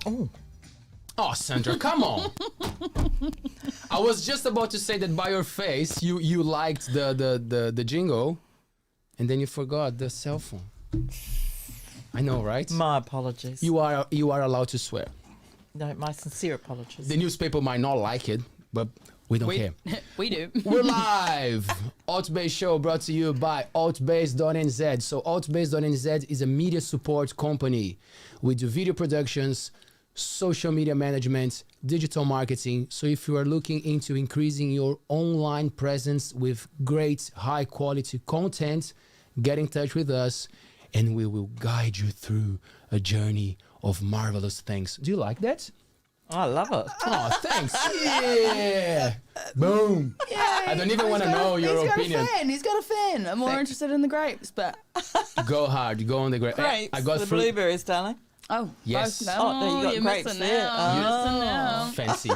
Oh, Sandra, come on. I was just about to say that by your face, you liked the jingle, and then you forgot the cell phone. I know, right? My apologies. You are allowed to swear. No, my sincere apologies. The newspaper might not like it, but we don't care. We do. We're live. ALTBAYS Show brought to you by ALTBAYS.nz. So ALTBAYS.nz is a media support company. We do video productions, social media management, digital marketing. So if you are looking into increasing your online presence with great high quality content, get in touch with us and we will guide you through a journey of marvelous things. Do you like that? I love it. Oh, thanks. Yeah. Boom. Yeah, I don't even want to know your opinion. He's got a fan. I'm more interested in the grapes, but Go hard. Go on the grapes. Grapes. I got the fruit. blueberries, darling. Yes. both. No, Oh, there you got you're grapes missing there. out. You're missing out. Fancy.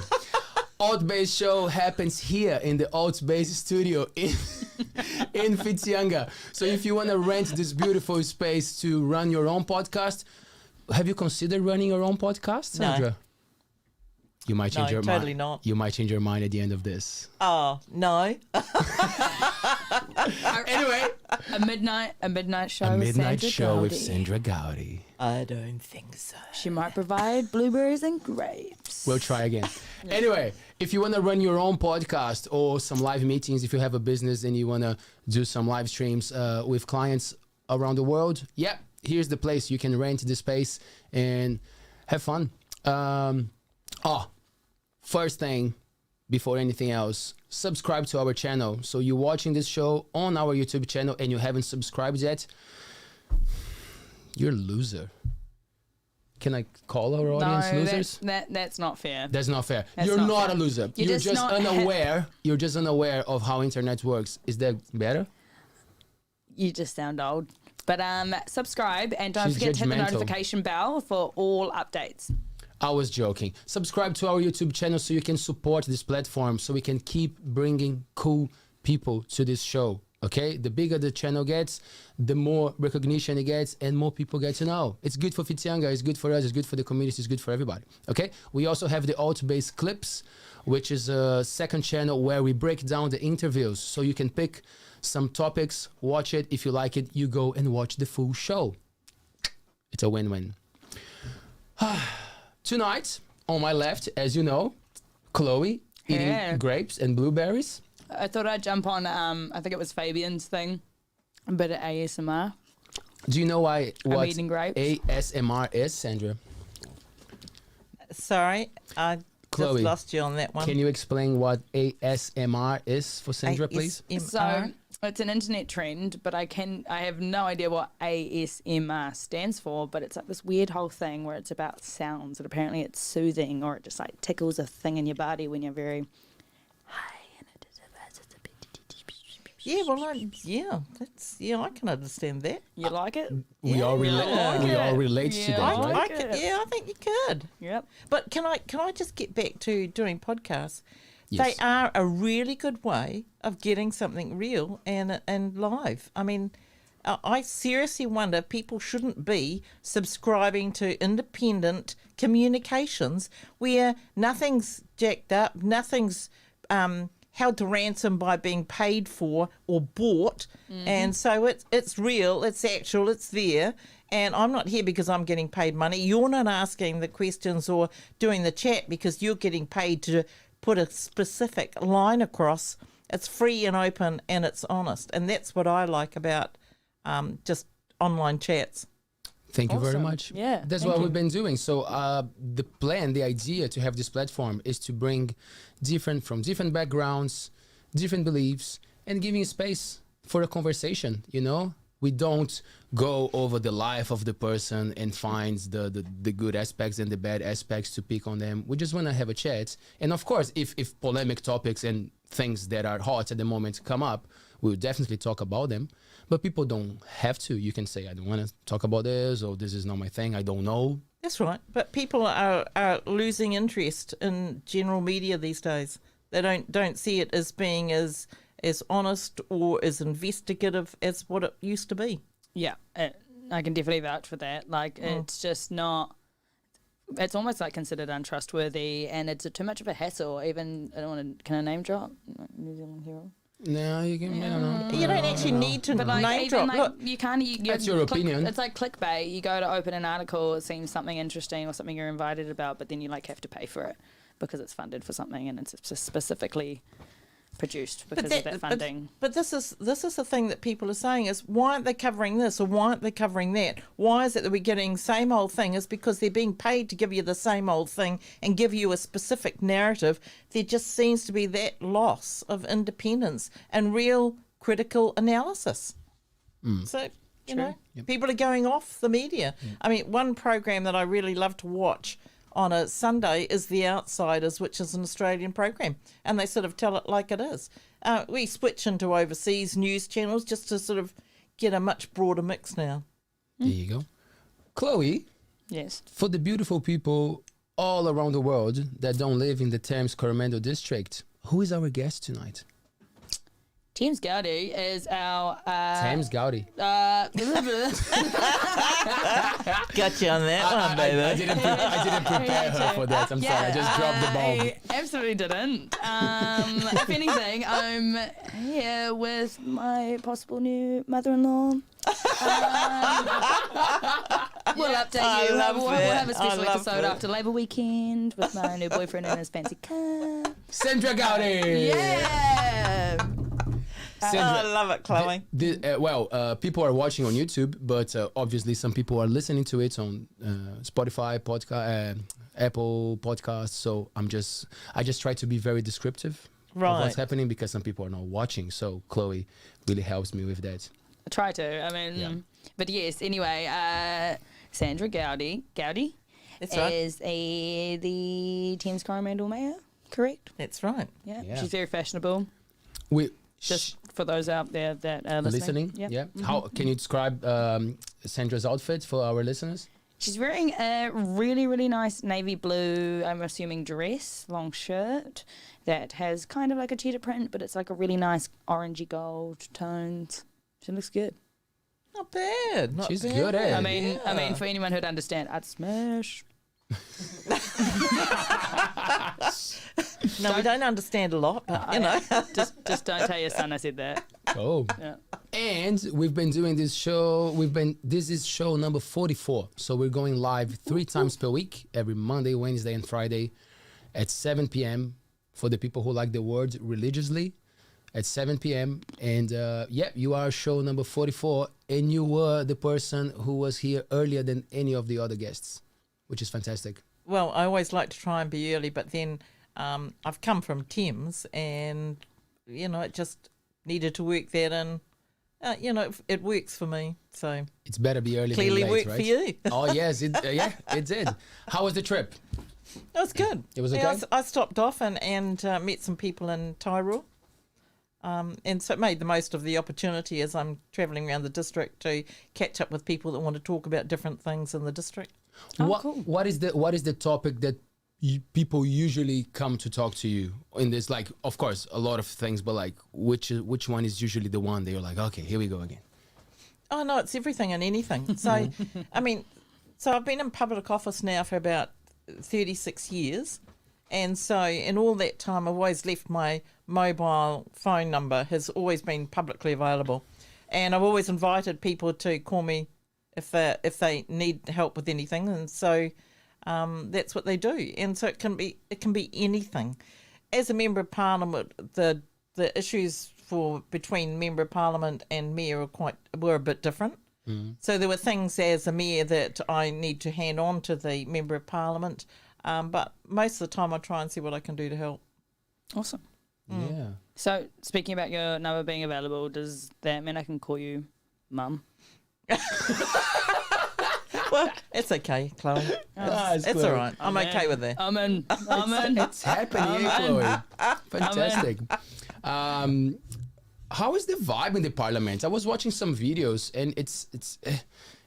ALTBAYS Show happens here in the ALTBAYS studio in Whitianga. So if you want to rent this beautiful space to run your own podcast, have you considered running your own podcast, Sandra? No. You might change your totally mind. not. You might change your mind at the end of this. Oh, no. Anyway, A midnight show. a with midnight Sandra show with Goudie. Sandra Goudie. I don't think so. She might provide blueberries and grapes. We'll try again. Anyway, if you want to run your own podcast or some live meetings, if you have a business and you want to do some live streams with clients around the world, here's the place. You can rent the space and have fun. First thing, before anything else, subscribe to our channel. So you're watching this show on our YouTube channel and you haven't subscribed yet, you're a loser. Can I call our audience losers? That's not fair. That's not fair. That's You're not not fair. a loser. You're You're just just not unaware. You're just unaware of how internet works. Is that better? You just sound old. But subscribe and don't She's forget to hit the judgmental. notification bell for all updates. I was joking. Subscribe to our YouTube channel so you can support this platform, so we can keep bringing cool people to this show. Okay? The bigger the channel gets, the more recognition it gets and more people get to know. It's good for Whitianga, it's good for us, it's good for the community, it's good for everybody. Okay? We also have the ALTBAYS Clips, which is a second channel where we break down the interviews. So you can pick some topics, watch it. If you like it, you go and watch the full show. It's a win-win. Tonight, on my left, as you know, Chloe eating grapes and blueberries. I thought I'd jump on, I think it was Fabian's thing, a bit of ASMR. Do you know what eating grapes. ASMR is, Sandra? Sorry, I Chloe, just lost you on that one. Can you explain what ASMR is for Sandra, please? ASMR? So it's an internet trend, but I have no idea what ASMR stands for, but it's like this weird whole thing where it's about sounds and apparently it's soothing, or it just like tickles a thing in your body when you're very high. Yeah, well, I can understand that. You like it? We all relate to Yeah, that, I right? like it. I think you could. Yep. But can I just get back to doing podcasts? Yes. They are a really good way of getting something real and live. I mean, I seriously wonder if people shouldn't be subscribing to independent communications where nothing's jacked up, nothing's held to ransom by being paid for or bought. And so it's real, it's actual, it's there. And I'm not here because I'm getting paid money. You're not asking the questions or doing the chat because you're getting paid to put a specific line across. It's free and open and it's honest. And that's what I like about just online chats. Thank you very Awesome. much. Yeah, That's thank what you. we've been doing. So the plan, the idea to have this platform is to bring from different backgrounds, different beliefs, and giving space for a conversation, you know? We don't go over the life of the person and find the good aspects and the bad aspects to pick on them. We just want to have a chat. And of course, if polemic topics and things that are hot at the moment come up, we'll definitely talk about them. But people don't have to. You can say, I don't want to talk about this, or this is not my thing, I don't know. That's right. But people are losing interest in general media these days. They don't see it as being as honest or as investigative as what it used to be. Yeah, I can definitely vouch for that. Like, it's just not... it's almost like considered untrustworthy, and it's too much of a hassle. Even I don't want to. Can I name drop New Zealand Herald? No, you can. I don't know. You don't actually need to But like, name even drop. like, Look, you can't. That's your opinion. It's like clickbait. You go to open an article, it seems something interesting or something you're invited about, but then you like have to pay for it because it's funded for something and it's just specifically produced because of that funding. But this is the thing that people are saying is, why aren't they covering this or why aren't they covering that? Why is it that we're getting same old thing? Is because they're being paid to give you the same old thing and give you a specific narrative. There just seems to be that loss of independence and real critical analysis. So, you know, people are going off the media. I mean, one program that I really love to watch on a Sunday is The Outsiders, which is an Australian program, and they sort of tell it like it is. We switch into overseas news channels just to sort of get a much broader mix now. There you go. Chloe, Yes. for the beautiful people all around the world that don't live in the Thames-Coromandel district, who is our guest tonight? Thames Goudie is our Thames Goudie. Got you on that one, baby. I didn't prepare her for that. I'm sorry. I just dropped the bomb. I absolutely didn't. If anything, I'm here with my possible new mother-in-law. We'll update you. We'll have a special episode after Labour weekend with my new boyfriend in his fancy car. SANDRA GOUDIE. Yeah. I love it, Chloe. People are watching on YouTube, but obviously some people are listening to it on Spotify, Apple Podcasts. So I just try to be very descriptive of what's happening because some people are not watching. So Chloe really helps me with that. I try to. I mean, but yes. Anyway, SANDRA Goudie That's right. is the Thames-Coromandel mayor. Correct. That's right. Yeah. Yeah. She's very fashionable. Just for those out there that are listening. Yeah. How can you describe Sandra's outfit for our listeners? She's wearing a really, really nice navy blue, I'm assuming dress, long shirt that has kind of like a cheetah print, but it's like a really nice orangey gold tones. She looks good. Not bad. She's good at it. I mean, for anyone who'd understand, I'd smash. No, we don't understand a lot, but you know. just don't tell your son I said that. Oh. Yeah. And we've been doing this show. This is show number 44. So we're going live 3 times per week, every Monday, Wednesday, and Friday at 7 p.m. for the people who like the word religiously at 7 p.m. And you are show number 44, and you were the person who was here earlier than any of the other guests, which is fantastic. Well, I always like to try and be early, but then I've come from Thames and, you know, it just needed to work that in. You know, it works for me. So it's better be early clearly than late, worked right? for you. Oh, yes. It did. How was the trip? It was good. It was okay? Yeah, I stopped off and met some people in Tairua. And so it made the most of the opportunity as I'm travelling around the district to catch up with people that want to talk about different things in the district. Cool. What is the topic that people usually come to talk to you in this? Like, of course, a lot of things, but like, which one is usually the one that you're like, okay, here we go again? Oh, no, it's everything and anything. So, I mean, I've been in public office now for about 36 years. And so in all that time, I've always left my mobile phone number, has always been publicly available. And I've always invited people to call me if they need help with anything. And so that's what they do. And so it can be anything. As a Member of Parliament, the issues between Member of Parliament and Mayor were a bit different. So there were things as a Mayor that I need to hand on to the Member of Parliament. But most of the time I try and see what I can do to help. Awesome. Yeah. So, speaking about your number being available, does that mean I can call you Mum? Well, it's okay, Chloe. It's all right. I'm okay with that. I'm in. It's happening, Chloe. Fantastic. How is the vibe in the Parliament? I was watching some videos, and it's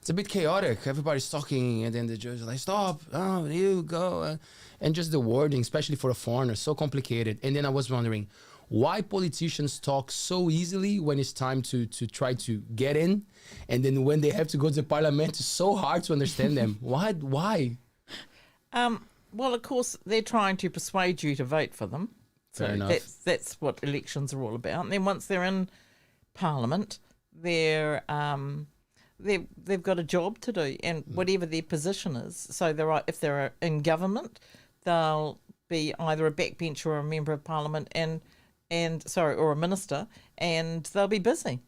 a bit chaotic. Everybody's talking, and then the judge is like, "Stop! Oh, you go!" And just the wording, especially for a foreigner, so complicated. And then I was wondering why politicians talk so easily when it's time to try to get in, and then when they have to go to the Parliament, it's so hard to understand them. Why? Well, of course, they're trying to persuade you to vote for them. Fair enough. That's what elections are all about. And then once they're in Parliament, they've got a job to do, and whatever their position is. So if they're in government, they'll be either a backbencher or a member of Parliament, or a minister, and they'll be busy.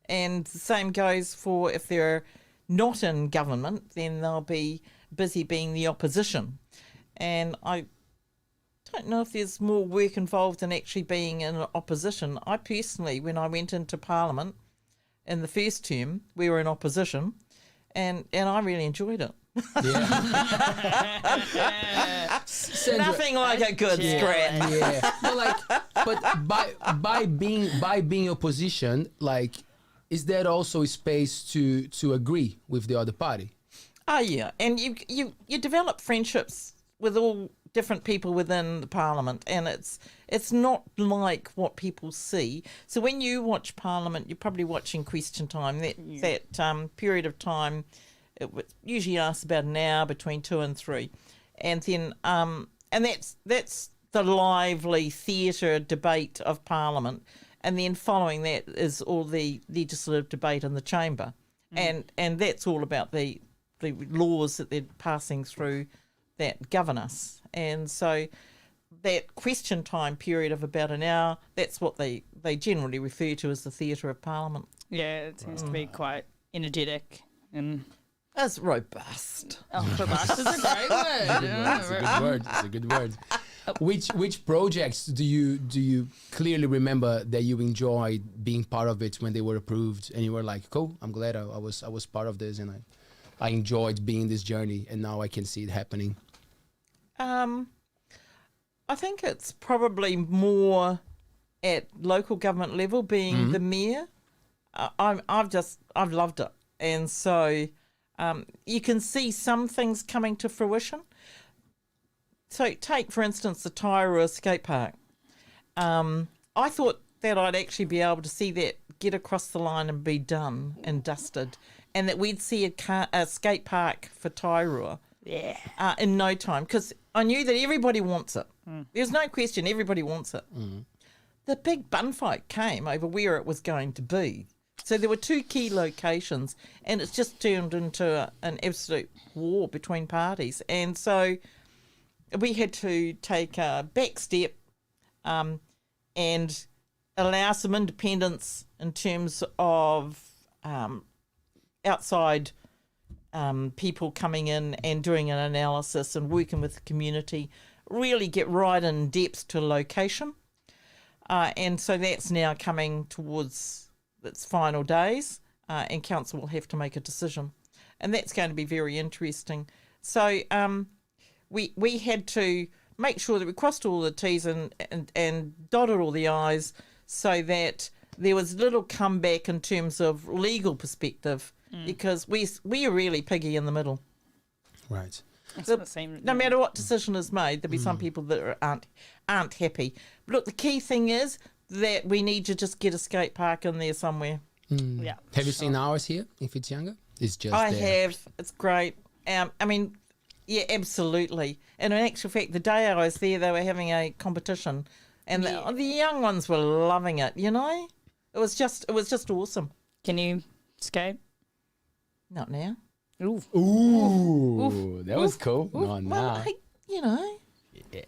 And the same goes for if they're not in government, then they'll be busy being the opposition. And I don't know if there's more work involved in actually being in opposition. I personally, when I went into Parliament in the first term, we were in opposition, and I really enjoyed it. Yeah. Sandra, Nothing like a good scrap. Yeah. But by being opposition, like, is there also a space to agree with the other party? Oh yeah, and you develop friendships with all different people within the Parliament, and it's not like what people see. So when you watch Parliament, you're probably watching Question Time. That period of time, it usually lasts about an hour, between 2 and 3, and then and that's the lively theatre debate of Parliament, and then following that is all the legislative debate in the chamber, and that's all about the laws that they're passing through that govern us. And so that question time period of about an hour, that's what they generally refer to as the theatre of Parliament. Yeah, it seems to be quite energetic and... It's robust. Oh, robust is a great word. It's a good word. It's a good word. Which projects do you clearly remember that you enjoyed being part of it when they were approved, and you were like, cool, I'm glad I was part of this, and I enjoyed being this journey, and now I can see it happening? I think it's probably more at local government level, being the mayor. I've loved it, and so you can see some things coming to fruition. So take, for instance, the Aotearoa skate park. I thought that I'd actually be able to see that get across the line and be done and dusted, and that we'd see a skate park for Aotearoa in no time, because I knew that everybody wants it. There's no question, everybody wants it. The big bun fight came over where it was going to be. So there were 2 key locations, and it's just turned into an absolute war between parties. And so we had to take a back step and allow some independence in terms of outside people coming in and doing an analysis and working with the community, really get right in depth to location. And so that's now coming towards its final days, and council will have to make a decision. And that's going to be very interesting. So we had to make sure that we crossed all the T's and dotted all the I's, so that there was little comeback in terms of legal perspective, because we are really piggy in the middle. Right. No matter what decision is made, there'll be some people that aren't happy. But look, the key thing is that we need to just get a skate park in there somewhere. Yeah. Have you seen ours here in Whitianga? It's just I there. have. It's great. I mean, yeah, absolutely. And in actual fact, the day I was there, they were having a competition, and the young ones were loving it. You know, it was just awesome. Can you skate? Not now. Ooh, that was cool. Not now. Well, you know,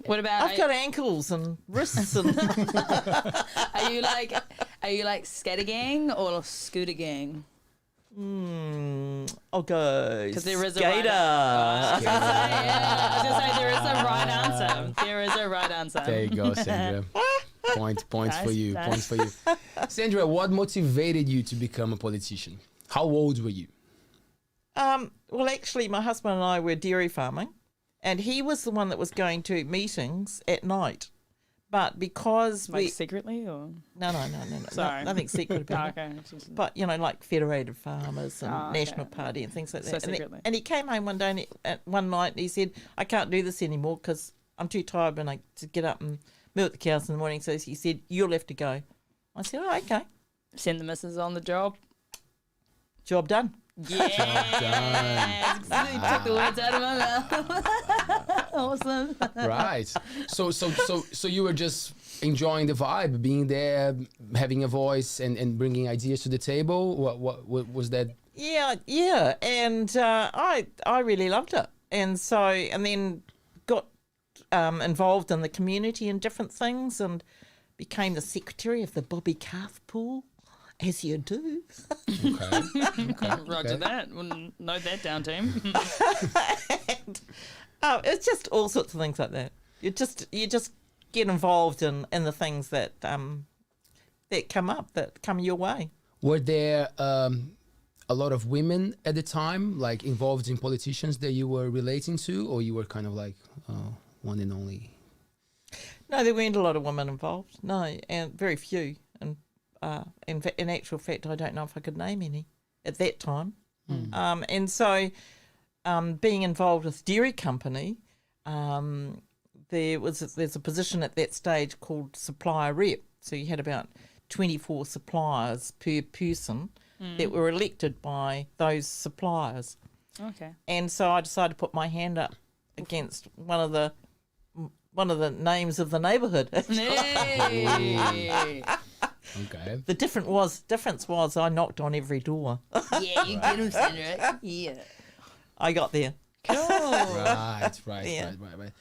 What about? I've got ankles and wrists and. Are you like skater gang or scooter gang? I'll go. Because there is skater. I was gonna say there is a right answer. There is a right answer. There you go, Sandra. Points Nice, for you. nice. Points for you. Sandra, what motivated you to become a politician? How old were you? Well, actually, my husband and I were dairy farming, and he was the one that was going to meetings at night. But because Like secretly or? No. Sorry. Nothing secret about it. Okay. But, you know, like Federated Farmers and okay. National Party and things like So that. secretly. And he came home one day, one night, and he said, I can't do this anymore because I'm too tired to get up and milk the cows in the morning. So he said, you'll have to go. I said, oh, okay. Send the missus on the job. Job done. Yeah. You took the words out of my mouth. Awesome. Right. So you were just enjoying the vibe, being there, having a voice, and bringing ideas to the table. What was that? Yeah, and I really loved it, and then got involved in the community in different things, and became the secretary of the Bobby Calf Pool, as you do. Okay. Roger that. We'll note that down, team. And, it's just all sorts of things like that. You just get involved in the things that come your way. Were there a lot of women at the time, like involved in politicians that you were relating to, or you were kind of like one and only? No, there weren't a lot of women involved. No, and very few. And in actual fact, I don't know if I could name any at that time. And so, being involved with dairy company, there's a position at that stage called supplier rep. So you had about 24 suppliers per person that were elected by those suppliers. Okay. And so I decided to put my hand up against one of the names of the neighbourhood. Hey. Okay. The difference was I knocked on every door. Yeah, you get them, Sandra. Yeah. I got there. Cool. Right. Yeah. Right.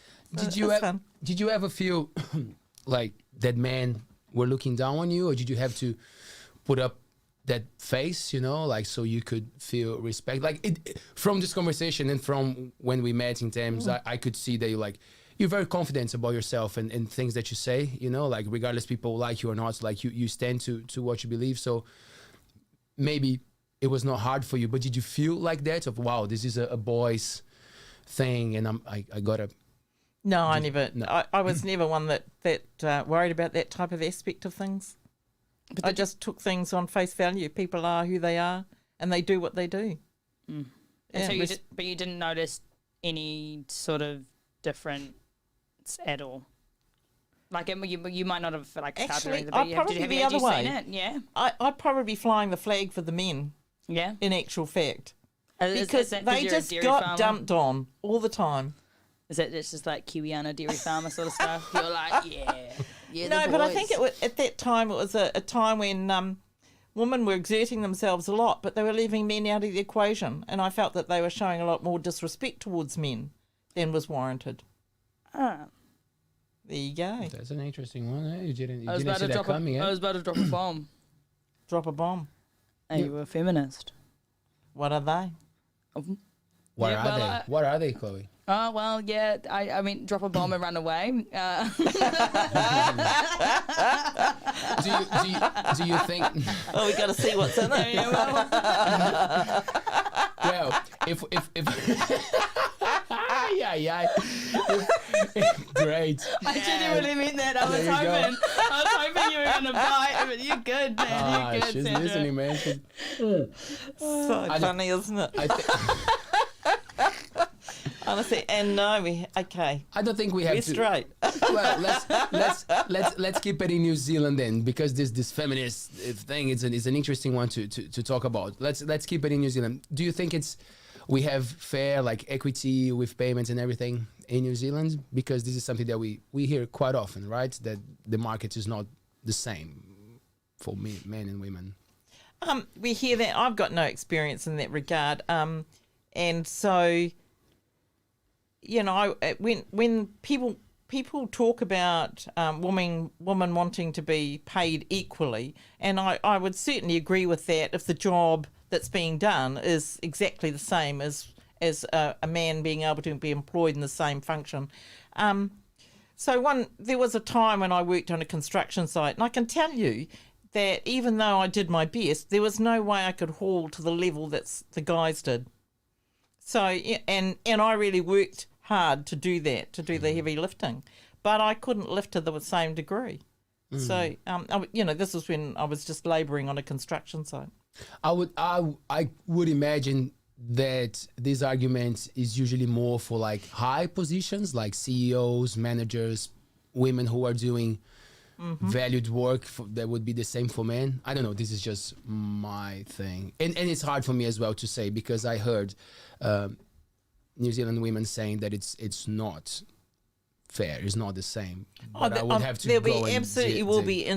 Fun. Did you ever feel like that men were looking down on you, or did you have to put up that face, like so you could feel respect? Like from this conversation and from when we met in Thames, I could see that you're very confident about yourself and things that you say, like regardless people like you or not, like you stand to what you believe. So maybe it was not hard for you, but did you feel like that of, wow, this is a boy's thing and I gotta... No, I never. No. I was never one that worried about that type of aspect of things. But I just took things on face value. People are who they are, and they do what they do. And Yeah, so but you didn't notice any sort of difference at all. Like you might not have actually, but I'd probably be the other way. Seen it? Yeah. I'd probably be flying the flag for the men. Yeah. In actual fact, Is because that they you're a just dairy got farmer? dumped on all the time. Is that just like Kiwiana dairy farmer sort of stuff? You're like, yeah. No, the but I boys. think at that time it was a time when women were exerting themselves a lot, but they were leaving men out of the equation, and I felt that they were showing a lot more disrespect towards men than was warranted. Ah. There you go. That's an interesting one. Eh? You didn't I was see about to that drop coming, eh? I was about to drop a bomb. Drop a bomb. And you were a feminist. What are they? What Yeah, are well, they? What are they, Chloe? Oh, well, yeah. I mean, drop a bomb and run away. Do you think? Oh, we got to see what's in it. Well, if great. I genuinely mean that. I was hoping you were going to bite, but you're good, man. You're good, she's Sandra. listening, man. So funny, isn't it? Honestly, and no, okay. I don't think we have We're to. straight. Well, let's keep it in New Zealand then, because this feminist thing is an interesting one to talk about. Let's keep it in New Zealand. Do you think we have fair equity with payments and everything in New Zealand? Because this is something that we hear quite often, right? That the market is not the same for men and women. We hear that. I've got no experience in that regard, and so. When people talk about women wanting to be paid equally, and I would certainly agree with that if the job that's being done is exactly the same as a man being able to be employed in the same function. There was a time when I worked on a construction site, and I can tell you that even though I did my best, there was no way I could haul to the level that the guys did. So, and I really worked hard to do that, to do the heavy lifting, but I couldn't lift to the same degree. So, this is when I was just labouring on a construction site. I would imagine that this argument is usually more for high positions, like CEOs, managers, women who are doing valued work that would be the same for men. I don't know. This is just my thing, and it's hard for me as well to say, because I heard New Zealand women saying that it's not fair, it's not the same. But I would Oh, have to there'll go be and absolutely will be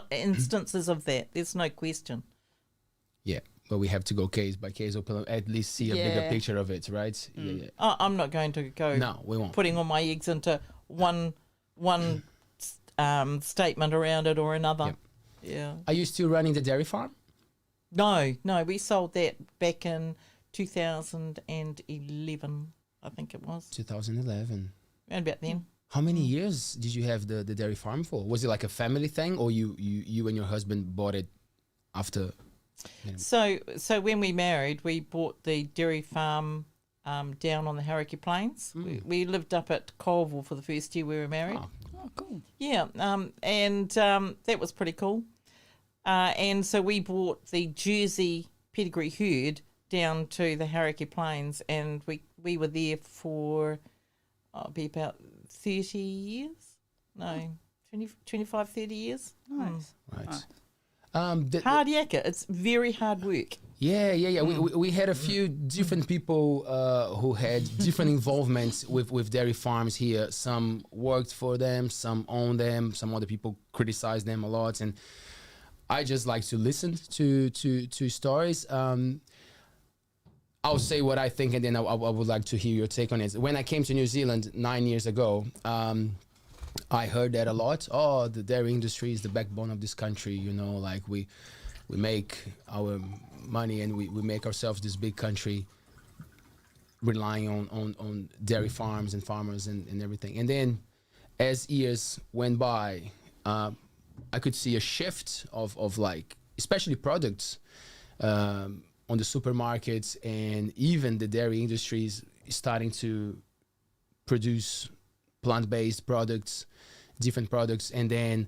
instances of that. There's no question. Yeah, but we have to go case by case, or at least see a bigger Yeah. picture of it, right? Yeah. I'm not going to go. No, we won't. Putting all my eggs into one statement around it or another. Yep. Yeah. Are you still running the dairy farm? No, we sold that back in 2011, I think it was. 2011. Around about then. How many years did you have the dairy farm for? Was it like a family thing, or you and your husband bought it after? So when we married, we bought the dairy farm down on the Hauraki Plains. We lived up at Colville for the first year we were married. Oh. Oh, cool. Yeah, and that was pretty cool. And so we bought the Jersey pedigree herd down to the Hauraki Plains, and we were there for be about 30 years? No, 25, 30 years. Nice. Right. Nice. Hard yakka. It's very hard work. Yeah. We had a few different people who had different involvements with dairy farms here. Some worked for them, some owned them, some other people criticized them a lot. And I just like to listen to stories. I'll say what I think, and then I would like to hear your take on it. When I came to New Zealand 9 years ago, I heard that a lot. Oh, the dairy industry is the backbone of this country. You know, like we make our money and we make ourselves this big country relying on dairy farms and farmers and everything. And then as years went by, I could see a shift of like, especially products on the supermarkets, and even the dairy industries starting to produce plant-based products, different products. And then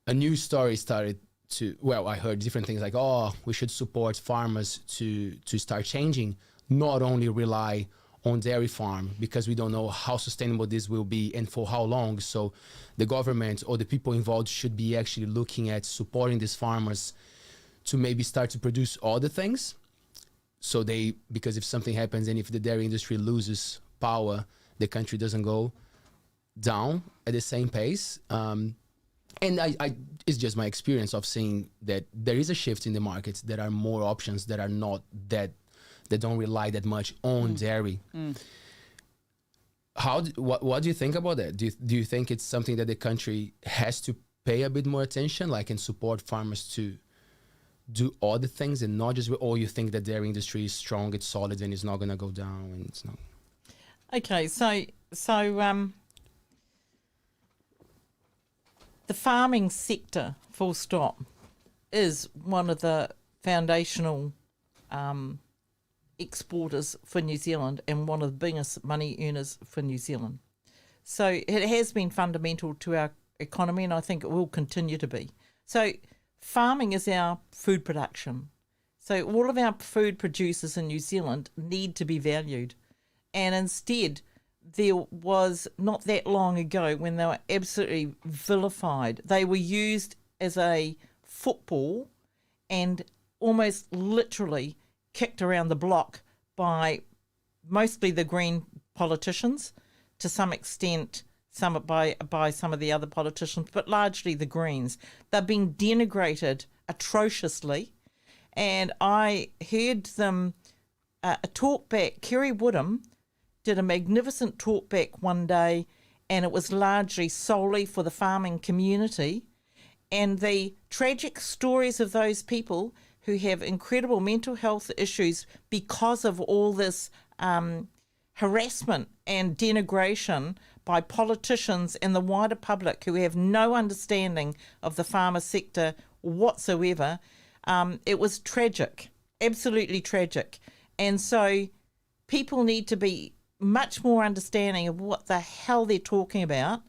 a new story started to, well, I heard different things like, oh, we should support farmers to start changing, not only rely on dairy farm, because we don't know how sustainable this will be and for how long. So the government or the people involved should be actually looking at supporting these farmers to maybe start to produce other things. So because if something happens and if the dairy industry loses power, the country doesn't go down at the same pace. And it's just my experience of seeing that there is a shift in the markets. There are more options that are not that don't rely that much on dairy. What do you think about that? Do you think it's something that the country has to pay a bit more attention, like, and support farmers to do other things and not just, or you think that dairy industry is strong, it's solid, and it's not going to go down, and it's not? Okay, so the farming sector, full stop, is one of the foundational exporters for New Zealand and one of the biggest money earners for New Zealand. So it has been fundamental to our economy, and I think it will continue to be. So farming is our food production. So all of our food producers in New Zealand need to be valued. And instead, there was not that long ago when they were absolutely vilified. They were used as a football and almost literally kicked around the block by mostly the Green politicians, to some extent by some of the other politicians, but largely the Greens. They're being denigrated atrociously. And I heard them a talk back. Kerry Woodham did a magnificent talk back one day, and it was largely solely for the farming community. And the tragic stories of those people who have incredible mental health issues because of all this harassment and denigration by politicians and the wider public who have no understanding of the farmer sector whatsoever. It was tragic, absolutely tragic. And so people need to be much more understanding of what the hell they're talking about,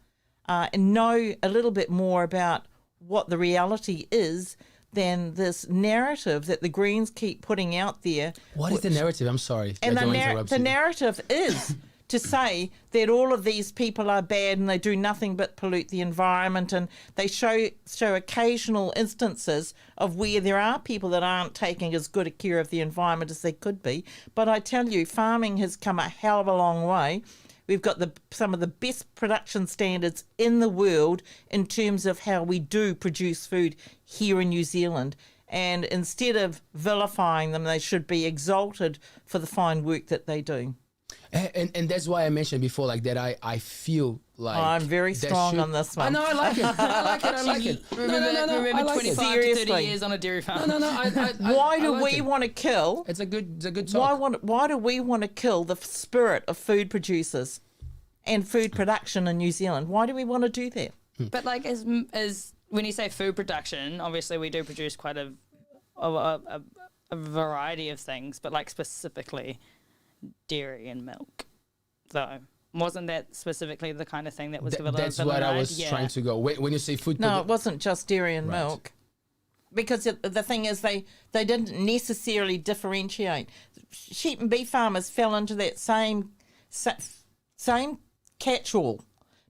and know a little bit more about what the reality is than this narrative that the Greens keep putting out there. What is the narrative? I'm sorry. And I don't interrupt the you. narrative is to say that all of these people are bad and they do nothing but pollute the environment, and they show occasional instances of where there are people that aren't taking as good a care of the environment as they could be. But I tell you, farming has come a hell of a long way. We've got some of the best production standards in the world in terms of how we do produce food here in New Zealand. And instead of vilifying them, they should be exalted for the fine work that they do. And that's why I mentioned before, like that I feel like I'm very strong on this one. I know, I like it. I like it. Remember I like 25 it. to 30 years on a dairy farm. Why do we want to kill? It's a good talk. Why do we want to kill the spirit of food producers and food production in New Zealand? Why do we want to do that? But like, as when you say food production, obviously we do produce quite a variety of things, but like specifically dairy and milk, though. Wasn't that specifically the kind of thing that was developed? That's what I was trying to go. When you say food... No, it wasn't just dairy and Right. milk. Because the thing is, they didn't necessarily differentiate. Sheep and beef farmers fell into that same catch-all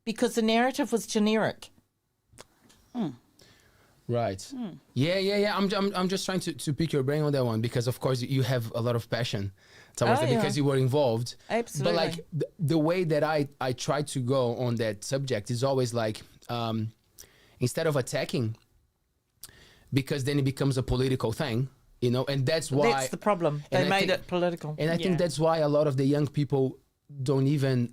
because the narrative was generic. Right. Yeah. I'm just trying to pick your brain on that one, because of course you have a lot of passion towards it because you were involved. Absolutely. But like the way that I try to go on that subject is always like, instead of attacking, because then it becomes a political thing, you know, and that's why... That's the problem. They made it political. And I think that's why a lot of the young people don't even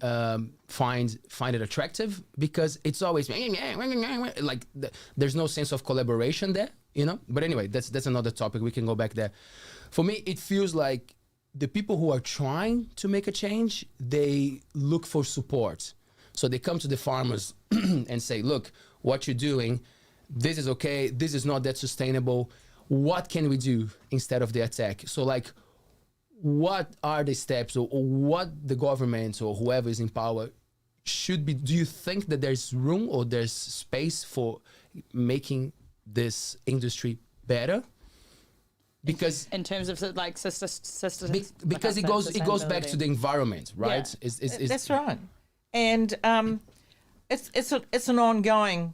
find it attractive, because it's always like there's no sense of collaboration there, you know. But anyway, that's another topic. We can go back there. For me, it feels like the people who are trying to make a change, they look for support. So they come to the farmers and say, look, what you're doing, this is okay, this is not that sustainable. What can we do instead of the attack? So like, what are the steps, or what the government or whoever is in power should be? Do you think that there's room or there's space for making this industry better? Because in terms of like because it goes back to the environment, right? Yeah. That's right. And it's an ongoing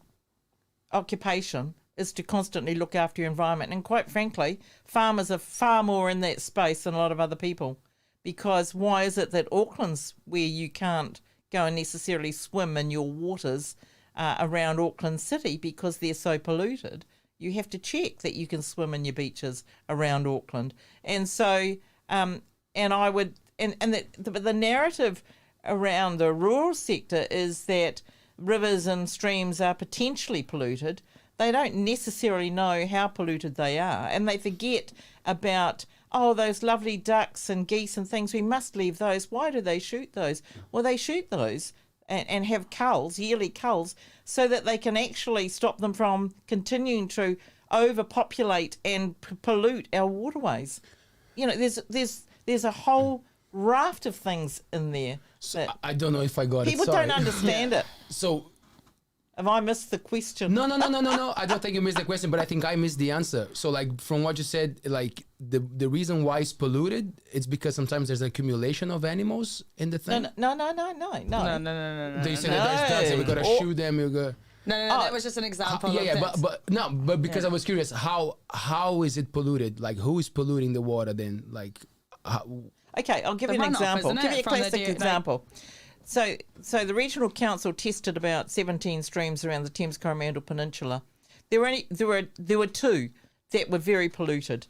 occupation, is to constantly look after your environment. And quite frankly, farmers are far more in that space than a lot of other people. Because why is it that Auckland's where you can't go and necessarily swim in your waters around Auckland City because they're so polluted? You have to check that you can swim in your beaches around Auckland. And so, the narrative around the rural sector is that rivers and streams are potentially polluted. They don't necessarily know how polluted they are, and they forget about, those lovely ducks and geese and things, we must leave those. Why do they shoot those? Well, they shoot those and have culls, yearly culls, so that they can actually stop them from continuing to overpopulate and pollute our waterways. You know, there's a whole raft of things in there. So I don't know if I got it. People don't understand it. So... Have I missed the question? No. I don't think you missed the question, but I think I missed the answer. So like from what you said, like the reason why it's polluted, it's because sometimes there's an accumulation of animals in the thing. No. No. Do you say that there's ducks and we gotta shoot them? No, that was just an example. But because I was curious, how is it polluted? Like who is polluting the water then? Like Okay, I'll give you an example. Give you a classic example. So the regional council tested about 17 streams around the Thames-Coromandel Peninsula. There were two that were very polluted,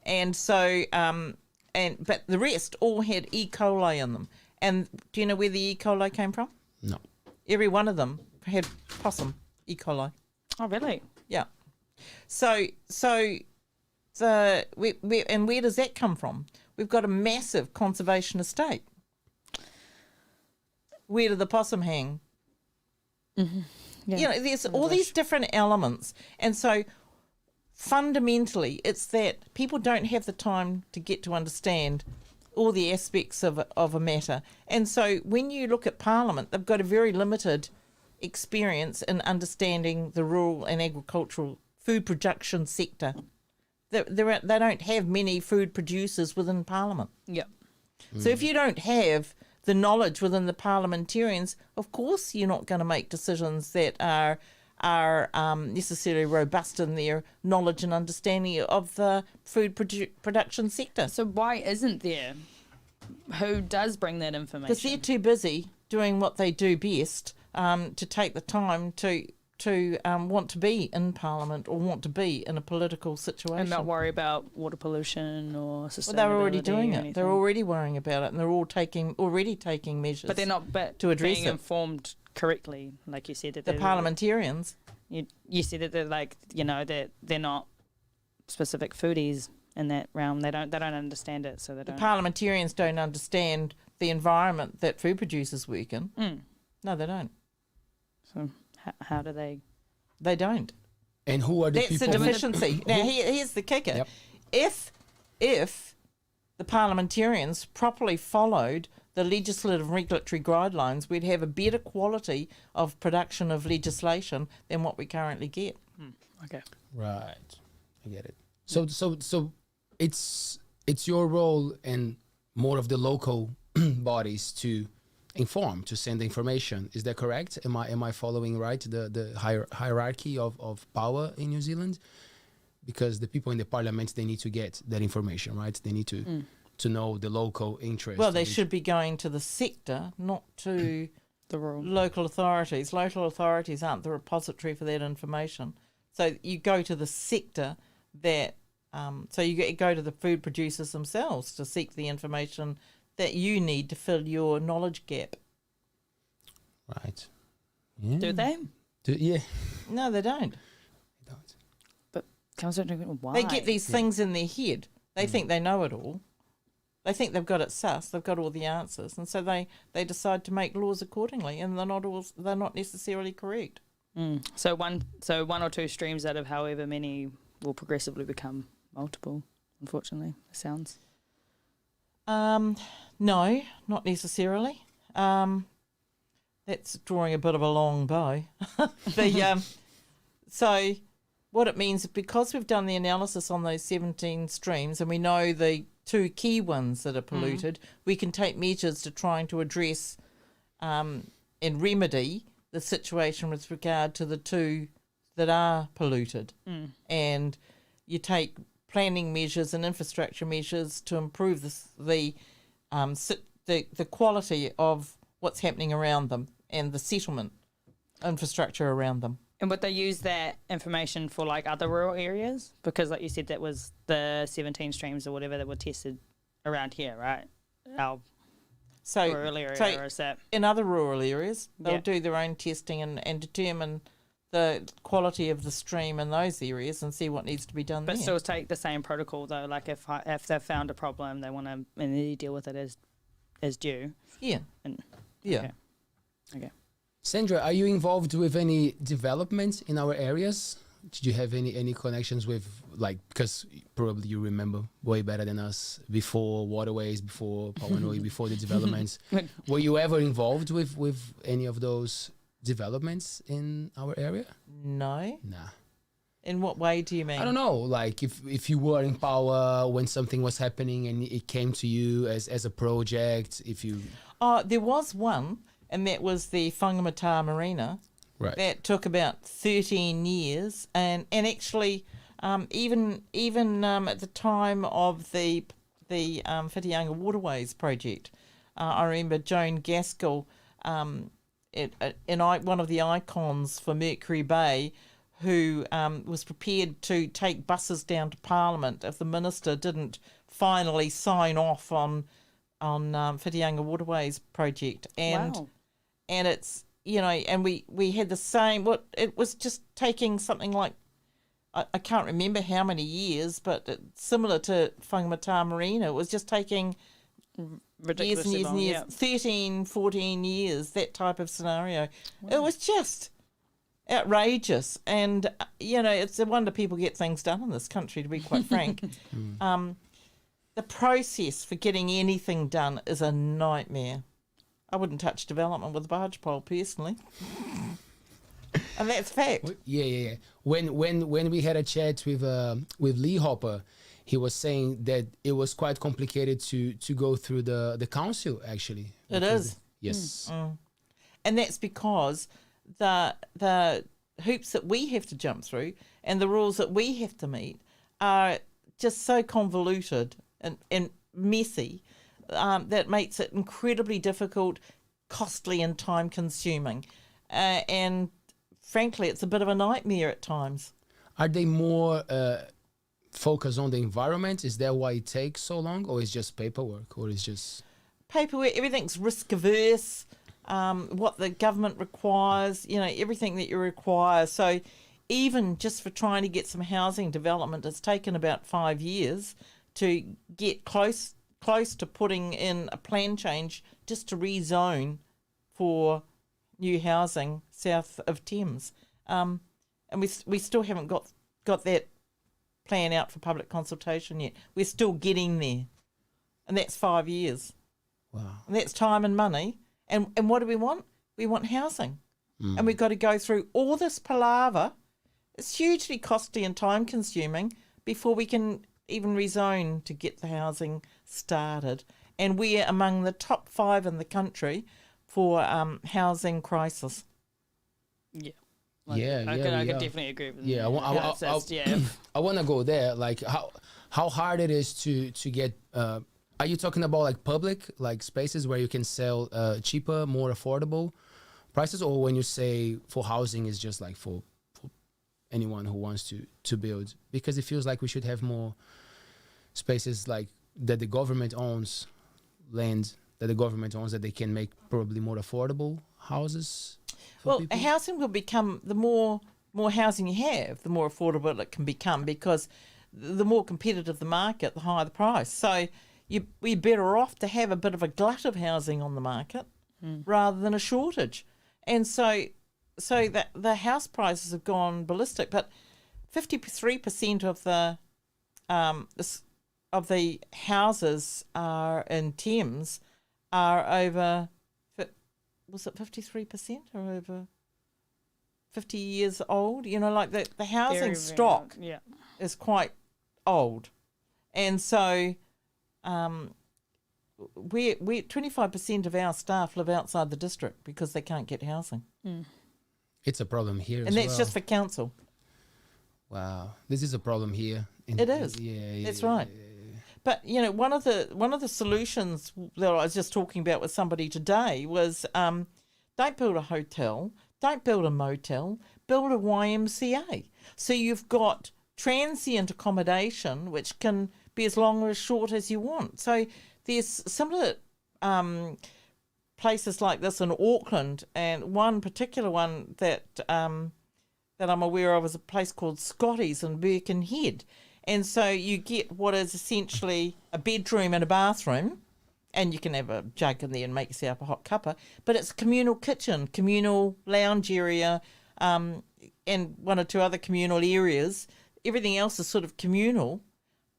and so but the rest all had E. coli in them. And do you know where the E. coli came from? No. Every one of them had possum E. coli. Oh, really? Yeah. So where does that come from? We've got a massive conservation estate. Where do the possum hang? Mm-hmm. Yeah. You know, there's all these different elements. And so fundamentally, it's that people don't have the time to get to understand all the aspects of a matter. And so when you look at Parliament, they've got a very limited experience in understanding the rural and agricultural food production sector. They don't have many food producers within Parliament. Yep. So if you don't have the knowledge within the parliamentarians, of course you're not going to make decisions that are necessarily robust in their knowledge and understanding of the food production sector. So why isn't there? Who does bring that information? Because they're too busy doing what they do best to take the time to want to be in Parliament or want to be in a political situation. And not worry about water pollution or sustainability. Well, they're already doing it. Anything. They're already worrying about it, and they're already taking measures. But they're not to address being it. informed correctly, like you said. That The parliamentarians. You said that they're like, that they're not specific foodies in that realm. They don't understand it, so they don't. The parliamentarians don't understand the environment that food producers work in. No, they don't. So how do they? They don't. And who are the That's people? the deficiency. Now, here's the kicker. Yep. If the parliamentarians properly followed the legislative and regulatory guidelines, we'd have a better quality of production of legislation than what we currently get. Okay. Right, I get it. So it's your role and more of the local bodies to inform, to send information. Is that correct? Am I following right the hierarchy of power in New Zealand? Because the people in the parliament, they need to get that information, right? They need to know the local interest. Well, they should be going to the sector, not to The rural. local authorities. Local authorities aren't the repository for that information. So you go to the sector that, so you go to the food producers themselves to seek the information that you need to fill your knowledge gap. Right. Yeah. Do they? Yeah. No, they don't. They don't. But comes down to why? They get these things in their head. They think they know it all. They think they've got it sus. They've got all the answers, and so they decide to make laws accordingly, and they're not necessarily correct. So one or two streams out of however many will progressively become multiple. Unfortunately, it sounds. No, not necessarily. That's drawing a bit of a long bow. So what it means, because we've done the analysis on those 17 streams and we know the two key ones that are polluted, we can take measures to trying to address and remedy the situation with regard to the two that are polluted. And you take planning measures and infrastructure measures to improve the quality of what's happening around them and the settlement infrastructure around them. And would they use that information for like other rural areas? Because like you said, that was the 17 streams or whatever that were tested around here, right? Our rural area, or is that? In other rural areas, they'll do their own testing and determine the quality of the stream in those areas and see what needs to be done But there. still take the same protocol though. Like if they've found a problem, they want to and they deal with it as due. Yeah. Okay. Okay. Sandra, are you involved with any developments in our areas? Did you have any connections with, like, because probably you remember way better than us, before waterways, before Pauanui, before the developments. Were you ever involved with any of those developments in our area? No. Nah. In what way do you mean? I don't know, like if you were in power when something was happening and it came to you as a project, if you... Oh, there was one, and that was the Whangamata Marina. Right. That took about 13 years, and actually, even at the time of the Whitianga Waterways project, I remember Joan Gaskell, one of the icons for Mercury Bay, who was prepared to take buses down to Parliament if the minister didn't finally sign off on Whitianga Waterways project, and it's. And we had the same. It was just taking something like, I can't remember how many years, but similar to Whangamata Marina, it was just taking years and years and years, 13, 14 years, that type of scenario. Wow. It was just outrageous, and it's a wonder people get things done in this country, to be quite frank. The process for getting anything done is a nightmare. I wouldn't touch development with a barge pole, personally. And that's fact. Yeah. When we had a chat with Lee Hopper, he was saying that it was quite complicated to go through the council, actually. It is. Yes. And that's because the hoops that we have to jump through and the rules that we have to meet are just so convoluted and messy that makes it incredibly difficult, costly and time consuming. And frankly, it's a bit of a nightmare at times. Are they more focused on the environment? Is that why it takes so long? Or is just paperwork? Or is just... Paperwork, everything's risk averse, what the government requires, everything that you require. So even just for trying to get some housing development, it's taken about 5 years to get close to putting in a plan change just to rezone for new housing south of Thames. And we still haven't got that plan out for public consultation yet. We're still getting there. And that's 5 years. Wow. And that's time and money. And what do we want? We want housing. And we've got to go through all this palaver. It's hugely costly and time consuming before we can even rezone to get the housing started. And we're among the top 5 in the country for housing crisis. Yeah. I I could definitely agree with yeah, that. I want to go there. Like how hard it is to get. Are you talking about like public like spaces where you can sell cheaper, more affordable prices, or when you say for housing is just like for anyone who wants to build? Because it feels like we should have more spaces like that the government owns, land that the government owns, that they can make probably more affordable houses. Well, People? housing will become, the more housing you have, the more affordable it can become, because the more competitive the market, the higher the price. So we're better off to have a bit of a glut of housing on the market rather than a shortage. And so that the house prices have gone ballistic, but 53% of the houses are in Thames are over, was it 53% or over 50 years old? Like the housing Very, stock very old. is quite old. And so we 25% of our staff live outside the district because they can't get housing. It's a problem here, And that's just for council. Wow, this is a problem here. It is. Yeah, That's right. But one of the solutions that I was just talking about with somebody today was don't build a hotel, don't build a motel, build a YMCA. So you've got transient accommodation, which can be as long or as short as you want. So there's similar places like this in Auckland, and one particular one that I'm aware of is a place called Scotty's in Birkenhead. And so you get what is essentially a bedroom and a bathroom, and you can have a jug in there and make yourself a hot cuppa, but it's a communal kitchen, communal lounge area, and one or two other communal areas. Everything else is sort of communal,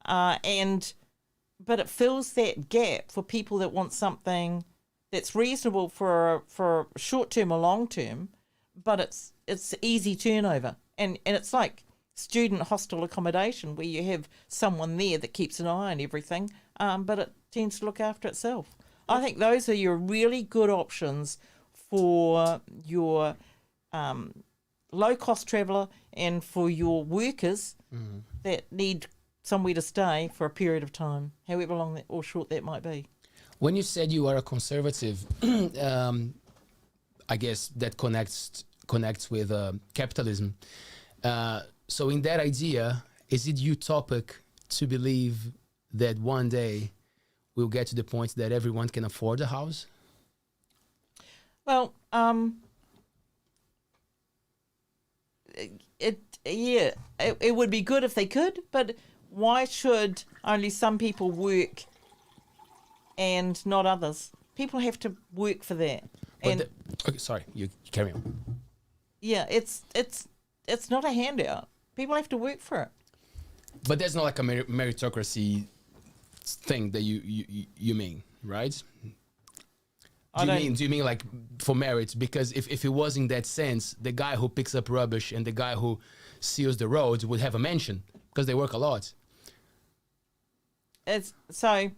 but it fills that gap for people that want something that's reasonable for short term or long term, but it's easy turnover, and it's like student hostel accommodation where you have someone there that keeps an eye on everything, but it tends to look after itself. I think those are your really good options for your low-cost traveller and for your workers that need somewhere to stay for a period of time, however long that or short that might be. When you said you are a conservative, I guess that connects with capitalism. So in that idea, is it utopic to believe that one day we'll get to the point that everyone can afford a house? Well, it would be good if they could, but why should only some people work and not others? People have to work for that. Okay, sorry, you carry on. Yeah, it's not a handout. People have to work for it. But that's not like a meritocracy thing that you mean, right? Do you mean like for merit? Because if it was in that sense, the guy who picks up rubbish and the guy who seals the roads would have a mention because they work a lot. It's so.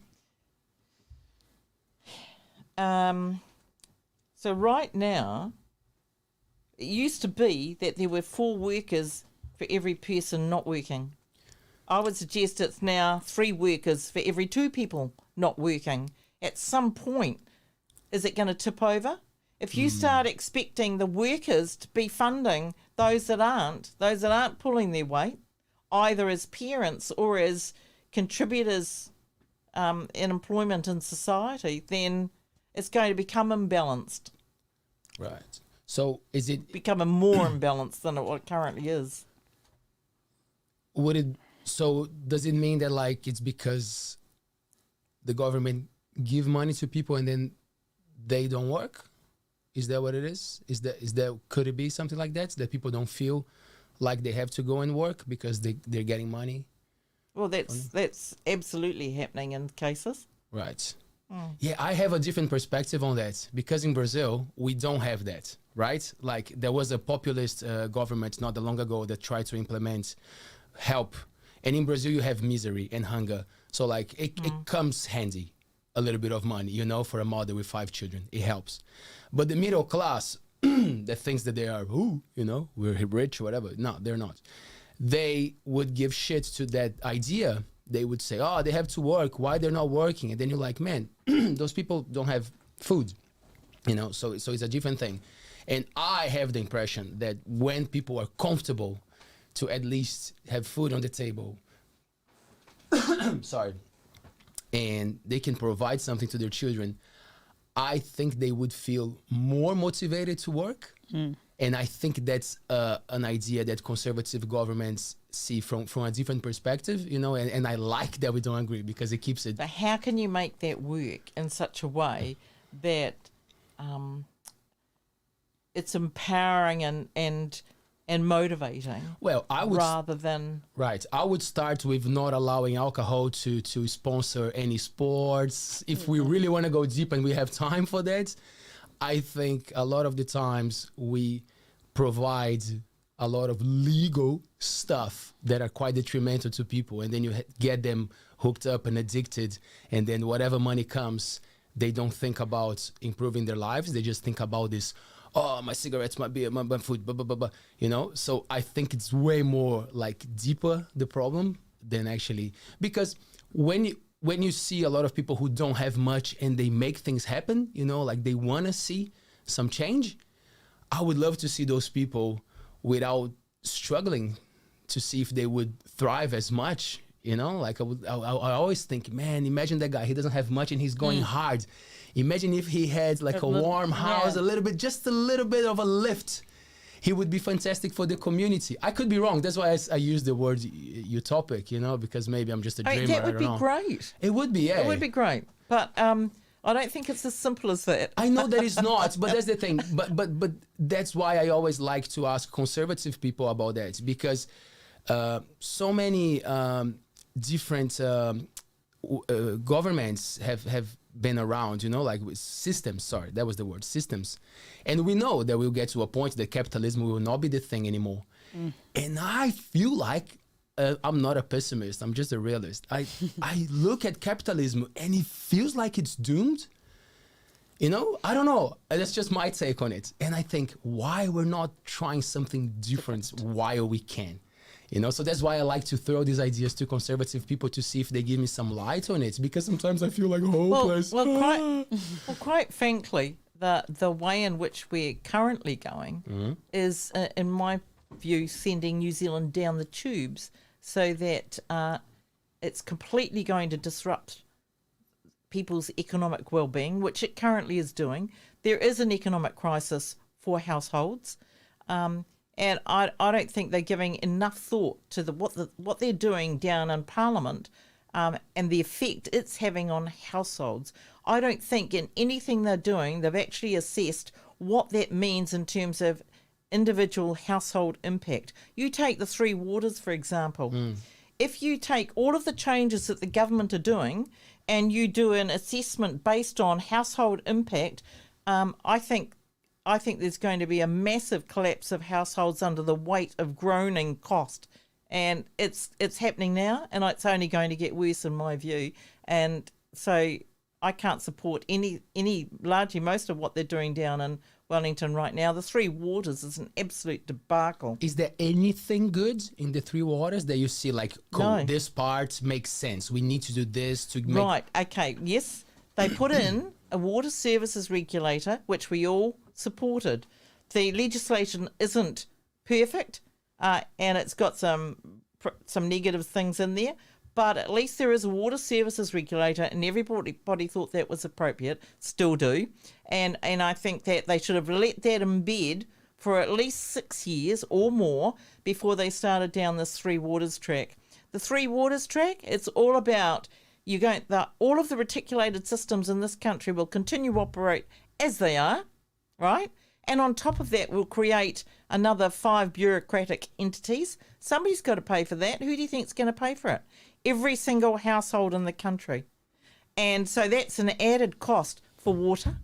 So right now, it used to be that there were 4 workers for every person not working. I would suggest it's now 3 workers for every 2 people not working. At some point, is it going to tip over? If you start expecting the workers to be funding those that aren't pulling their weight, either as parents or as contributors in employment in society, then it's going to become imbalanced. Right. So is it becoming more imbalanced than what it currently is? So does it mean that like it's because the government give money to people and then they don't work? Is that what it is? Could it be something like that people don't feel like they have to go and work because they're getting money? Well, that's absolutely happening in cases. Right. Yeah, I have a different perspective on that because in Brazil we don't have that, right? Like there was a populist government not that long ago that tried to implement help, and in Brazil you have misery and hunger, so like it comes handy a little bit of money, for a mother with 5 children. It helps. But the middle class that thinks that they are, we're rich, whatever. No, they're not. They would give shit to that idea. They would say, oh, they have to work. Why they're not working? And then you're like, man, those people don't have food, so it's a different thing. And I have the impression that when people are comfortable to at least have food on the table, sorry, and they can provide something to their children, I think they would feel more motivated to work. And I think that's an idea that conservative governments see from a different perspective, and I like that we don't agree because it keeps it. But how can you make that work in such a way that it's empowering and motivating? Well, I would rather than right. I would start with not allowing alcohol to sponsor any sports. If we really want to go deep and we have time for that, I think a lot of the times we provide a lot of legal stuff that are quite detrimental to people, and then you get them hooked up and addicted, and then whatever money comes, they don't think about improving their lives. They just think about this, oh, my cigarettes, my beer, my food, blah, blah, blah, blah, So I think it's way more like deeper, the problem, than actually, because when you see a lot of people who don't have much and they make things happen, like they want to see some change, I would love to see those people without struggling to see if they would thrive as much, like I always think, man, imagine that guy, he doesn't have much and he's going hard. Imagine if he had like a warm house, just a little bit of a lift. He would be fantastic for the community. I could be wrong. That's why I use the word utopic, because maybe I'm just a dreamer. That would be great. It would be, yeah. It would be great. But I don't think it's as simple as that. I know that it's not, but that's the thing. But that's why I always like to ask conservative people about that, because so many different governments have been around, like with systems. Sorry, that was the word, systems. And we know that we'll get to a point that capitalism will not be the thing anymore. And I feel like I'm not a pessimist. I'm just a realist. I look at capitalism and it feels like it's doomed. I don't know. That's just my take on it. And I think, why we're not trying something different while we can? So that's why I like to throw these ideas to conservative people to see if they give me some light on it, because sometimes I feel like hopeless. Well, quite frankly, the way in which we're currently going is, in my view, sending New Zealand down the tubes, so that it's completely going to disrupt people's economic well-being, which it currently is doing. There is an economic crisis for households. And I don't think they're giving enough thought to what they're doing down in Parliament and the effect it's having on households. I don't think in anything they're doing they've actually assessed what that means in terms of individual household impact. You take the 3 waters, for example. If you take all of the changes that the government are doing and you do an assessment based on household impact, I think there's going to be a massive collapse of households under the weight of groaning cost, and it's happening now, and it's only going to get worse in my view. And so I can't support any largely most of what they're doing down in Wellington right now. The Three Waters is an absolute debacle. Is there anything good in the Three Waters that you see like, cool, No. this part makes sense, we need to do this to make... Right, okay, yes. They put in a water services regulator, which we all supported. The legislation isn't perfect, and it's got some negative things in there, but at least there is a water services regulator, and everybody thought that was appropriate, still do. And I think that they should have let that embed for at least 6 years or more before they started down this Three Waters track. The Three Waters track, it's all about all of the reticulated systems in this country will continue to operate as they are, right? And on top of that, we'll create another 5 bureaucratic entities. Somebody's got to pay for that. Who do you think is going to pay for it? Every single household in the country. And so that's an added cost for water.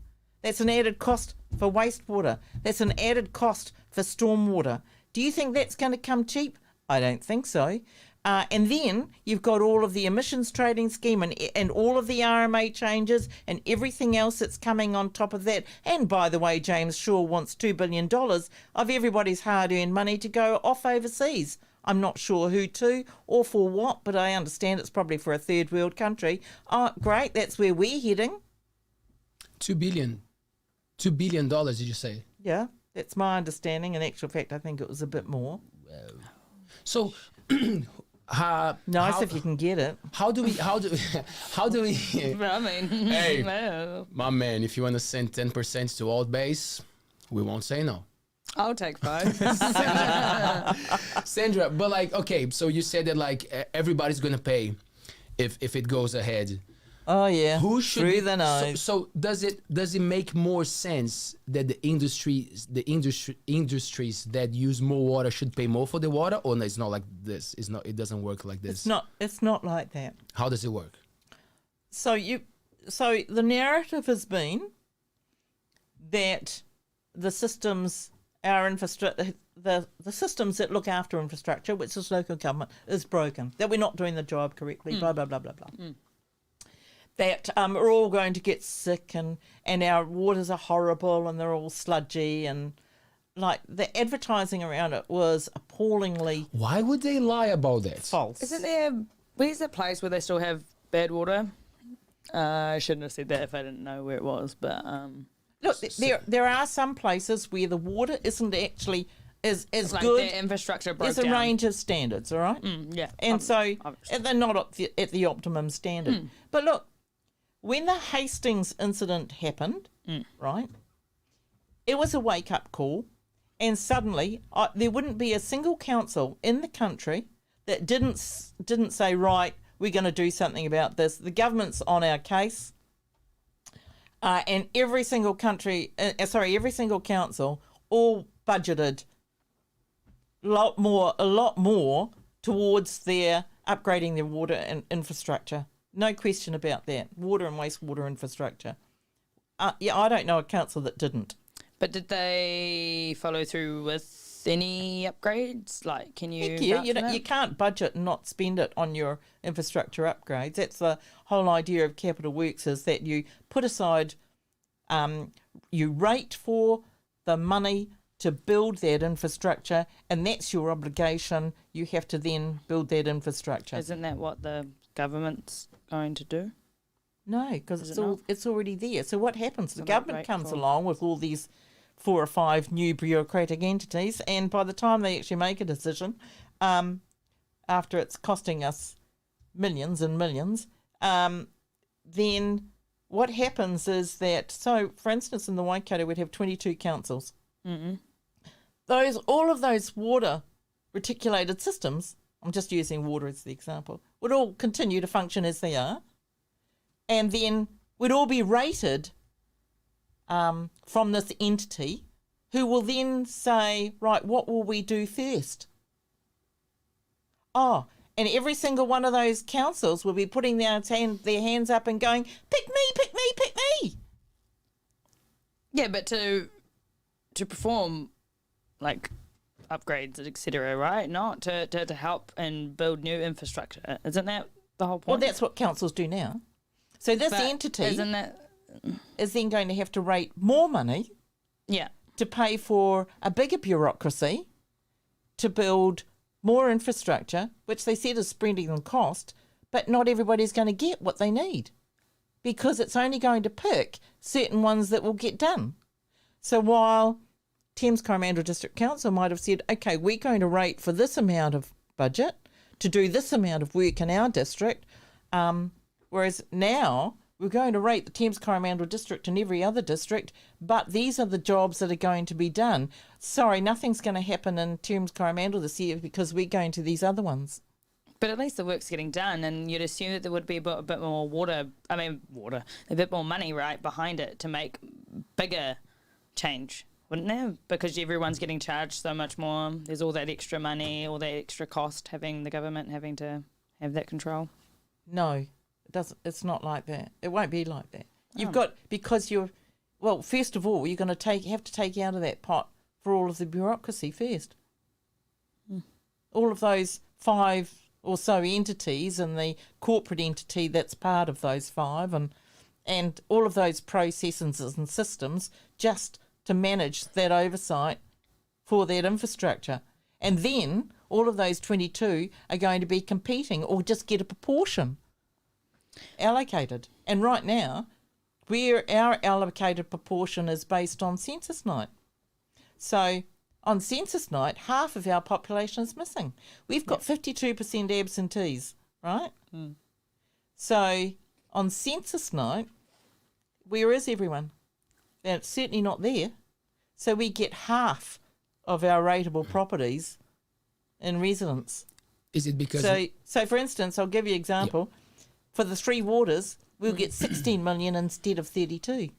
That's an added cost for wastewater. That's an added cost for stormwater. Do you think that's going to come cheap? I don't think so. And then you've got all of the emissions trading scheme and all of the RMA changes and everything else that's coming on top of that. And by the way, James Shaw wants $2 billion of everybody's hard-earned money to go off overseas. I'm not sure who to or for what, but I understand it's probably for a third world country. Oh, great, that's where we're heading. $2 billion, did you say? Yeah, that's my understanding. In actual fact, I think it was a bit more. So... Nice if you can get it. How do we I mean, Hey. no. my man, if you want to send 10% to ALTBAYS, we won't say no. I'll take 5. Sandra, but like, okay, so you said that like everybody's gonna pay if it goes ahead. Oh yeah, Who should through be- the nose. So does it make more sense that the industries that use more water should pay more for the water, or no, it's not like this? It doesn't work like this. It's not like that. How does it work? So the narrative has been that the systems, our infrastructure, the systems that look after infrastructure, which is local government, is broken. That we're not doing the job correctly. Blah blah blah blah blah. That we're all going to get sick and our waters are horrible and they're all sludgy, and like the advertising around it was appallingly Why would they lie about that? false. Isn't there? Where's that place where they still have bad water? I shouldn't have said that if I didn't know where it was, but Look, there are some places where the water isn't actually as like good. their infrastructure broke There's a down. range of standards, all right? Yeah, And so obviously. they're not at the optimum standard. But look, when the Hastings incident happened, right, it was a wake-up call, and suddenly there wouldn't be a single council in the country that didn't say, right, we're going to do something about this. The government's on our case, and every single council all budgeted a lot more towards their upgrading their water and infrastructure. No question about that. Water and wastewater infrastructure. I don't know a council that didn't. But did they follow through with any upgrades? Like, can you? Heck yeah, vouch for that? you can't budget and not spend it on your infrastructure upgrades. That's the whole idea of capital works, is that you put aside, you rate for the money to build that infrastructure, and that's your obligation. You have to then build that infrastructure. Isn't that what the government's going to do? No, because Is it not? it's already there. So what happens? The So not government comes grateful. along with all these 4 or 5 new bureaucratic entities, and by the time they actually make a decision, after it's costing us millions and millions, then what happens is that, so for instance, in the Waikato, we'd have 22 councils. Mm-hmm. All of those water reticulated systems, I'm just using water as the example, would all continue to function as they are, and then would all be rated from this entity, who will then say, right, what will we do first? Oh, and every single one of those councils will be putting their hands up and going, pick me, pick me, pick me. Yeah, but to perform like upgrades, etc., right? Not to help and build new infrastructure. Isn't that the whole Well, point? that's what councils do now. So this But entity isn't that? is then going to have to rate more money Yeah. to pay for a bigger bureaucracy to build more infrastructure, which they said is spreading the cost, but not everybody's going to get what they need because it's only going to pick certain ones that will get done. So while Thames-Coromandel District Council might have said, okay, we're going to rate for this amount of budget to do this amount of work in our district, whereas now we're going to rate the Thames-Coromandel District and every other district, but these are the jobs that are going to be done. Sorry, nothing's going to happen in Thames-Coromandel this year because we're going to these other ones. But at least the work's getting done, and you'd assume that there would be a bit more a bit more money, right, behind it to make bigger change, wouldn't there? Because everyone's getting charged so much more. There's all that extra money, all that extra cost, having the government having to have that control. No, it doesn't. It's not like that. It won't be like that. You've got, because you're, well, first of all, you're going to have to take out of that pot for all of the bureaucracy first. All of those 5 or so entities and the corporate entity that's part of those 5 and all of those processes and systems just to manage that oversight for that infrastructure. And then all of those 22 are going to be competing or just get a proportion allocated. And right now, our allocated proportion is based on census night. So on census night, half of our population is missing. We've got 52% absentees, right? So on census night, where is everyone? And it's certainly not there. So we get half of our rateable properties in residence. Is it because... So for instance, I'll give you an example. For the 3 waters, we'll get 16 million instead of 32.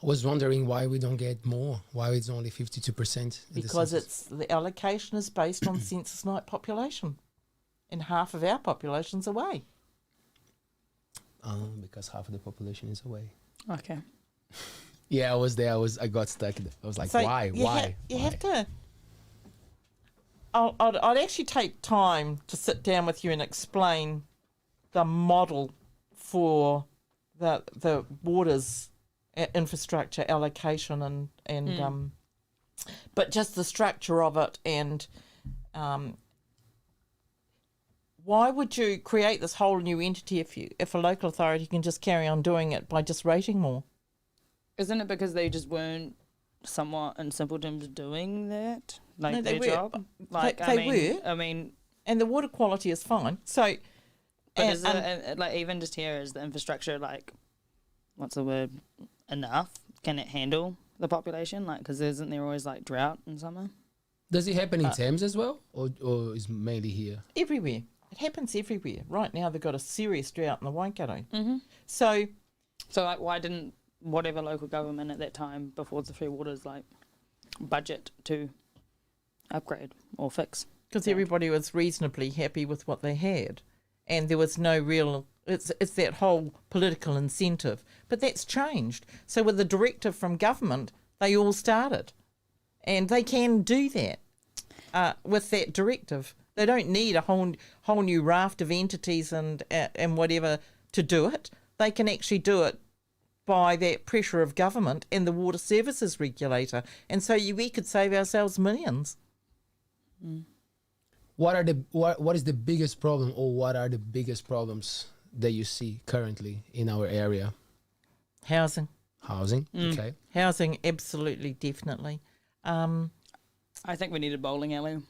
I was wondering why we don't get more, why it's only 52%. Because the allocation is based on census night population, and half of our population's away. Oh, because half of the population is away. Okay. Yeah, I was there. I got stuck. I was like, So why? You have to. I'd actually take time to sit down with you and explain the model for the waters infrastructure allocation and but just the structure of it and why would you create this whole new entity if a local authority can just carry on doing it by just rating more? Isn't it because they just weren't somewhat in simple terms doing that? Like No, they their were. job? Like They were. I mean, And the water quality is fine. So, but is it like even just here is the infrastructure like what's the word? Enough? Can it handle the population? Like, because isn't there always like drought in summer? Does it happen in Thames as well, or is mainly here? everywhere. It happens everywhere. Right now they've got a serious drought in the Waikato. Mm-hmm. So like, why didn't whatever local government at that time before the Three Waters like budget to upgrade or fix? because everybody was reasonably happy with what they had, and there was no real. It's that whole political incentive, but that's changed. So with the directive from government, they all started, and they can do that with that directive. They don't need a whole new raft of entities and whatever to do it. They can actually do it by that pressure of government and the water services regulator, and so we could save ourselves millions. What is the biggest problem, or what are the biggest problems that you see currently in our area? Housing. Okay. Housing, absolutely, definitely. I think we need a bowling alley.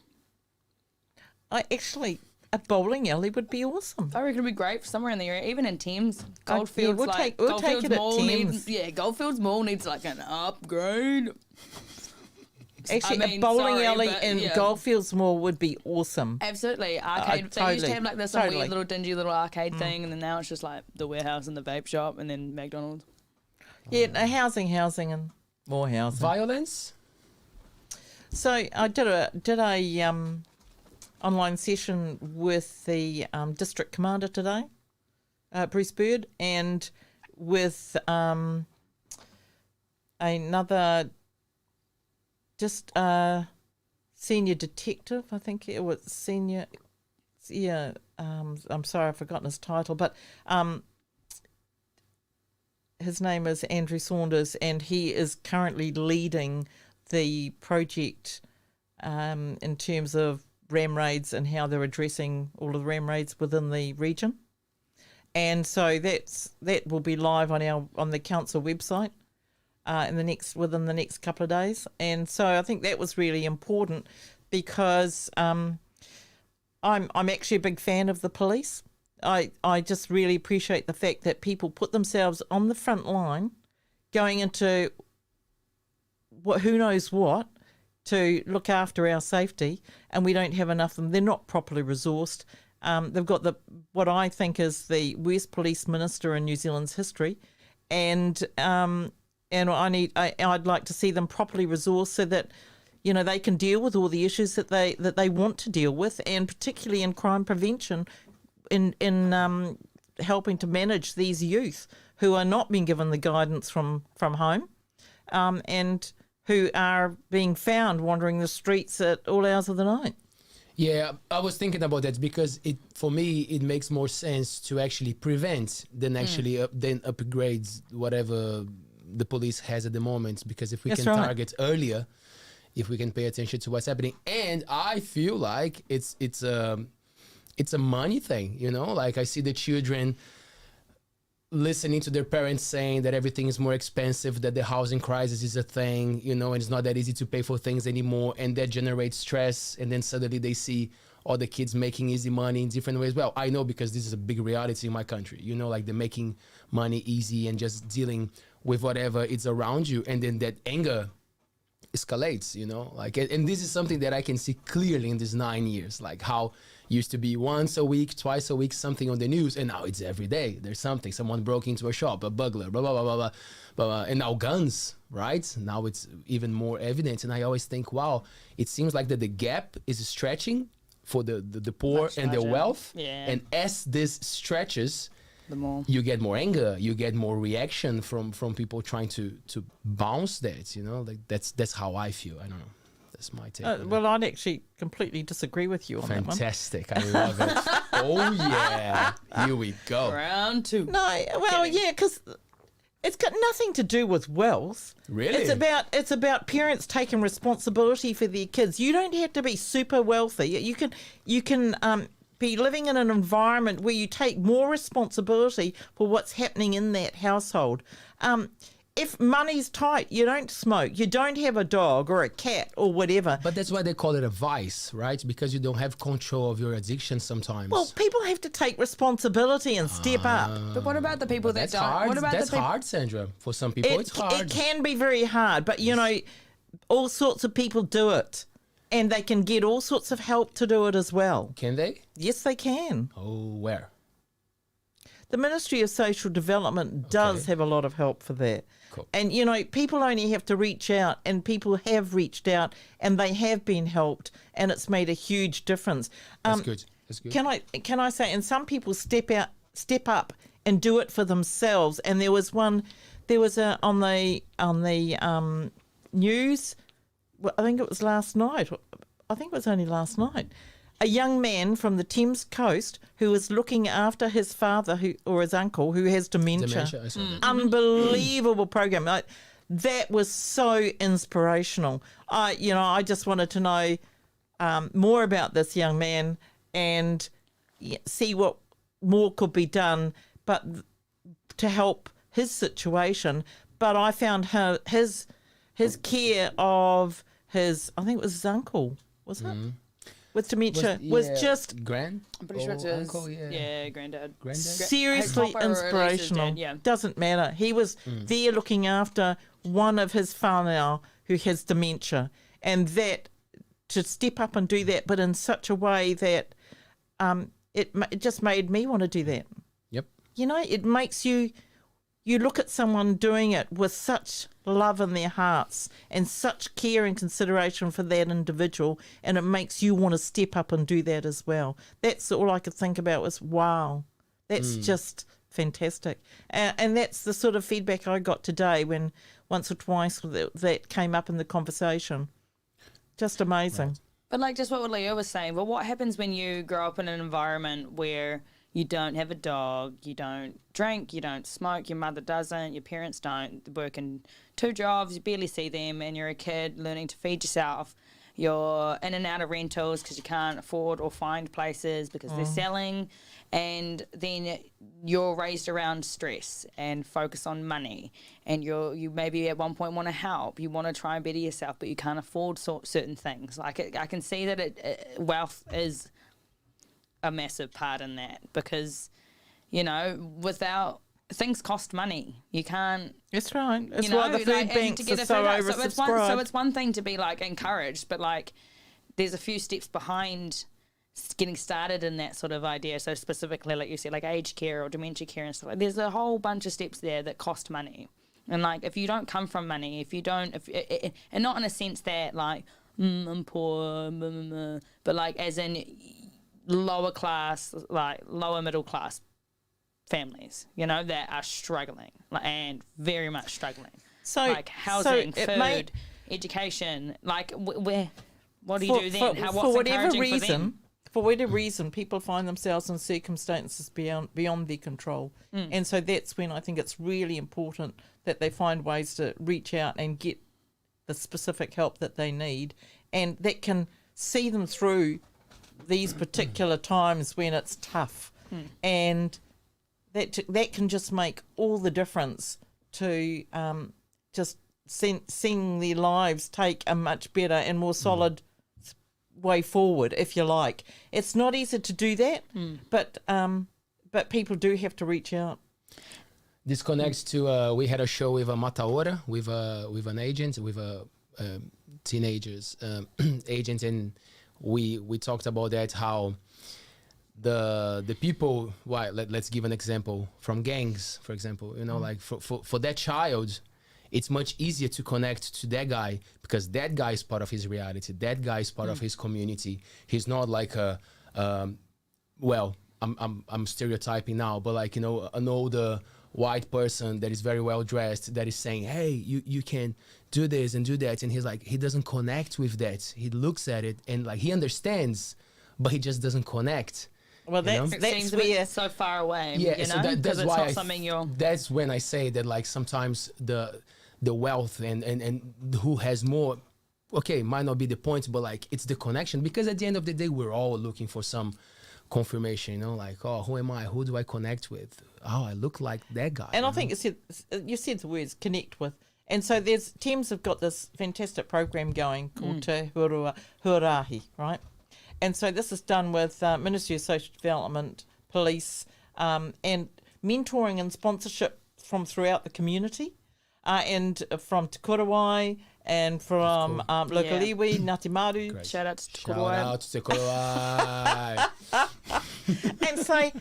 A bowling alley would be awesome. I reckon it'd be great for somewhere in the area, even in Thames. Goldfields, we'll take it at Mall Thames. Goldfields Mall needs like an upgrade. Actually, I mean, a bowling sorry, alley but, in yeah. Goldfields Mall would be awesome. Absolutely, arcade. They used to have like this totally. weird little dingy little arcade thing, and then now it's just like the warehouse and the vape shop, and then McDonald's. Yeah, housing, and more housing. Violence? So I did a online session with the district commander today, Bruce Bird, and with another senior detective. I think it was senior. Yeah, I'm sorry, I've forgotten his title, but his name is Andrew Saunders, and he is currently leading the project in terms of ram raids and how they're addressing all of the ram raids within the region. And so that will be live on the council website within the next couple of days. And so I think that was really important because I'm actually a big fan of the police. I just really appreciate the fact that people put themselves on the front line, going into who knows what, to look after our safety, and we don't have enough of them. They're not properly resourced. They've got what I think is the worst police minister in New Zealand's history, and I'd like to see them properly resourced so that they can deal with all the issues that they want to deal with, and particularly in crime prevention, in helping to manage these youth who are not being given the guidance from home, and who are being found wandering the streets at all hours of the night. Yeah, I was thinking about that because for me it makes more sense to actually prevent than actually then upgrade whatever the police has at the moment. Because if we can target earlier, if we can pay attention to what's happening, and I feel like it's a money thing, Like I see the children listening to their parents saying that everything is more expensive, that the housing crisis is a thing, and it's not that easy to pay for things anymore, and that generates stress, and then suddenly they see all the kids making easy money in different ways. Well, I know because this is a big reality in my country, like they're making money easy and just dealing with whatever is around you, and then that anger escalates, and this is something that I can see clearly in these 9 years, like how used to be once a week, twice a week, something on the news, and now it's every day. There's something, someone broke into a shop, a burglar, blah, blah, blah, blah, blah, blah. And now guns, right? Now it's even more evident. And I always think, wow, it seems like that the gap is stretching for the poor and the wealth. Yeah. And as this stretches, the more you get more anger, you get more reaction from people trying to bounce that, like that's how I feel. I don't know. That's my take. Well, I'd actually completely disagree with you on that one. Fantastic. I love it. Oh, yeah. Here we go. Round two. No, well, yeah, because it's got nothing to do with wealth. Really? It's about parents taking responsibility for their kids. You don't have to be super wealthy. You can be living in an environment where you take more responsibility for what's happening in that household. If money's tight, you don't smoke, you don't have a dog or a cat or whatever. But that's why they call it a vice, right? Because you don't have control of your addiction sometimes. Well, people have to take responsibility and step up. But what about the people that that's don't? hard. What about that's the people? hard, Sandra. For some people, it's hard. It can be very hard, but all sorts of people do it, and they can get all sorts of help to do it as well. Can they? Yes, they can. Oh, where? The Ministry of Social Development does have a lot of help for that. Cool. And, people only have to reach out, and people have reached out, and they have been helped, and it's made a huge difference. That's good. That's good. Can I say, and some people step up and do it for themselves. And there was on the news, well, I think it was last night. I think it was only last night. A young man from the Thames coast who was looking after his father or his uncle who has dementia. I saw that. Unbelievable program. That was so inspirational. I just wanted to know more about this young man and see what more could be done, but to help his situation. But I found his care of his, I think it was his uncle, was it? With dementia was just I'm pretty sure it's his uncle, granddad. seriously Papa or at least his inspirational. dad, yeah. Doesn't matter. He was there looking after one of his whānau who has dementia, and that to step up and do that, but in such a way that it just made me want to do that. Yep. It makes you look at someone doing it with such love in their hearts and such care and consideration for that individual, and it makes you want to step up and do that as well. That's all I could think about was, wow, that's just fantastic. And that's the sort of feedback I got today when once or twice that came up in the conversation. Just amazing. Right. But like just what Leo was saying, well, what happens when you grow up in an environment where you don't have a dog, you don't drink, you don't smoke, your mother doesn't, your parents don't, they're working 2 jobs, you barely see them, and you're a kid learning to feed yourself. You're in and out of rentals because you can't afford or find places because they're selling. And then you're raised around stress and focus on money. And you maybe at one point want to help. You want to try and better yourself, but you can't afford certain things. Like I can see that wealth is a massive part in that because, you know, without... Things cost money. You can't... That's right. That's you know, why the food banks are so oversubscribed. So it's one thing to be, like, encouraged, but, like, there's a few steps behind getting started in that sort of idea. So specifically, like you said, like aged care or dementia care and stuff. Like, there's a whole bunch of steps there that cost money. And, like, if you don't come from money, if you don't... and not in a sense that, like, I'm poor, but, like, as in lower class, like, lower middle class families, you know, that are struggling and very much struggling. So, like housing, food, education, like where, what do you do then? What's encouraging for them? For whatever reason, people find themselves in circumstances beyond their control. And so that's when I think it's really important that they find ways to reach out and get the specific help that they need, and that can see them through these particular times when it's tough. And that can just make all the difference to just seeing their lives take a much better and more solid way forward, if you like. It's not easy to do that, but people do have to reach out. This connects to we had a show with a Mataora, with an agent, with a teenagers agent, and we talked about that, how the people, why let's give an example from gangs, for example, you know, like for that child, it's much easier to connect to that guy because that guy is part of his reality, that guy is part of his community. He's not like a well, I'm stereotyping now, but like, you know, an older white person that is very well dressed that is saying, hey, you can do this and do that, and he's like, he doesn't connect with that. He looks at it and like he understands, but he just doesn't connect. Well, that's where so far away. Yeah, you know? so that's it's why not something you're. That's when I say that, like, sometimes the wealth and who has more, okay, might not be the point, but like it's the connection, because at the end of the day we're all looking for some confirmation, you know, like, oh, who am I? Who do I connect with? Oh, I look like that guy. And I think you said the words connect with. And so Thames have got this fantastic program going called Te Huarahi, right? And so this is done with Ministry of Social Development, police, and mentoring and sponsorship from throughout the community, and from Te Korowai and from local iwi, Ngāti Maru. Great. Shout out to Te Shout Korowai. out to Te Korowai. And so...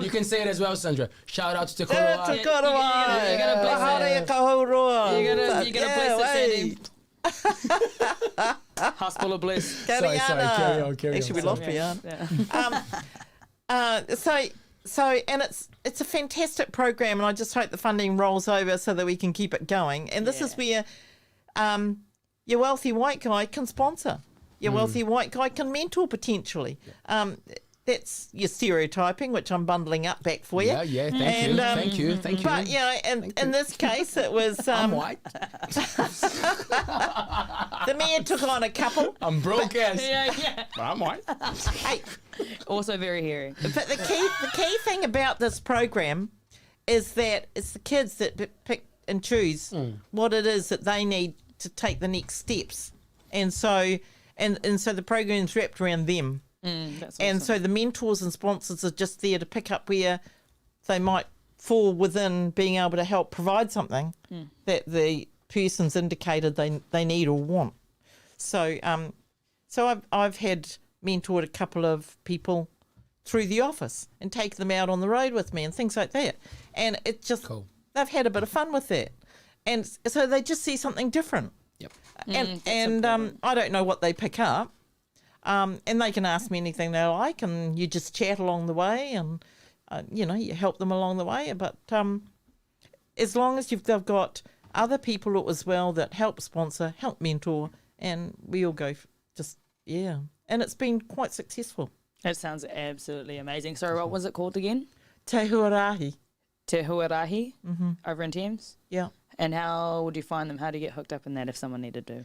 you can say it as well, Sandra. Shout out to Te Korowai. Te Korowai. You gotta bless it. You gotta bless it, Sandy. Hospital of Bliss. Sorry, carry on. Actually, we lost Brianna. So, and it's a fantastic program, and I just hope the funding rolls over so that we can keep it going. And this is where your wealthy white guy can sponsor. Your wealthy white guy can mentor potentially. That's your stereotyping, which I'm bundling up back for you. Yeah, thank you. But, you know, in this case, it was... I'm white. The mayor took on a couple. I'm broke ass. Yeah. I'm white. Hey, Also very hairy. but the key thing about this program is that it's the kids that pick and choose what it is that they need to take the next steps. And so the program's wrapped around them. That's And so the mentors and sponsors are just there to pick up where they might fall within being able to help provide something that the person's indicated they need or want. So I've had mentored a couple of people through the office and take them out on the road with me and things like that. And it just, Cool. They've had a bit of fun with that. And so they just see something different. Yep. And I don't know what they pick up. And they can ask me anything they like, and you just chat along the way. And, you know, you help them along the way. But as long as they've got other people as well that help sponsor, help mentor, and we all go and it's been quite successful. That sounds absolutely amazing. Sorry, what was it called again? Te Huarahi. Te Huarahi over in Thames? Yeah. And how would you find them? How do you get hooked up in that if someone needed to?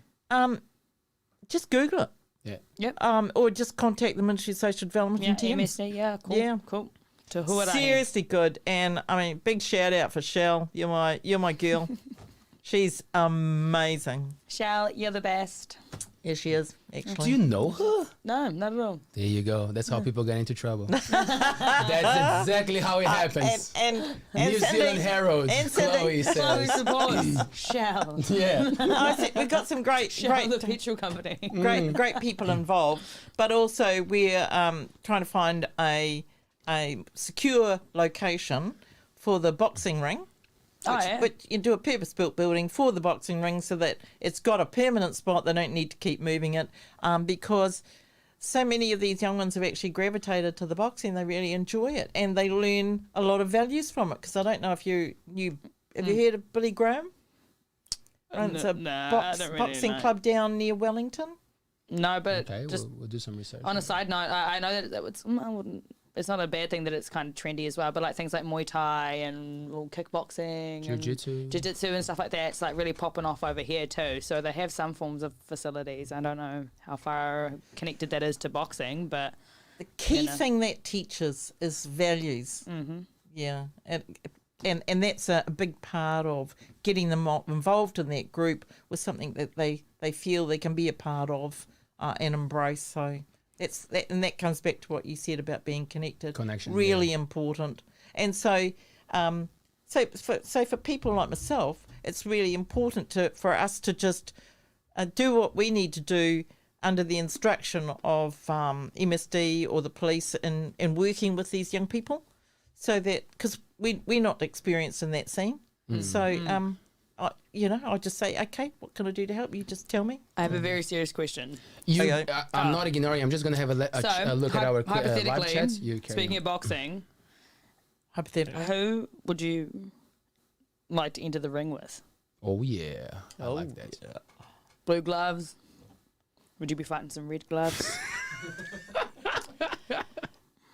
Just Google it. Yeah. Yep. Or just contact the Ministry of Social Development in Thames. MSD, yeah, cool. Yeah. Cool. Te Huarahi. Seriously good. And I mean, big shout out for Shell. You're my girl. She's amazing. Shell, you're the best. Yeah, she is, actually. Do you know her? No, not at all. There you go. That's how people get into trouble. That's exactly how it happens. And New Zealand Herald, and Chloe Chloe says. supports Shell. Yeah. we've got some great Shell, the petrol company. great people involved, but also we're trying to find a secure location for the boxing ring. Which you do a purpose-built building for the boxing ring so that it's got a permanent spot. They don't need to keep moving it because so many of these young ones have actually gravitated to the boxing. They really enjoy it and they learn a lot of values from it. Because I don't know if have you heard of Billy Graham? It's a boxing club down near Wellington. No, but Okay, just we'll do some research. on a side note, I know that it's not a bad thing that it's kind of trendy as well, but like things like Muay Thai and kickboxing, jiu-jitsu and stuff like that, it's like really popping off over here too. So they have some forms of facilities. I don't know how far connected that is to boxing, but the key thing that teaches is values. Mm-hmm. Yeah, and that's a big part of getting them involved in that group with something that they feel they can be a part of and embrace. So. And that comes back to what you said about being connected. Connection, really important. And so, for people like myself, it's really important for us to just do what we need to do under the instruction of MSD or the police in working with these young people, so that because we're not experienced in that scene, so. I'll just say, okay, what can I do to help you? Just tell me. I have a very serious question. I'm not ignoring. I'm just going to have a look at our live chats. Speaking of boxing, hypothetically, who would you like to enter the ring with? Oh, yeah. I like that. Yeah. Blue gloves? Would you be fighting some red gloves?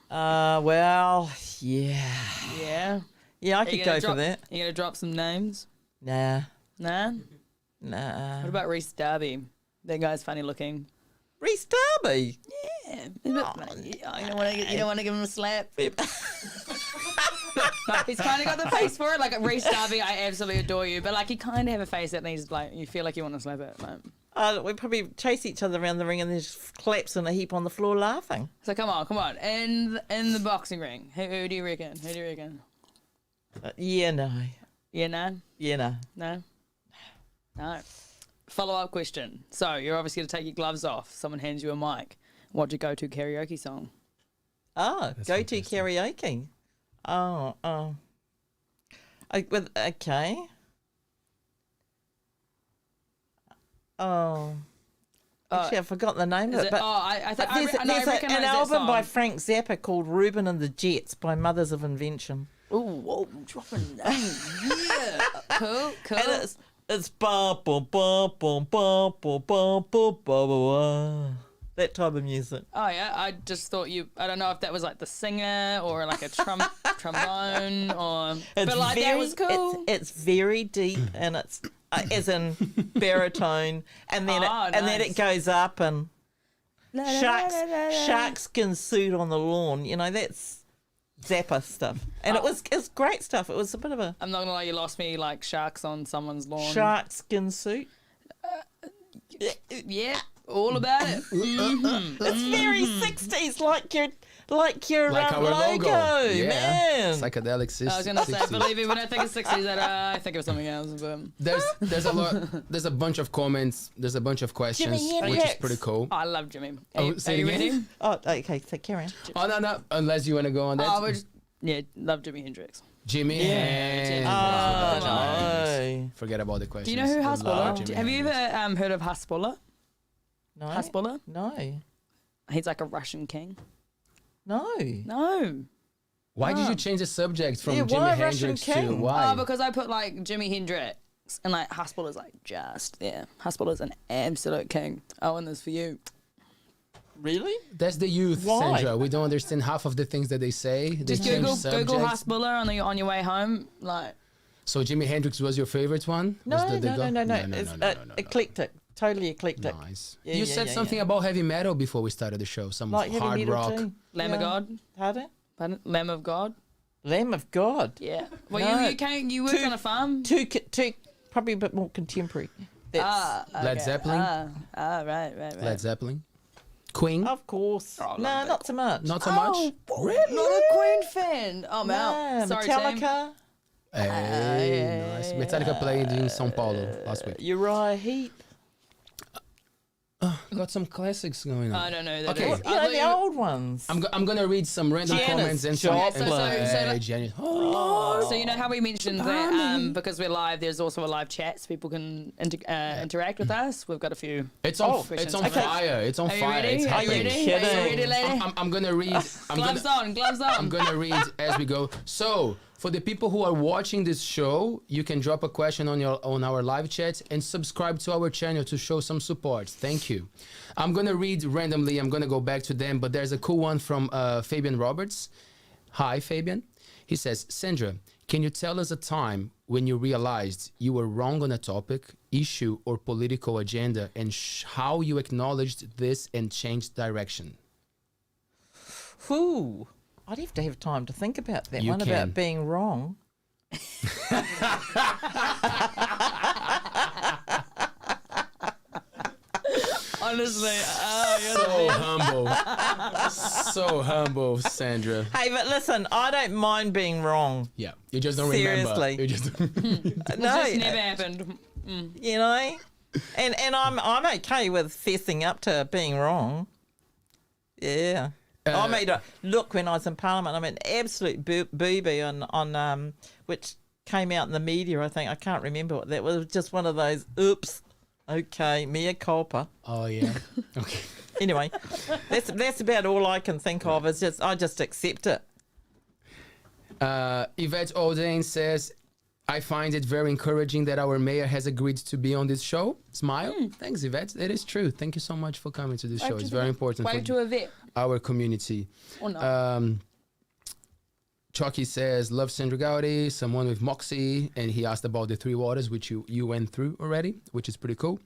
Well, yeah. Yeah? Yeah, I could go for that. You going to drop some names? Nah. Nah? Nah. What about Reece Darby? That guy's funny looking. Reece Darby? Yeah. You don't want to give him a slap? He's kind of got the face for it. Like, Reece Darby, I absolutely adore you. But, like, you kind of have a face that needs, like, you feel like you want to slap it. Like. We probably chase each other around the ring and then just collapse in a heap on the floor laughing. So, come on. In the boxing ring, who do you reckon? Yeah, no. Yeah, no? Yeah, no. No? No. Follow-up question. So, you're obviously going to take your gloves off. Someone hands you a mic. What's your go-to karaoke song? Oh, go-to karaoke. Okay. Oh. Actually, I forgot the name of it. But there's an album by Frank Zappa called Reuben and the Jets by Mothers of Invention. Ooh, dropping names. Yeah. Cool. And it's ba ba ba ba ba ba ba ba ba, that type of music. Oh yeah, I just thought I don't know if that was like the singer or like a trombone or. But like that was cool. It's very deep and it's as in baritone, and then then it goes up and shark skin suit on the lawn. That's Zappa stuff, and it's great stuff. It was a bit of a. I'm not gonna lie, you lost me like sharks on someone's lawn. Shark skin suit. Yeah, all about it. Mm-hmm. It's very 60s, like your our logo, man. Psychedelic 60s. I was gonna say, believe me, when I think of 60s, I think of something else. But there's a bunch of comments. There's a bunch of questions, which is pretty cool. I love Jimmy. Say are you again? ready? Oh, okay. So carry on. Oh no. Unless you want to go on that. Love Jimi Hendrix. Jimmy Hendrix. No. Forget about the questions. Do you know who Hasbulla? Have you ever heard of Hasbulla? No. Hasbulla? No. He's like a Russian king. No. No. Why did you change the subject from Yeah, Jimi why Russian Hendrix to King? why? Oh, because I put like Jimi Hendrix and like Haspel is like just there. Haspel is an absolute king. Owen, this for you. Really? That's the youth, Why? Sandra. We don't understand half of the things that they say. They Just change Google subjects. Haspeller on your way home. Like, So Jimi Hendrix was your favorite one? No, Was the no, guy? It's eclectic. Totally eclectic. Nice. Yeah, you yeah, said yeah, something yeah. about heavy metal before we started the show. Some Like heavy hard metal rock. too. Lamb of God. Pardon? Pardon? Lamb of God. Lamb of God. Yeah. Well, No. you worked on a farm. Too probably a bit more contemporary. That's, Led Zeppelin? Right. Led Zeppelin. Queen? of course. Oh, no, love not so much. Not so much? Really? Not a Queen fan. Oh, I'm no, out. Sorry, Tim. Metallica, Hey, nice. Metallica played in São Paulo last week. Uriah Heep. Got some classics going on. I don't know. That Okay. is. You know, the old ones. I'm gonna read some random Janis comments and some. Joplin. Hey, Janis. Oh, Lord. So you know how we mentioned that because we're live, there's also a live chat so people can interact with us. We've got a few. It's on. questions. It's on Okay. fire. It's on Are you fire. ready? It's Are you happening. ready? Are you ready, lady? I'm gonna read. Gloves on. Gloves on. I'm gonna read as we go. So, for the people who are watching this show, you can drop a question on our live chat and subscribe to our channel to show some support. Thank you. I'm gonna read randomly. I'm gonna go back to them, but there's a cool one from Fabian Roberts. Hi, Fabian. He says, Sandra, can you tell us a time when you realized you were wrong on a topic, issue, or political agenda, and how you acknowledged this and changed direction? Whew. I'd have to have time to think about that You one can. about being wrong. Honestly, So humble. So humble, Sandra. Hey, but listen, I don't mind being wrong. Yeah, you just don't Seriously. remember. You just No, this never happened. you know, and I'm okay with fessing up to being wrong. Yeah. I made a look when I was in Parliament. I made an absolute booby on which came out in the media. I think I can't remember what that was. It was just one of those. Oops. Okay, mea culpa. Oh yeah. Okay. Anyway, that's about all I can think of. Is just I just accept it. Yvette Oldane says, I find it very encouraging that our mayor has agreed to be on this show. Smile. Thanks, Yvette. It is true. Thank you so much for coming to this show. It's very important Wave to for a vet. our community. Or not. Chucky says, love Sandra Goudie, someone with Moxie, and he asked about the three waters, which you went through already, which is pretty cool.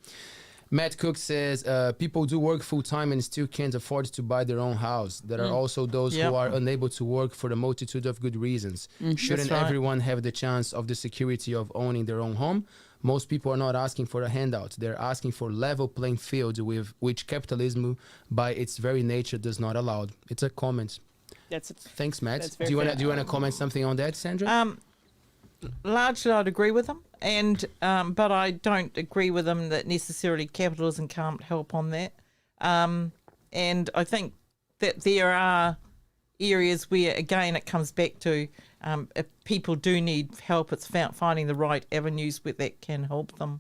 Matt Cook says, people do work full-time and still can't afford to buy their own house. There are also those Yep. who are unable to work for a multitude of good reasons. Shouldn't That's right. everyone have the chance of the security of owning their own home? Most people are not asking for a handout. They're asking for level playing field with which capitalism, by its very nature, does not allow. It's a comment. That's Thanks, Matt. That's Do very you fair. want to comment something on that, Sandra? Largely, I'd agree with them, and but I don't agree with them that necessarily capitalism can't help on that. And I think that there are areas where, again, it comes back to if people do need help, it's finding the right avenues where that can help them.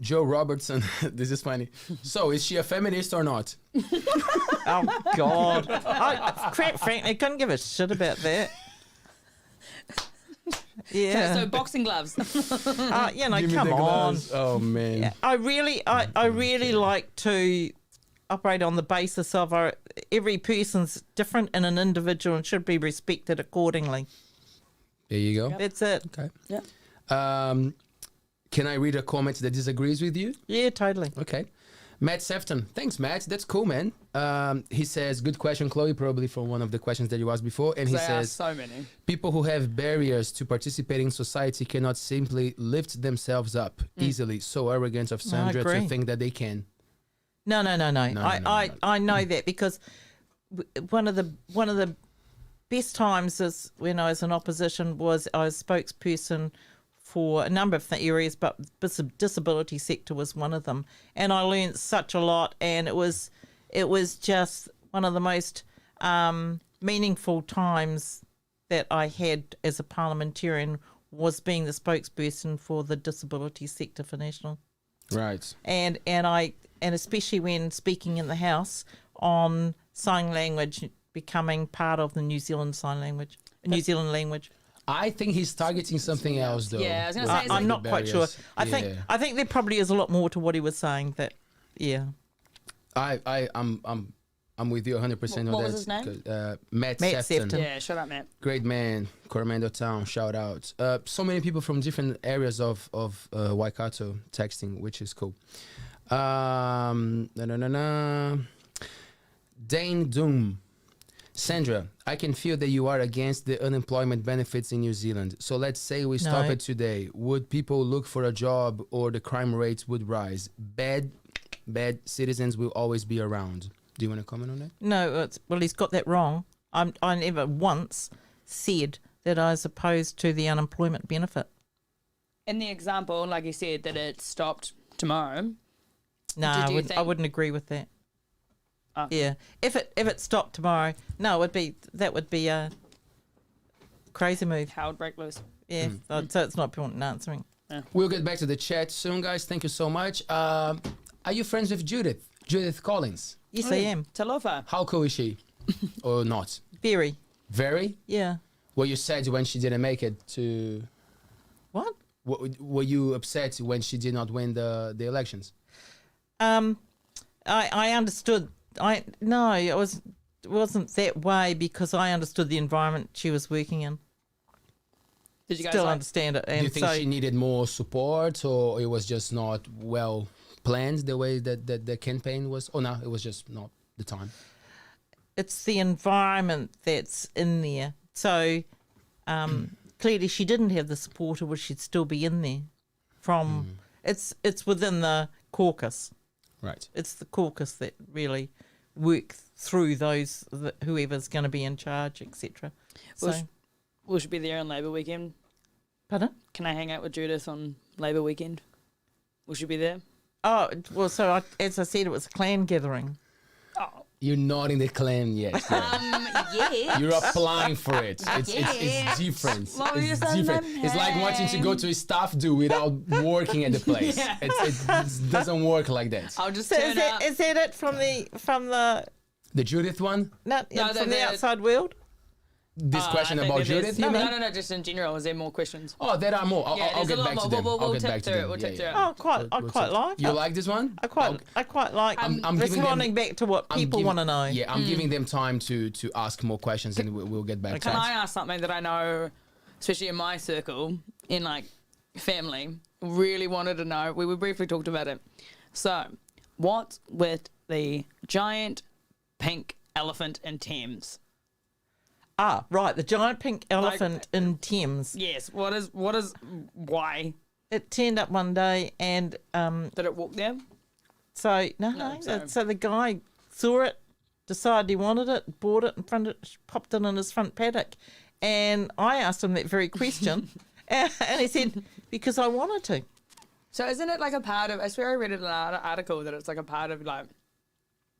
Joe Robertson, this is funny. So, is she a feminist or not? Oh God! Frankly, I couldn't give a shit about that. Yeah. So boxing gloves. You know, Give me come the on. gloves. Oh man. Yeah, I really like to operate on the basis of every person's different and an individual and should be respected accordingly. There you go. That's it. Okay. Yeah. Can I read a comment that disagrees with you? Yeah, totally. Okay. Matt Sefton. Thanks, Matt. That's cool, man. He says, good question, Chloe, probably for one of the questions that you asked before. And he There are says, so many. people who have barriers to participating in society cannot simply lift themselves up easily. So arrogant of Sandra to agree. think that they can. No. no. I know that because one of the best times is when I was in opposition was I was spokesperson for a number of areas, but the disability sector was one of them. And I learned such a lot, and it was just one of the most meaningful times that I had as a parliamentarian was being the spokesperson for the disability sector for National. Right. And especially when speaking in the House on sign language becoming part of the New Zealand language. I think he's targeting something else, though. Yeah, I was gonna say, with it's I'm the not quite sure. barriers. I think there probably is a lot more to what he was saying. I'm with you 100% on that. What was his name? Matt Matt Sefton. Sefton. Yeah, shut up, Matt. Great man, Coromandel Town, shout out. So many people from different areas of Waikato texting, which is cool. Dane Doom. Sandra, I can feel that you are against the unemployment benefits in New Zealand. So let's say we stop it today. Would people look for a job or the crime rates would rise? Bad citizens will always be around. Do you want to comment on that? No, he's got that wrong. I never once said that I was opposed to the unemployment benefit. In the example, like you said, that it stopped tomorrow. No, I wouldn't agree with that. Oh. Yeah, if it stopped tomorrow, no, that would be a crazy move. How would break loose? Yeah, so it's not point in answering. We'll get back to the chat soon, guys. Thank you so much. Are you friends with Judith? Judith Collins? Yes, I am. Talofa. How cool is she? Or not? Very. Very? Yeah. What you said when she didn't make it to... What? Were you upset when she did not win the elections? I understood. It wasn't that way because I understood the environment she was working in. Did you guys Still understand it? And Do you think she needed more support, or it was just not well planned the way that the campaign was? Oh no, it was just not the time. It's the environment that's in there. So clearly she didn't have the support, or she'd still be in there. It's within the caucus. Right. It's the caucus that really work through those, whoever's going to be in charge, etc. We should be there on Labour weekend. Pardon? Can I hang out with Judith on Labour weekend? We should be there. Oh, well, as I said, it was a clan gathering. Oh. You're not in the clan yet. Yeah. You're applying for it. It's different. Well, It's different. It's like wanting to go to a staff do without working at the place. Yeah. It doesn't work like that. I'll just So turn up. is that it from the The Judith one? from the outside world? This question I think about that there's- Judith, you mean? No, just in general. Is there more questions? Oh, there are more. I'll there's get a lot back to more. them. We'll I'll get tip back to through it. them. We'll tip through it. Oh, I quite like You it. like this one? I quite like I'm giving responding back to what people want to know. Yeah, I'm giving them time to ask more questions, and we'll get back to Can it. I ask something that I know, especially in my circle, in like family, really wanted to know? We briefly talked about it. So, what's with the giant pink elephant in Thames? Ah, right, the giant pink elephant in Thames. Yes. What is why It turned up one day and did it walk there? so sorry. so the guy saw it, decided he wanted it, bought it popped it in his front paddock. And I asked him that very question and he said, because I wanted to. So isn't it like a part of? I swear I read it in an article that it's like a part of like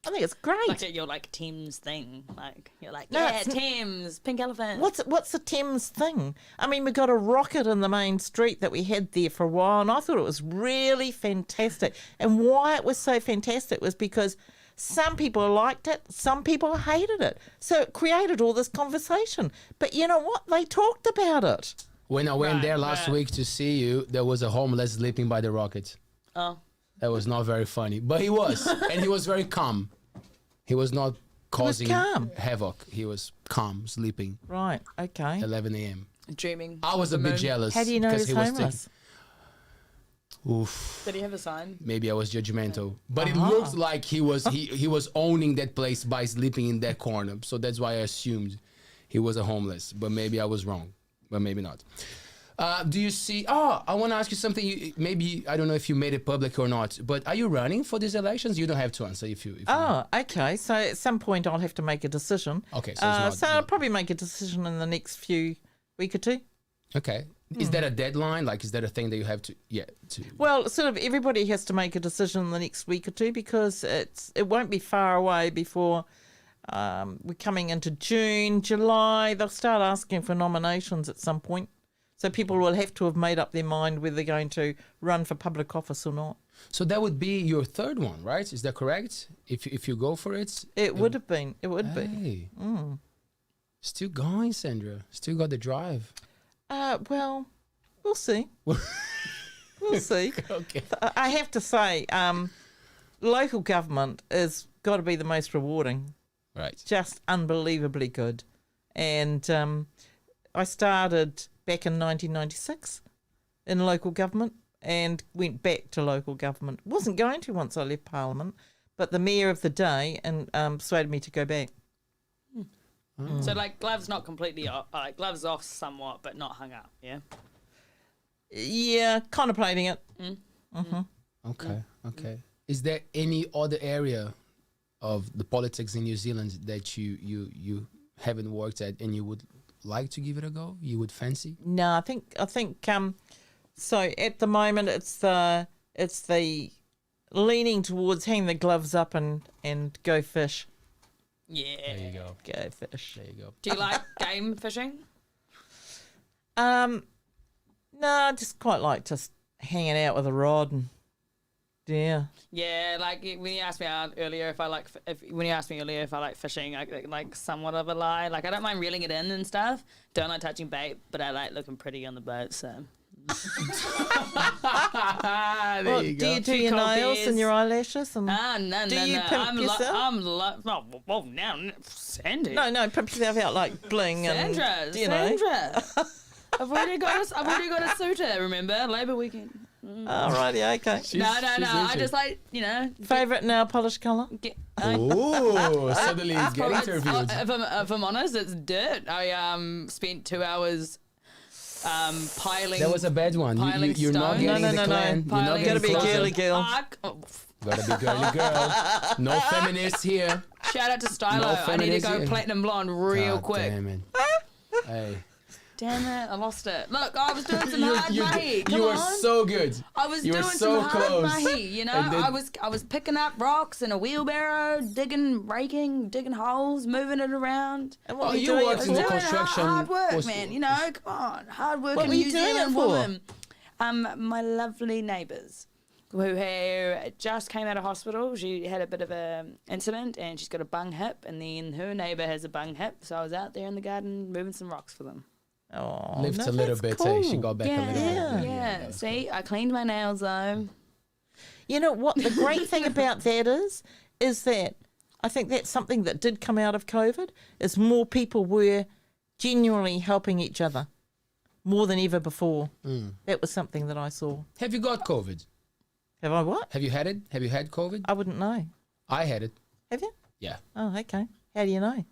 I think it's great. like your like Thames thing. Like you're like, No, yeah, it's not- Thames, pink elephant. What's the Thames thing? I mean, we got a rocket in the main street that we had there for a while, and I thought it was really fantastic. And why it was so fantastic was because some people liked it, some people hated it. So it created all this conversation. But you know what? They talked about it. When I went Right, there last right. week to see you, there was a homeless sleeping by the rocket. Oh. That was not very funny, but he was, and he was very calm. He was not causing calm. havoc. He was calm, sleeping. Right, okay. 11 a.m. Dreaming. I was a of the bit moon. jealous. How do you know because he's he was homeless? Oof. Did he have a sign? Maybe I was judgmental, but it looks like he was owning that place by sleeping in that corner. So that's why I assumed he was a homeless. But maybe I was wrong. But maybe not. Do you see? Oh, I want to ask you something. Maybe I don't know if you made it public or not. But are you running for these elections? You don't have to answer if you. Oh, okay. So at some point I'll have to make a decision. Okay, so it's not- I'll probably make a decision in the next week or two. Okay. Is that a deadline? Like, is that a thing that you have to? Yeah. To. Well, sort of everybody has to make a decision in the next week or two because it won't be far away before we're coming into June, July. They'll start asking for nominations at some point. So people will have to have made up their mind whether they're going to run for public office or not. So that would be your third one, right? Is that correct? If you go for it? It would have been. It would be. Hey. Mm. Still going, Sandra. Still got the drive. Well, we'll see. We'll see. Okay. I have to say, local government has got to be the most rewarding. Right. Just unbelievably good. And I started back in 1996 in local government and went back to local government. Wasn't going to once I left Parliament, but the mayor of the day persuaded me to go back. So like gloves not completely off, gloves off somewhat, but not hung up. Yeah. Yeah, contemplating it. Okay. Is there any other area of the politics in New Zealand that you haven't worked at and you would like to give it a go? You would fancy? No, I think so at the moment it's the leaning towards hang the gloves up and go fish. Yeah. There you go. Go fish. There you go. Do you like game fishing? No, I just quite like just hanging out with a rod and yeah. Yeah, like when you asked me earlier if I like fishing, I like somewhat of a lie. Like I don't mind reeling it in and stuff. Don't like touching bait, but I like looking pretty on the boat. So. There you Do go. you do your Cold nails beers. and your eyelashes? And No. Do you pimp yourself? Now, Sandy. No, pimp yourself out like bling Sandra. and you know. Sandra. I've already got a suitor. Remember, Labour weekend. Alrighty, okay. No. I into just like Favourite nail polish colour? Oh, suddenly it's getting interviewed. If I'm honest, it's dirt. I spent 2 hours piling. That was a bad one. You're not stones. getting the clan. You're not You gotta getting be a closer. girly girl. Gotta be girly girl. No feminists here. Shout out to Stylo. No I need to feminism. go platinum blonde real God quick. Damn it. Hey. Damn it, I lost it. Look, I was doing some hard mahi. You were so good. I was you were doing so some hard close. mahi, you know. And then- I was picking up rocks in a wheelbarrow, digging holes, moving it around. And Oh, what were you doing worked it in the for? Doing construction hard work, was- man. You know, come on, hard working What were you New doing it Zealand for? woman. My lovely neighbours who just came out of hospital. She had a bit of a incident and she's got a bung hip, and then her neighbour has a bung hip. So I was out there in the garden moving some rocks for them. Oh, Lift no, a little that's bit. cool. Hey, she got back a little bit. Yeah. See, I cleaned my nails though. You know what? The great thing about that is that I think that's something that did come out of COVID, is more people were genuinely helping each other more than ever before. That was something that I saw. Have you got COVID? Have I what? Have you had it? Have you had COVID? I wouldn't know. I had it. Have you? Yeah. Oh, okay. How do you know?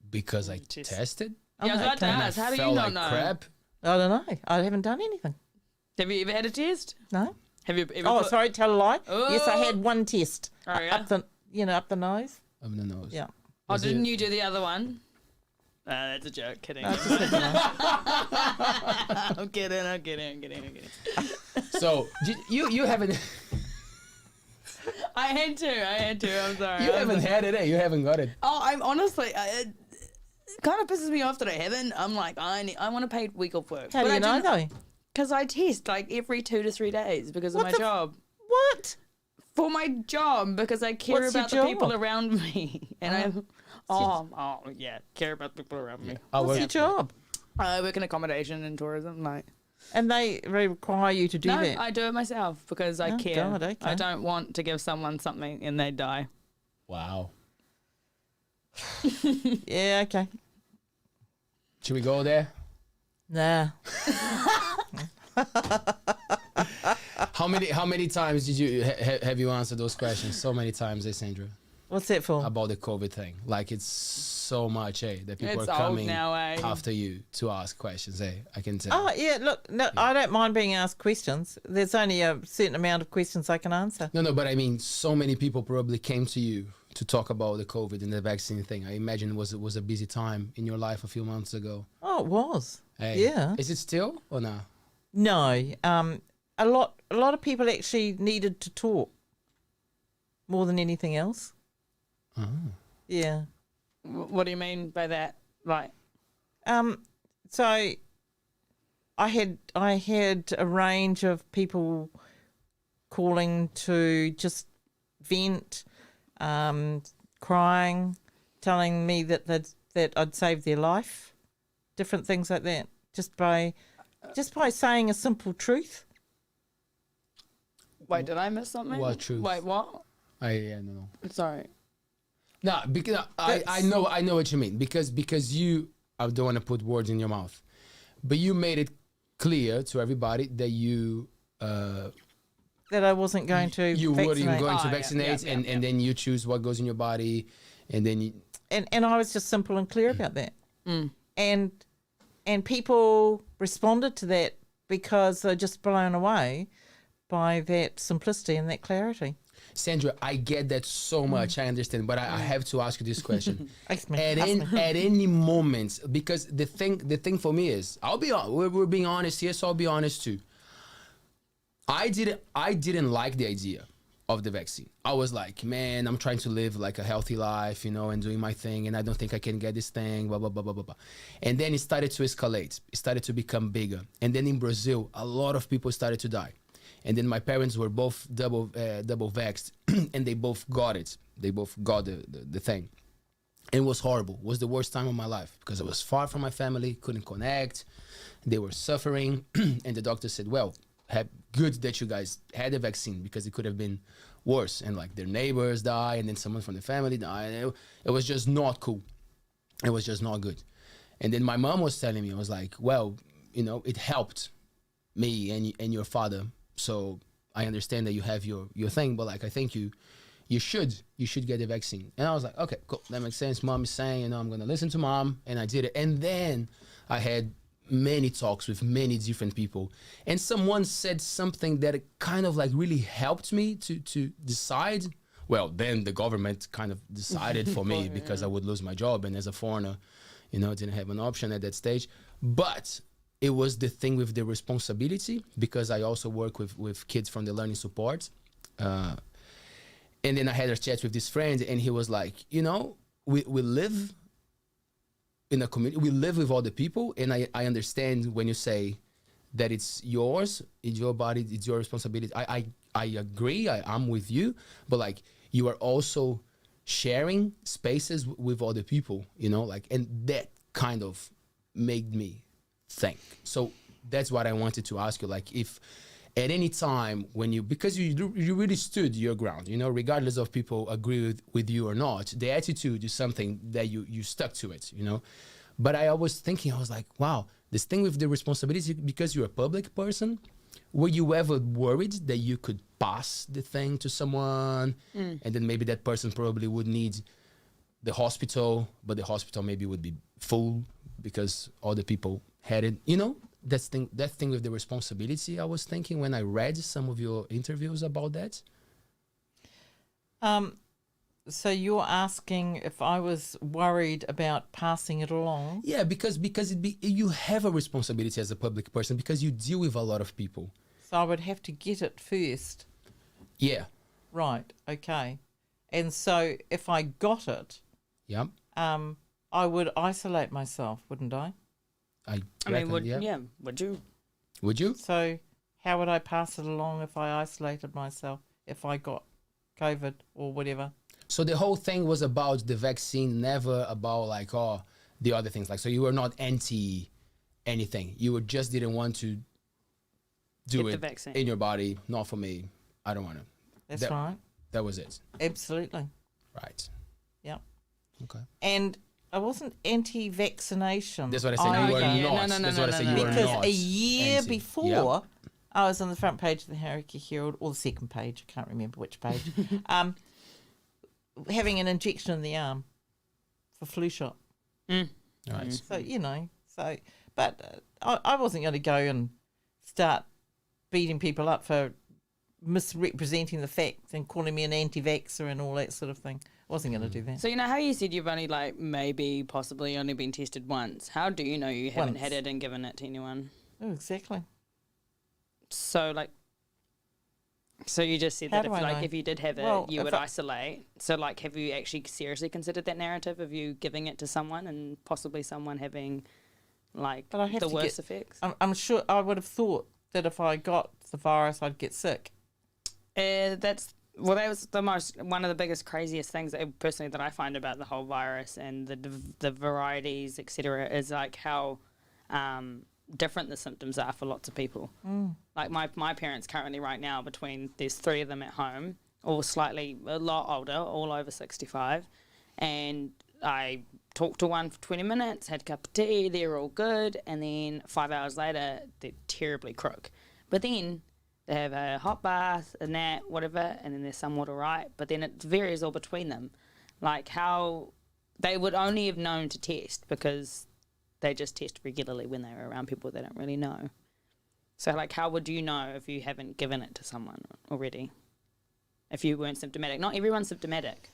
Because I Just- tested. Yeah, I was about to okay. And I ask, how do you felt not like know? crap. I don't know. I haven't done anything. Have you ever had a test? No. Have you ever Oh, put- sorry, tell a lie. Yes, I Oh. had one test. Oh, yeah? Up the up the nose. Up the nose. Yeah. Oh, Was didn't it- you do the other one? That's a joke. Kidding. No, I just had the nose. I'm kidding. So you haven't I had to. I'm sorry. you haven't had it. You haven't got it. Oh, I'm honestly. It kind of pisses me off that I haven't. I'm like, I want to pay week off work. How do you know though? Because I test like every 2 to 3 days because of What my the job. What? For my job, because I care What's your about the people job? around me, and care about the people around me. I What's work, your job? I work in accommodation and tourism, like. And they require you to do No, that. I do it myself because I Oh, care. God, okay. I don't want to give someone something and they die. Wow. Yeah, okay. Should we go there? Nah. How many times did you have you answered those questions? So many times, Sandra, What's that for? about the COVID thing. Like it's so much, that people It's are old coming now, after you to ask questions. I can tell. Oh, yeah, look, no, I don't mind being asked questions. There's only a certain amount of questions I can answer. No, but I mean, so many people probably came to you to talk about the COVID and the vaccine thing. I imagine it was a busy time in your life a few months ago. Oh, it was. Hey, Yeah. Is it still or no? No, a lot of people actually needed to talk more than anything else. Oh. Yeah. What do you mean by that? Like, So I had a range of people calling to just vent, crying, telling me that I'd saved their life, different things like that, just by saying a simple truth. Wait, did I miss something? What truth? Wait, what? I don't know. Sorry. No, because I know what you mean. Because you, I don't want to put words in your mouth, but you made it clear to everybody that you that I wasn't going to vaccinate. going to vaccinate, and then you choose what goes in your body, and then you, and I was just simple and clear about that. And people responded to that because they're just blown away by that simplicity and that clarity. Sandra, I get that so much. I understand, but I have to ask you this question. Ask me. At any moment, because the thing for me is, we're being honest here, so I'll be honest too. I didn't like the idea of the vaccine. I was like, man, I'm trying to live like a healthy life, and doing my thing, and I don't think I can get this thing, blah, blah, blah, blah, blah, blah. And then it started to escalate. It started to become bigger. And then in Brazil, a lot of people started to die. And then my parents were both double vaxxed, and they both got it. They both got the thing. And it was horrible. It was the worst time of my life because I was far from my family, couldn't connect. They were suffering. And the doctor said, well, good that you guys had the vaccine because it could have been worse. And like their neighbors die, and then someone from the family died. And it was just not cool. It was just not good. And then my mom was telling me, I was like, well, it helped me and your father. So I understand that you have your thing, but like I think you should get the vaccine. And I was like, okay, cool, that makes sense. Mom is saying, I'm gonna listen to mom, and I did it. And then I had many talks with many different people, and someone said something that kind of like really helped me to decide. Well, then the government kind of decided for me because I would lose my job, and as a foreigner, didn't have an option at that stage. But it was the thing with the responsibility, because I also work with kids from the learning support. And then I had a chat with this friend, and he was like, we live in a community, we live with other people, and I understand when you say that it's yours, it's your body, it's your responsibility. I agree, I'm with you, but like you are also sharing spaces with other people, and that kind of made me think. So that's what I wanted to ask you, like if at any time when because you really stood your ground, regardless of people agree with you or not, the attitude is something that you stuck to it, But I was thinking, I was like, wow, this thing with the responsibility, because you're a public person, were you ever worried that you could pass the thing to someone and then maybe that person probably would need the hospital, but the hospital maybe would be full because other people had it, that thing with the responsibility. I was thinking when I read some of your interviews about that. So you're asking if I was worried about passing it along? Yeah, because you have a responsibility as a public person because you deal with a lot of people. So I would have to get it first. Yeah. Right. Okay. And so if I got it, yeah, I would isolate myself, wouldn't I? I mean, would you? Would you? So how would I pass it along if I isolated myself, if I got COVID or whatever? So the whole thing was about the vaccine, never about like, the other things. Like, so you were not anti anything. You just didn't want to do it in your body. Not for me. I don't want to. That's right. That was it. Absolutely. Right. Yeah. Okay. And I wasn't anti-vaccination. That's what I said. You were not. No. That's what I said. You were not. Because a year before, Yep. I was on the front page of the Hauraki Herald, or the second page, I can't remember which page, having an injection in the arm for flu shot. Right. So, but I wasn't going to go and start beating people up for misrepresenting the facts and calling me an anti-vaxxer and all that sort of thing. I wasn't going to do that. So how you said you've only possibly only been tested once. How do you know you haven't had it and given it to anyone? Oh, exactly. So so you just said that if you did have it, you would isolate. So have you actually seriously considered that narrative of you giving it to someone and possibly someone having like But I have the to worst get- effects. I'm sure I would have thought that if I got the virus, I'd get sick. That was one of the biggest, craziest things personally that I find about the whole virus and the varieties, etc., is like how different the symptoms are for lots of people. Like my parents currently right now, there's 3 of them at home, all a lot older, all over 65, and I talked to one for 20 minutes, had a cup of tea, they're all good, and then 5 hours later, they're terribly crook. But then they have a hot bath, a nap, whatever, and then they're somewhat all right, but then it varies all between them. Like how they would only have known to test because they just test regularly when they were around people they don't really know. So, like, how would you know if you haven't given it to someone already? If you weren't symptomatic? Not everyone's symptomatic.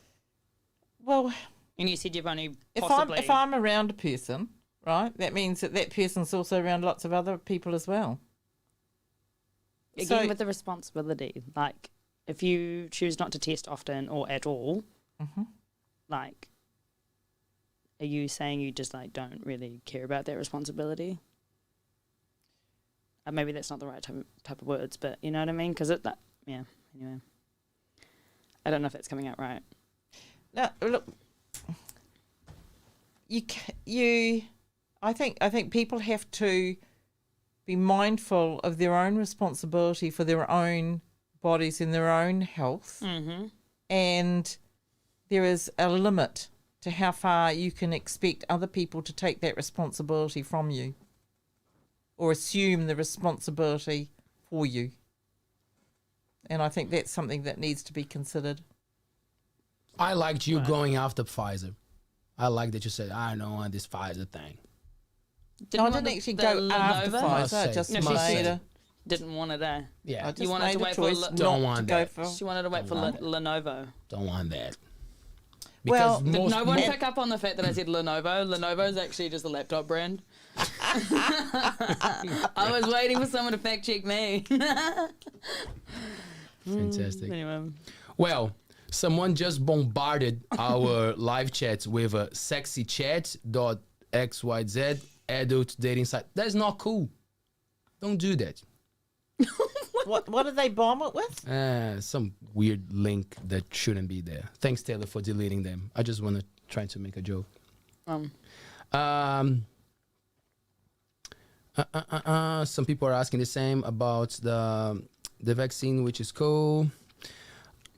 Well, And you said you've only if possibly... I'm around a person, right, that means that person's also around lots of other people as well. Again, So- with the responsibility, like, if you choose not to test often or at all, like, are you saying you just, like, don't really care about that responsibility? Maybe that's not the right type of words, but you know what I mean? Because yeah, anyway. I don't know if that's coming out right. No, look, I think people have to be mindful of their own responsibility for their own bodies and their own health, and there is a limit to how far you can expect other people to take that responsibility from you, or assume the responsibility for you. And I think that's something that needs to be considered. I liked you going after Pfizer. I like that you said, I don't want this Pfizer thing. I didn't actually go after Must Pfizer. say. I just No, she made said- Didn't want it, eh? Yeah, I just You wanted made to a wait for choice Don't not want to go that. for. She wanted to wait for Lenovo. don't want that. Well, Because did Did most, no one pick up on the fact that I said Lenovo? Lenovo is actually just a laptop brand. I was waiting for someone to fact check me. fantastic. Anyway. Well, someone just bombarded our live chats with a sexychat.xyz adult dating site. That's not cool. Don't do that. what did they bomb it with? Some weird link that shouldn't be there. Thanks, Taylor, for deleting them. I just want to try to make a joke. Some people are asking the same about the vaccine, which is cool.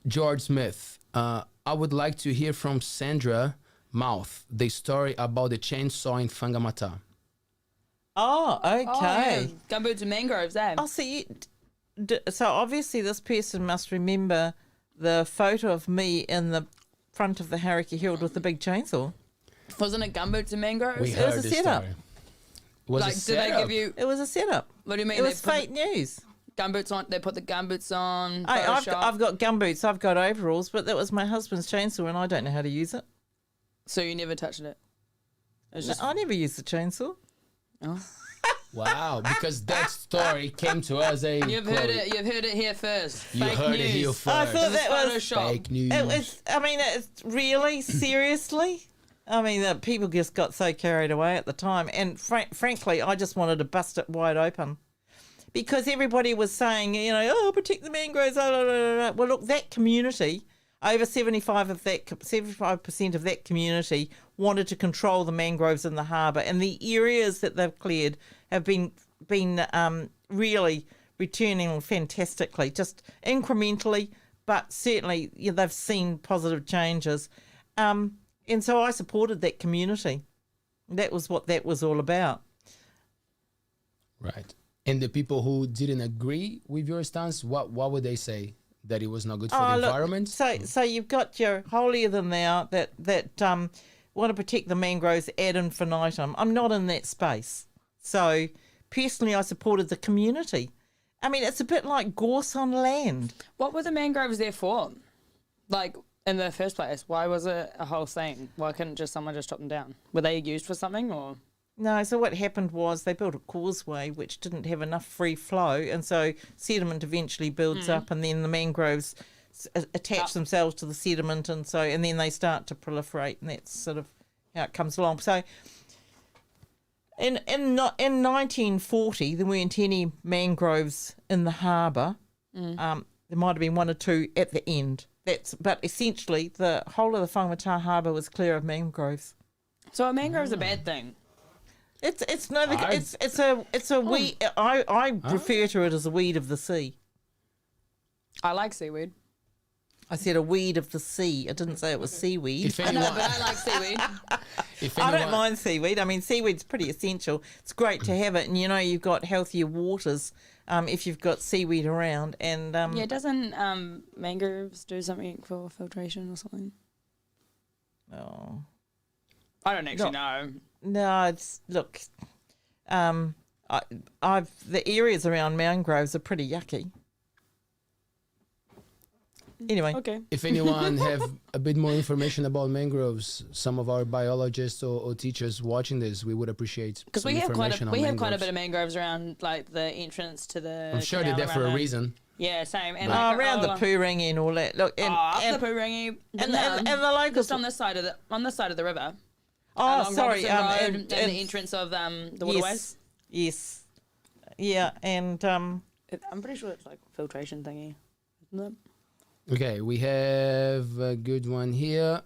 George Smith, I would like to hear from Sandra Mouth the story about the chainsaw in Whangamata. Oh, okay. Gumboots and mangroves, eh? Oh, see, so obviously this person must remember the photo of me in the front of the Hauraki Herald with the big chainsaw. Wasn't it gumboots and mangroves? We was heard a this setup. story. Was Like, a did they setup. give you It was a setup. what do you mean? It was they put fake news. gumboots on. They put the gumboots on. I've Photoshop? got gumboots, I've got overalls, but that was my husband's chainsaw and I don't know how to use it. So you never touched it. It was just. I never used the chainsaw. Oh. Wow, because that story came to us. You've heard it. You've heard it here first. You Fake heard news. it here first. I thought This is that was Photoshop. Fake news. It was. I mean, it's really seriously. I mean, people just got so carried away at the time, and frankly, I just wanted to bust it wide open, because everybody was saying, you know, oh, protect the mangroves. Blah, blah, blah, blah. Well, look, that community, over 75% of that community wanted to control the mangroves in the harbour, and the areas that they've cleared have been really returning fantastically, just incrementally, but certainly they've seen positive changes. And so I supported that community. That was what that was all about. Right. And the people who didn't agree with your stance, what would they say? That it was not good for the environment? So you've got your holier than thou that want to protect the mangroves ad infinitum. I'm not in that space. So personally, I supported the community. I mean, it's a bit like gorse on land. What were the mangroves there for? Like, in the first place, why was it a whole thing? Why couldn't someone just chop them down? Were they used for something, or? No, so what happened was they built a causeway which didn't have enough free flow, and so sediment eventually builds up, and then the mangroves attach themselves to the sediment, and then they start to proliferate, and that's sort of how it comes along. So In 1940, there weren't any mangroves in the harbour. There might have been one or two at the end. But essentially, the whole of the Whangamata Harbour was clear of mangroves. So a mangrove's a bad thing. It's a weed. I refer to it as a weed of the sea. I like seaweed. I said a weed of the sea. I didn't say it was seaweed. If I know, anyone, but I like seaweed. if I don't anyone- mind seaweed. I mean, seaweed's pretty essential. It's great to have it, and you've got healthier waters if you've got seaweed around. And Yeah, doesn't mangroves do something for filtration or something? oh, I don't actually know. no, look. The areas around mangroves are pretty yucky. Anyway, Okay. If anyone have a bit more information about mangroves, some of our biologists or teachers watching this, we would appreciate Because some we have quite information a on quite a bit mangroves. of mangroves around, like the entrance to the. I'm sure they're canal there for a around reason. Yeah, same. And around the Poorangi and all that. Look, and, up and, the Poorangi, and the locals. just on this side of the river. Oh, along sorry. Robertson Road And and the entrance of the waterways. Yes. Yeah, and I'm pretty sure it's like filtration thingy, isn't it? Okay, we have a good one here.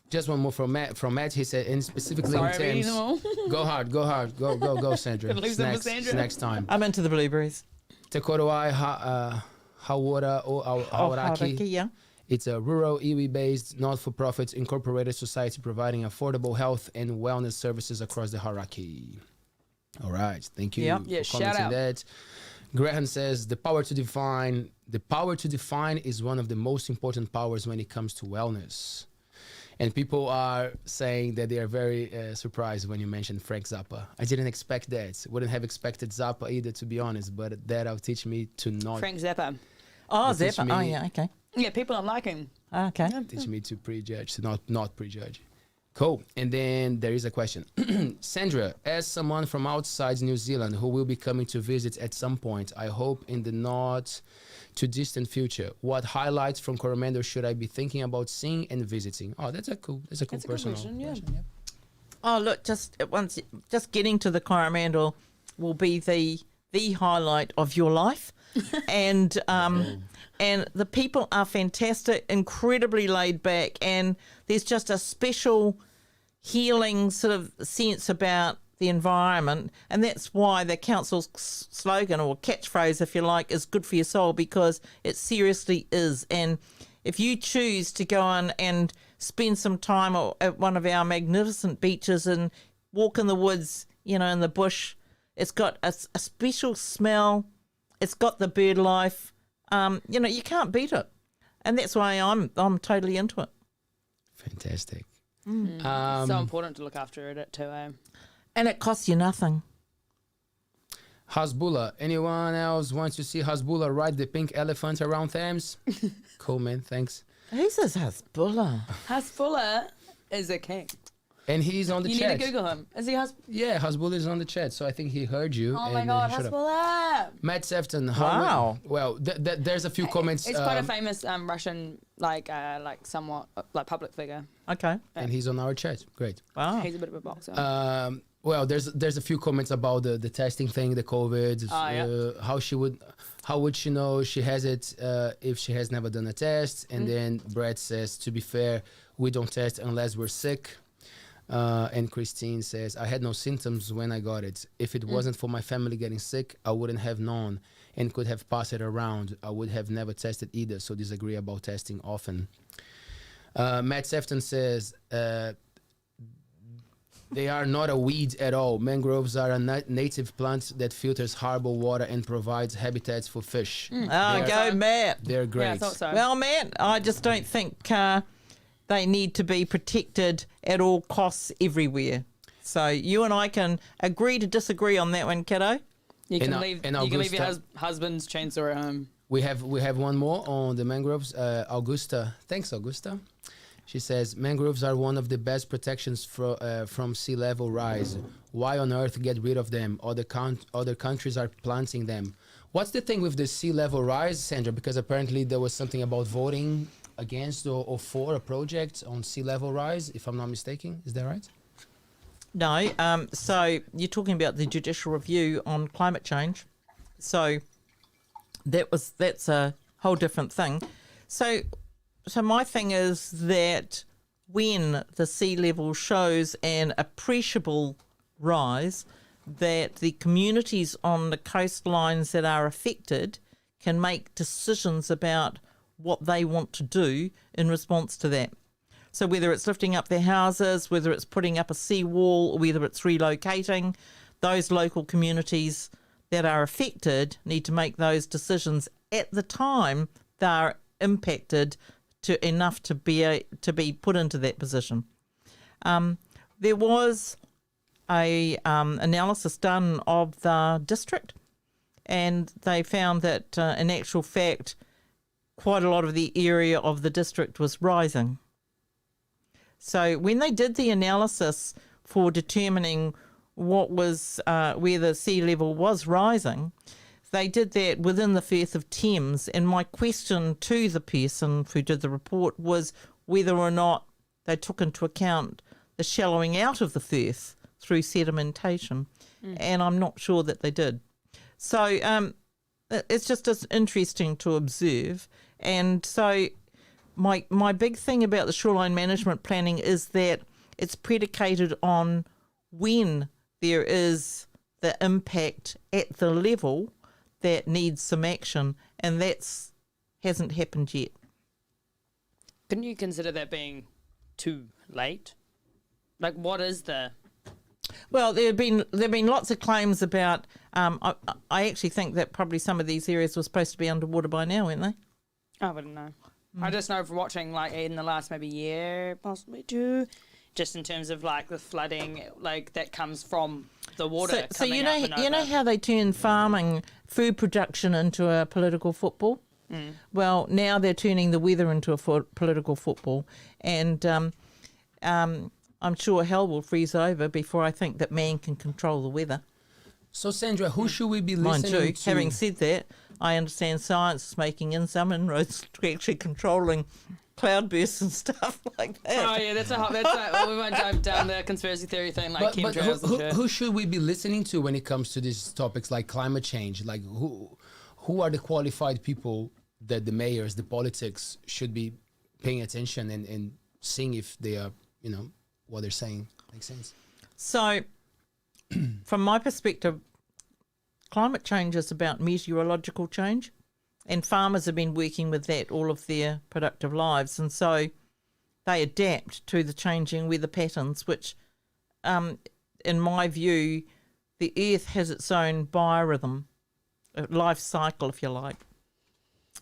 Just one more from Matt. He said, and specifically Sorry, in I'm reading Thames. them all. Go hard, go, Sandra. Leave them for Snacks, Sandra. next time. I'm into the blueberries. Te Korowai Hawara o Aotearoa. Yeah. It's a rural, iwi-based, not-for-profit incorporated society providing affordable health and wellness services across the Hauraki. All right, thank you Yep. for Yeah, shout commenting out. that. Graham says the power to define is one of the most important powers when it comes to wellness. And people are saying that they are very surprised when you mentioned Frank Zappa. I didn't expect that. Wouldn't have expected Zappa either, to be honest. But that'll teach me to not Frank Zappa. Oh, This is Zappa. Oh, me. yeah, okay. Yeah, people don't like him. Okay. teach me to prejudge, to not prejudge. Cool. And then there is a question. Sandra, as someone from outside New Zealand who will be coming to visit at some point, I hope in the not too distant future, what highlights from Coromandel should I be thinking about seeing and visiting? Oh, that's a cool That's a good personal question, yeah. question. Oh, look, just getting to the Coromandel will be the highlight of your life. And the people are fantastic, incredibly laid back, and there's just a special healing sort of sense about the environment, and that's why the council's slogan or catchphrase, if you like, is good for your soul, because it seriously is. And if you choose to go on and spend some time at one of our magnificent beaches and walk in the woods, in the bush, it's got a special smell. It's got the bird life. You can't beat it, and that's why I'm totally into it. Fantastic. So important to look after it too. And it costs you nothing. Hasbullah. Anyone else wants to see Hasbullah ride the pink elephant around Thames? Cool, man. Thanks. Who's this Hasbullah? Hasbullah is a king. And he's on the You chat. need to Google him. Is he Hasbullah? Yeah, Hasbullah is on the chat, so I think he heard you. Oh my and, God, he shut up. Hasbullah! Matt Sefton. Wow. Well, there's a few comments. It's quite a famous Russian, like somewhat like public figure. Okay. and he's on our chat. Great. Wow. He's a bit of a boxer. Well, there's a few comments about the testing thing, the COVID. How would she know she has it if she has never done a test? And then Brad says, to be fair, we don't test unless we're sick. And Christine says, I had no symptoms when I got it. If it wasn't for my family getting sick, I wouldn't have known and could have passed it around. I would have never tested either, so disagree about testing often. Matt Sefton says, they are not a weed at all. Mangroves are a native plant that filters harbor water and provides habitats for fish. Oh, go Matt. They're great. Yeah, I thought so. Well, Matt, I just don't think they need to be protected at all costs everywhere. So you and I can agree to disagree on that one, kiddo. You can and leave Augusta- your husband's chainsaw at home. We have one more on the mangroves. Augusta. Thanks, Augusta. She says, mangroves are one of the best protections from sea level rise. Why on earth get rid of them? Other countries are planting them. What's the thing with the sea level rise, Sandra? Because apparently there was something about voting against or for a project on sea level rise, if I'm not mistaken. Is that right? No. So you're talking about the judicial review on climate change. So that's a whole different thing. So my thing is that when the sea level shows an appreciable rise, that the communities on the coastlines that are affected can make decisions about what they want to do in response to that. So whether it's lifting up their houses, whether it's putting up a seawall, or whether it's relocating, those local communities that are affected need to make those decisions at the time they are impacted to enough to be put into that position. There was a analysis done of the district, and they found that in actual fact quite a lot of the area of the district was rising. So when they did the analysis for determining what was where the sea level was rising, they did that within the Firth of Thames. And my question to the person who did the report was whether or not they took into account the shallowing out of the Firth through sedimentation. And I'm not sure that they did. So it's just as interesting to observe. And so my big thing about the shoreline management planning is that it's predicated on when there is the impact at the level that needs some action, and that's hasn't happened yet. Couldn't you consider that being too late? Like, what is the... Well, there have been lots of claims about. I actually think that probably some of these areas were supposed to be underwater by now, weren't they? I wouldn't know. I just know from watching, like, in the last maybe year, possibly two, just in terms of, like, the flooding, like, that comes from the water. So you know how they turn farming, food production into a political football? Well, now they're turning the weather into a political football, and I'm sure hell will freeze over before I think that man can control the weather. So, Sandra, who should we be Mind listening you, to? having said that, I understand science is making in some inroads to actually controlling cloudbursts and stuff like that. Oh, yeah, we won't dive down the conspiracy theory thing like But chemtrails and shit. who should we be listening to when it comes to these topics like climate change? Like, who are the qualified people that the mayors, the politics should be paying attention and seeing if they are, what they're saying makes sense? So, from my perspective, climate change is about meteorological change, and farmers have been working with that all of their productive lives, and so they adapt to the changing weather patterns, which, in my view, the earth has its own biorhythm, a life cycle, if you like.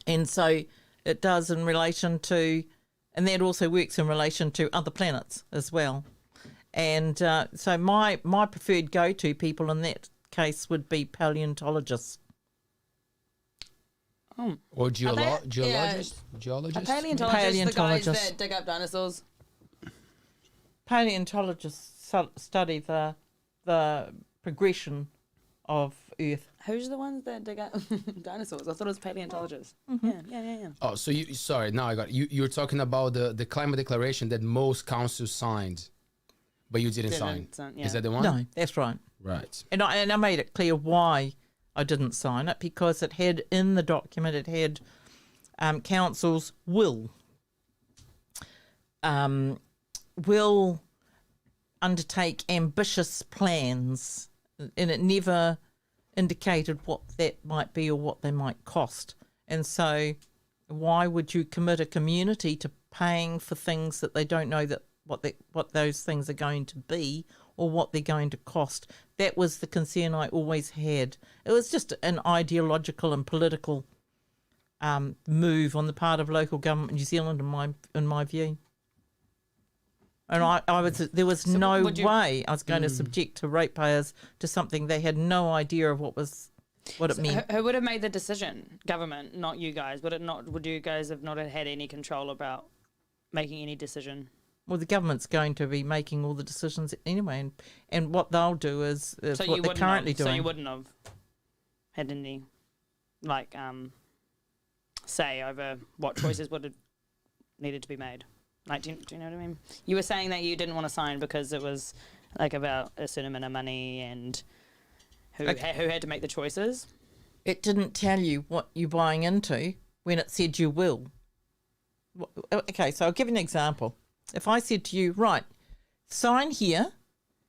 And so it does in relation to, and that also works in relation to other planets as well. And so my preferred go-to people in that case would be paleontologists. Or geologists? A Geologists? paleontologist, the guys that dig up dinosaurs. Paleontologists study the progression of Earth. Who's the ones that dig up dinosaurs? I thought it was paleontologists. Yeah. Oh, so sorry, now I got it. You're talking about the climate declaration that most councils signed, but you didn't sign. Yeah. Is that the one? No, that's right. Right. And I made it clear why I didn't sign it, because it had in the document, it had councils will undertake ambitious plans, and it never indicated what that might be or what they might cost. And so why would you commit a community to paying for things that they don't know that what those things are going to be or what they're going to cost? That was the concern I always had. It was just an ideological and political move on the part of local government in New Zealand, in my view. And there was no way I was going to subject to ratepayers to something they had no idea of what it meant. Who would have made the decision? Government, not you guys. Would you guys have not had any control about making any decision? Well, the government's going to be making all the decisions anyway, and what they'll do is what they're currently doing. So you wouldn't have had any, say over what choices would have needed to be made? Like, do you know what I mean? You were saying that you didn't want to sign because it was like about a certain amount of money and who had to make the choices? It didn't tell you what you're buying into when it said you will. Okay, so I'll give you an example. If I said to you, right, sign here,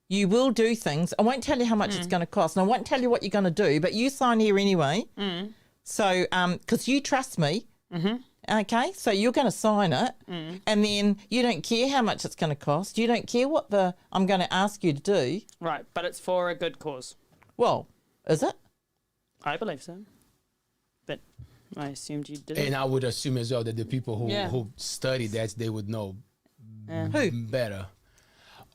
you will do things. I won't tell you how much it's going to cost, and I won't tell you what you're going to do, but you sign here anyway. So, because you trust me, okay, so you're going to sign it, and then you don't care how much it's going to cost. You don't care what I'm going to ask you to do. Right, but it's for a good cause. Well, is it? I believe so. But I assumed you didn't. And I would assume as well that the people who study that, they would know Who? better.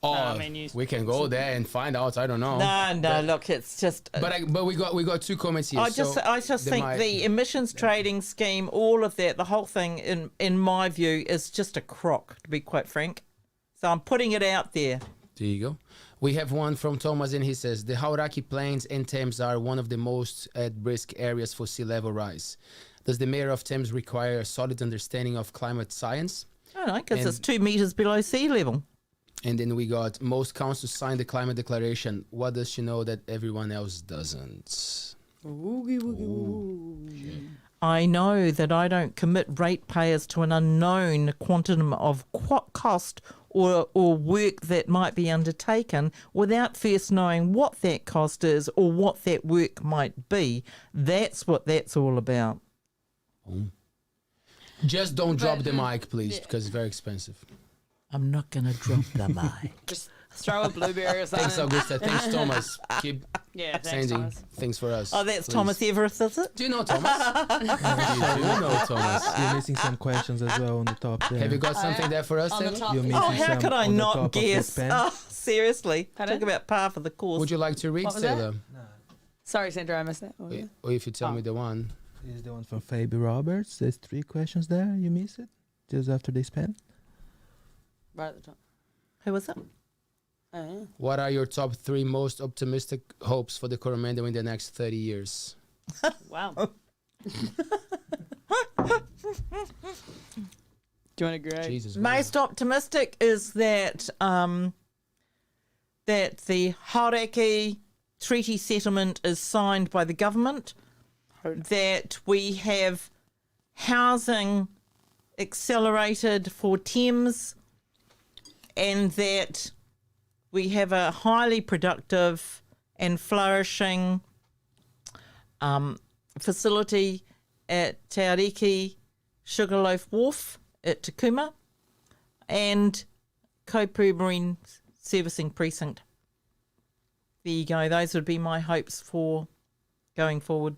Or I mean, we can go there and find out. I don't know. No, look, it's just. But we got 2 comments here. I just think the emissions trading scheme, all of that, the whole thing, in my view, is just a crock, to be quite frank. So I'm putting it out there. There you go. We have one from Thomas, and he says, the Hauraki Plains and Thames are one of the most at-risk areas for sea level rise. Does the Mayor of Thames require a solid understanding of climate science? I don't know, because it's 2 metres below sea level. And then we got, most councils sign the climate declaration. What does she know that everyone else doesn't? I know that I don't commit ratepayers to an unknown quantum of cost or work that might be undertaken without first knowing what that cost is or what that work might be. That's what that's all about. Just don't drop the mic, please, because it's very expensive. I'm not going to drop the mic. Just throw a blueberry or something. Thanks, Augusta. Thanks, Thomas. Keep Thanks, sending Thomas. things for us. Oh, that's please. Thomas Everest, is it? Do you know Thomas? You do know Thomas. You're missing some questions as well on the top there. Have you got something there for us, On the Taylor? top. You're missing Oh, how some could I on the not top of your guess? pen. Oh, seriously. Pardon? Took about half of the course. Would you like to read, What was that? Taylor? Sorry, Sandra, I missed that. What was it? Or if you tell me the one. Here's the one from Fabi Roberts. There's 3 questions there. You miss it? Just after this pen. Right at the top. Who was it? Oh, yeah. What are your top 3 most optimistic hopes for the Coromandel in the next 30 years? Wow. Do you want to go? Jesus. Most optimistic is that that the Hauraki treaty settlement is signed by the government, that we have housing accelerated for Thames, and that we have a highly productive and flourishing facility at Te Ariki Sugarloaf Wharf at Tukuma and Kopu Marine Servicing Precinct. There you go. Those would be my hopes for going forward.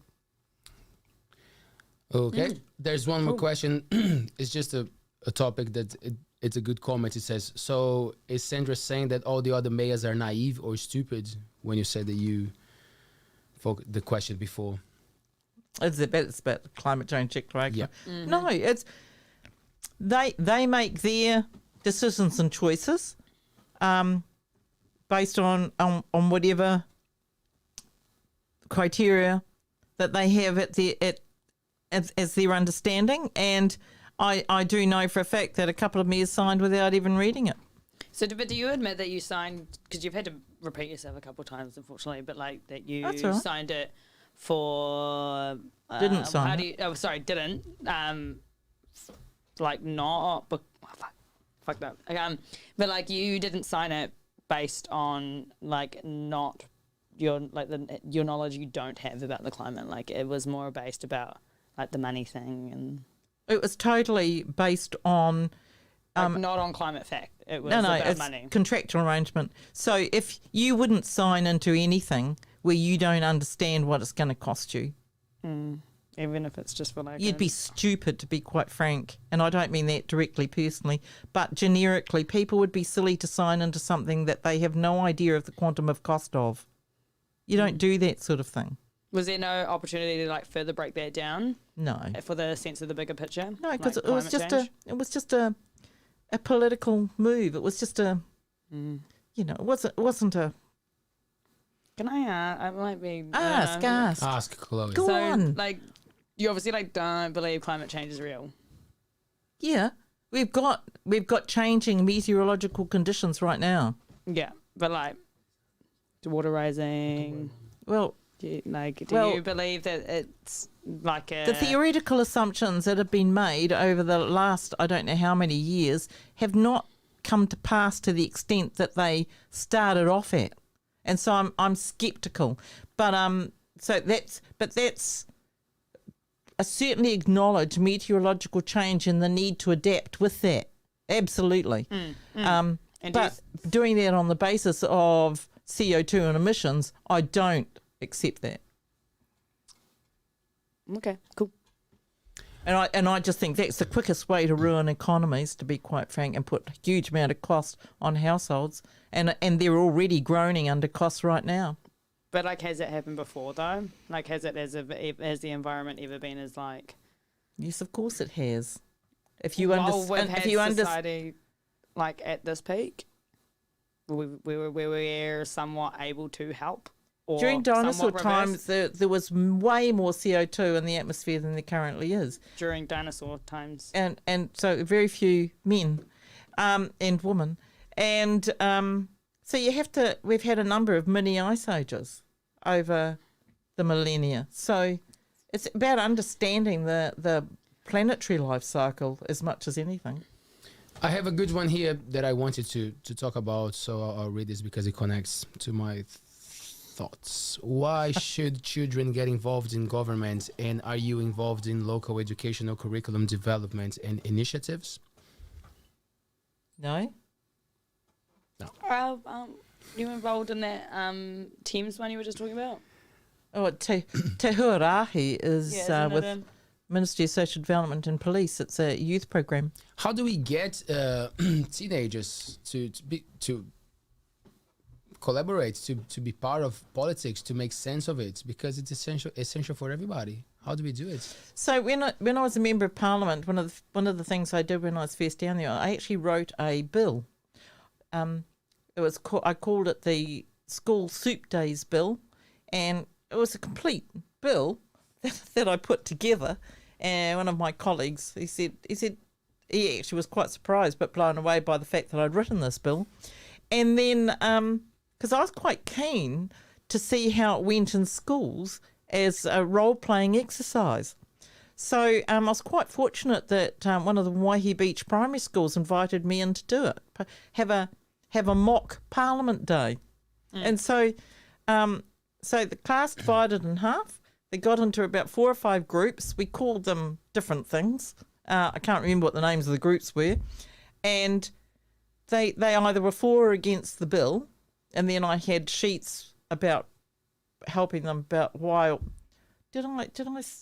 Okay. There's one more question. It's just a topic that it's a good comment. It says, so is Sandra saying that all the other mayors are naive or stupid when you said that you the question before? It's about the climate change declaration. Yeah. Mm-hmm. No, it's they make their decisions and choices based on whatever criteria that they have as their understanding, and I do know for a fact that a couple of mayors signed without even reading it. So, but do you admit that you signed, because you've had to repeat yourself a couple of times, unfortunately, but like that you That's all right. signed it for... Didn't sign it. Oh, sorry, didn't. Like not... But, fuck that. But like you didn't sign it based on like not your knowledge you don't have about the climate. Like it was more based about like the money thing and... It was totally based on... not on climate fact. It was No, about it's money. contractual arrangement. So if you wouldn't sign into anything where you don't understand what it's going to cost you, Even if it's just for like... you'd be stupid, to be quite frank. And I don't mean that directly personally, but generically, people would be silly to sign into something that they have no idea of the quantum of cost of. You don't do that sort of thing. Was there no opportunity to like further break that down No. for the sense of the bigger picture? No, because like it was just a political move. It was just a, it wasn't a... Can I might be... Ask. Ask Chloe. Go So, on. like, you obviously like don't believe climate change is real. Yeah, we've got changing meteorological conditions right now. Yeah, but like, water rising. Well, Do Well- you believe that it's like a... the theoretical assumptions that have been made over the last, I don't know how many years, have not come to pass to the extent that they started off at. And so I'm sceptical. But that's I certainly acknowledge meteorological change and the need to adapt with that. Absolutely. And But doing that on the basis of CO2 and emissions, I don't accept that. Okay, cool. And I just think that's the quickest way to ruin economies, to be quite frank, and put a huge amount of cost on households. And they're already groaning under costs right now. But like, has it happened before though? Like, has the environment ever been as like? Yes, of course it has. If you While we've understand, had if you understand, society like at this peak, we were somewhat able to help. Or during dinosaur somewhat times, reverse there was way more CO2 in the atmosphere than there currently is. during dinosaur times. And so very few men and women. And so we've had a number of mini ice ages over the millennia. So it's about understanding the planetary life cycle as much as anything. I have a good one here that I wanted to talk about, so I'll read this because it connects to my thoughts. Why should children get involved in government, and are you involved in local educational curriculum development and initiatives? No? You involved in that Thames one you were just talking about? Oh, Te Huarahi is isn't with it Ministry of Social Development and Police. It's a youth program. How do we get teenagers to collaborate, to be part of politics, to make sense of it, because it's essential for everybody? How do we do it? So when I was a member of Parliament, one of the things I did when I was first down there, I actually wrote a bill. I called it the School Soup Days Bill, and it was a complete bill that I put together. And one of my colleagues, he said he actually was quite surprised but blown away by the fact that I'd written this bill. And then because I was quite keen to see how it went in schools as a role-playing exercise. So I was quite fortunate that one of the Waihi Beach primary schools invited me in to do it, have a mock Parliament day. And so the class divided in half. They got into about 4 or 5 groups. We called them different things. I can't remember what the names of the groups were. And they either were for or against the bill. And then I had sheets about helping them about why. Did I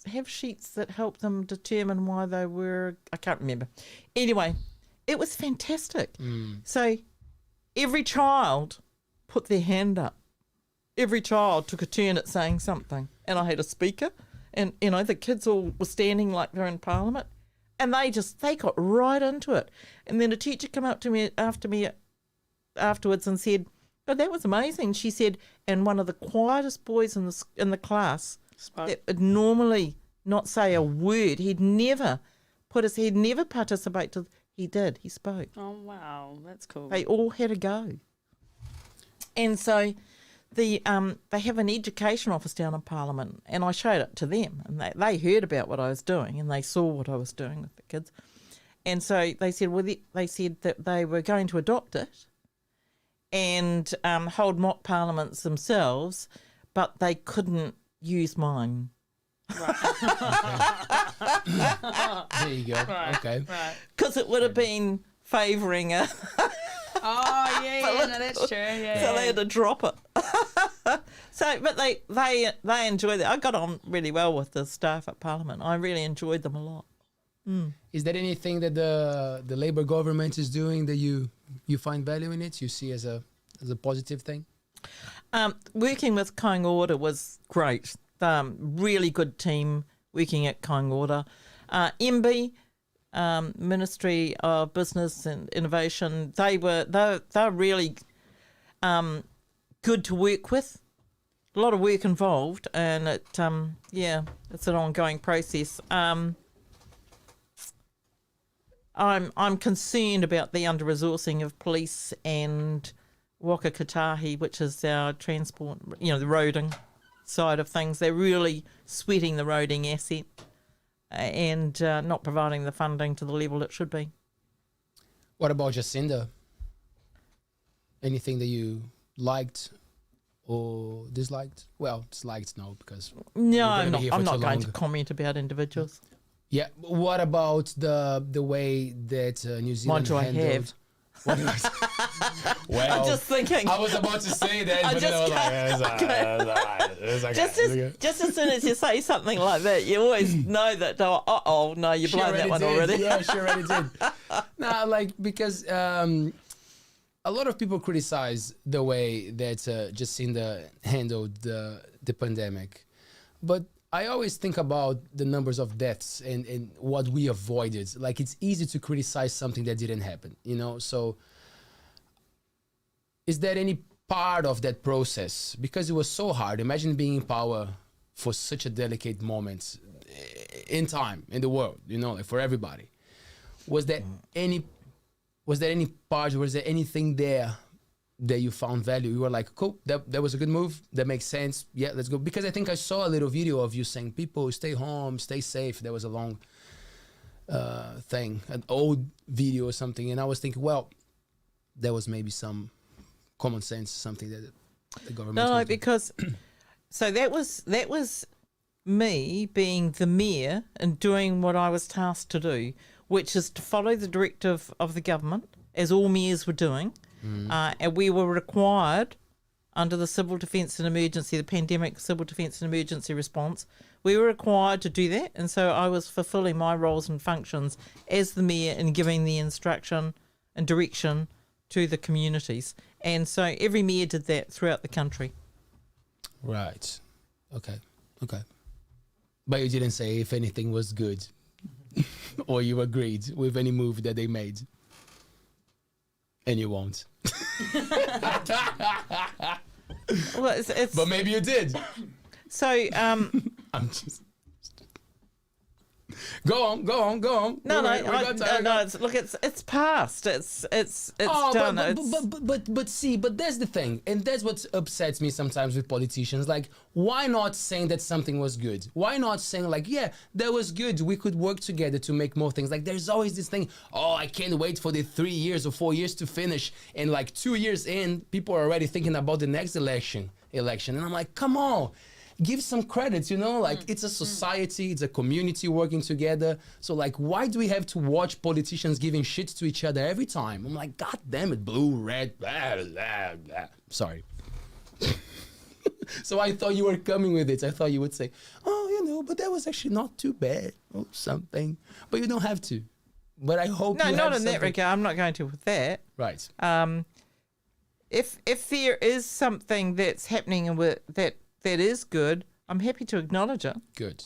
have sheets that helped them determine why they were? I can't remember. Anyway, it was fantastic. So every child put their hand up. Every child took a turn at saying something. And I had a speaker. And, the kids all were standing like they're in Parliament. And they got right into it. And then a teacher came up to me afterwards and said, "Oh, that was amazing." She said, and one of the quietest boys in the class that would normally not say a word. He'd never participate. He did. He spoke. Oh, wow. That's cool. They all had a go. And so they have an education office down in Parliament, and I showed it to them, and they heard about what I was doing, and they saw what I was doing with the kids. And so they said, they said that they were going to adopt it and hold mock parliaments themselves, but they couldn't use mine. There you go. Right, Okay. right. Because it would have been favouring a... Oh, yeah, no, that's true. Yeah, So they had to drop it. But they enjoyed it. I got on really well with the staff at Parliament. I really enjoyed them a lot. Is there anything that the Labour government is doing that you find value in it? You see as a positive thing? Working with Kaingoora was great. Really good team working at Kaingoora. MB, Ministry of Business and Innovation, they're really good to work with. A lot of work involved, and it's an ongoing process. I'm concerned about the under-resourcing of police and Waka Kotahi, which is our transport, the roading side of things. They're really sweating the roading asset and not providing the funding to the level it should be. What about Jacinda? Anything that you liked or disliked? Well, disliked no, because No, we're I'm not going long. to comment about individuals. Yeah. What about the way that New Zealand do I handled? have? What was- well, I'm just thinking. I was about to say that, but then I was like, Just as soon as you say something like that, you always know that, no, you've She blown that one did. already. Yeah, she already did. Nah, because a lot of people criticize the way that Jacinda handled the pandemic. But I always think about the numbers of deaths and what we avoided. Like, it's easy to criticize something that didn't happen, So is there any part of that process? Because it was so hard. Imagine being in power for such a delicate moment in time, in the world, like for everybody. Was there any part, was there anything there that you found value? You were like, cool, that was a good move. That makes sense. Yeah, let's go. Because I think I saw a little video of you saying, people, stay home, stay safe. There was a long thing, an old video or something. And I was thinking, well, there was maybe some common sense, something that the government No, was doing. because so that was me being the mayor and doing what I was tasked to do, which is to follow the directive of the government, as all mayors were doing. And we were required under the Civil Defence and Emergency, the Pandemic Civil Defence and Emergency Response, we were required to do that. And so I was fulfilling my roles and functions as the mayor in giving the instruction and direction to the communities. And so every mayor did that throughout the country. Right. Okay. But you didn't say if anything was good or you agreed with any move that they made. And you won't. Well, it's But maybe you did. so I'm just... Go on. No, We got time. no. It's past. It's Oh, done. But that's the thing, and that's what upsets me sometimes with politicians. Like, why not saying that something was good? Why not saying like, yeah, that was good. We could work together to make more things. Like, there's always this thing. Oh, I can't wait for the 3 years or 4 years to finish, and like 2 years in, people are already thinking about the next election, and I'm like, come on. Give some credit, like it's a society, it's a community working together. So like, why do we have to watch politicians giving shit to each other every time? I'm like, God damn it, blue, red, blah, blah, blah. Sorry. So I thought you were coming with it. I thought you would say, oh, but that was actually not too bad or something. But you don't have to. But I hope no, you not have in that something. regard. I'm not going to with that. Right. If there is something that's happening with that is good, I'm happy to acknowledge it. Good.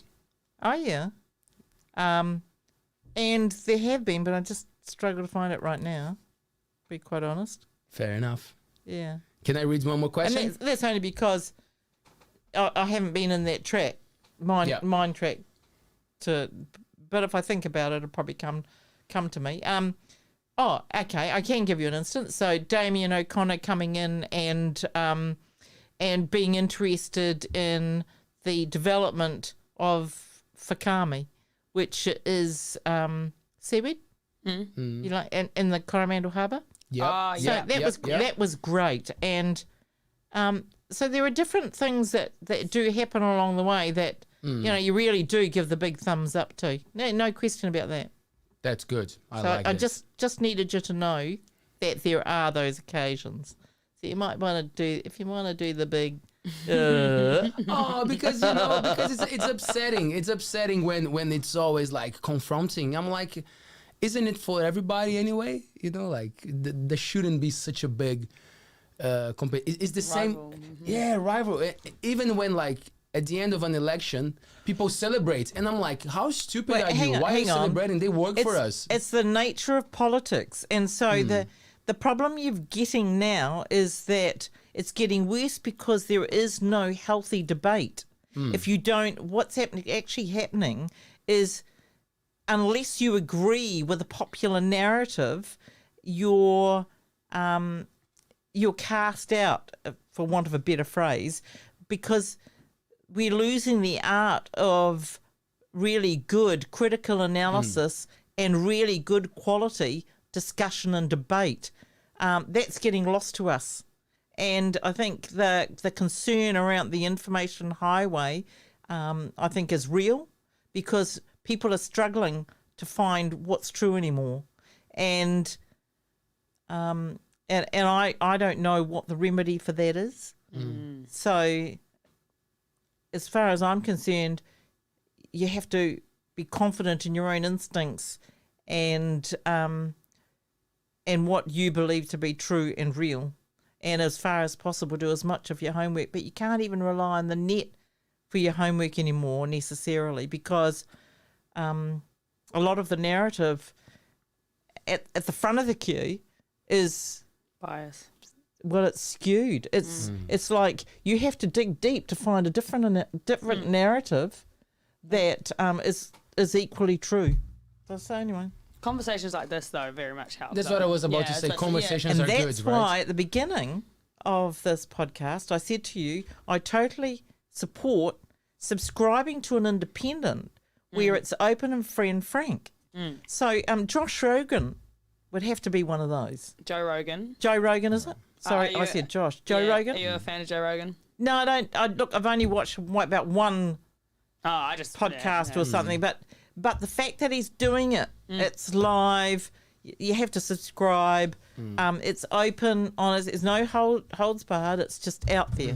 Oh yeah. And there have been, but I just struggle to find it right now. To be quite honest. Fair enough. Yeah. Can I read one more question? And that's only because I haven't been in that track, mind track. But if I think about it, it'll probably come to me. Oh, okay. I can give you an instance. So Damien O'Connor coming in and being interested in the development of whakame, which is seaweed, in the Coromandel Harbour. Yeah. So that was great, and so there are different things that do happen along the way that you really do give the big thumbs up to. No question about that. That's good. I just needed you to know that there are those occasions. So you might want to do the big. Oh, because it's upsetting. It's upsetting when it's always like confronting. I'm like, isn't it for everybody anyway? Like there shouldn't be such a big it's the Rival. same. Yeah, rival. Even when like at the end of an election, people celebrate, and I'm like, how stupid are you? Why are you celebrating? They work for us. It's the nature of politics, and so the problem you're getting now is that it's getting worse because there is no healthy debate. If you don't, what's happening is, unless you agree with a popular narrative, you're you're cast out, for want of a better phrase, because we're losing the art of really good critical analysis and really good quality discussion and debate. That's getting lost to us. And I think the concern around the information highway, I think, is real, because people are struggling to find what's true anymore. And I don't know what the remedy for that is. So as far as I'm concerned, you have to be confident in your own instincts and what you believe to be true and real. And as far as possible, do as much of your homework. But you can't even rely on the net for your homework anymore necessarily, because a lot of the narrative at the front of the queue is bias. Well, it's skewed. It's like you have to dig deep to find a different narrative that is equally true. So anyway. Conversations like this, though, very much help. That's what I was about to say. Conversations are good, right? And that's why at the beginning of this podcast, I said to you, I totally support subscribing to an independent where it's open and free and frank. So Josh Rogan would have to be one of those. Joe Rogan. Joe Rogan, is it? Sorry, I said Josh. Joe Rogan? Are you a fan of Joe Rogan? No, I don't. Look, I've only watched about one podcast or something, but the fact that he's doing it, it's live, you have to subscribe, it's open, honest, there's no holds barred, it's just out there.